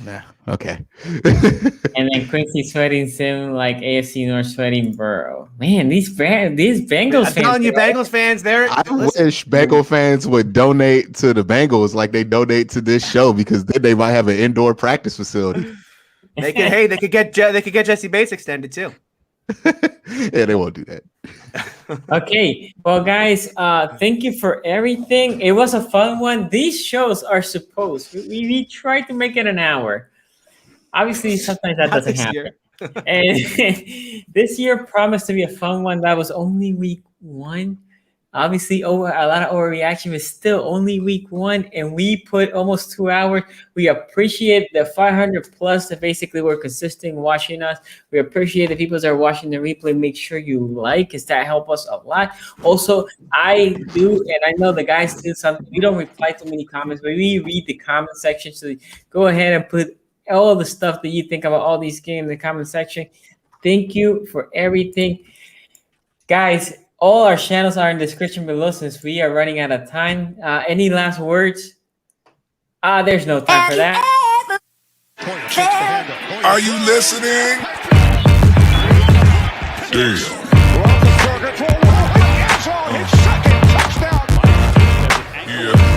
Nah, okay. And then Quincy sweating Sim like AFC North sweating Burrow. Man, these Bengals fans. I'm telling you, Bengals fans, I wish Bengal fans would donate to the Bengals like they donate to this show, because then they might have an indoor practice facility. They could get Jesse Bates extended too. Yeah, they won't do that. Okay, well, guys, thank you for everything. It was a fun one. These shows are supposed. We tried to make it an hour. Obviously, sometimes that doesn't happen. And this year promised to be a fun one. That was only week 1. Obviously, a lot of overreaction, but still only week 1, and we put almost 2 hours. We appreciate the 500 plus that basically were consistent watching us. We appreciate the people that are watching the replay. Make sure you like, because that helps us a lot. Also, I do, and I know the guys do something. We don't reply to many comments, but we read the comment section. So go ahead and put all the stuff that you think about all these games in the comment section. Thank you for everything, guys. All our channels are in the description below since we are running out of time. Any last words? There's no time for that. Are you listening? Damn. Yeah.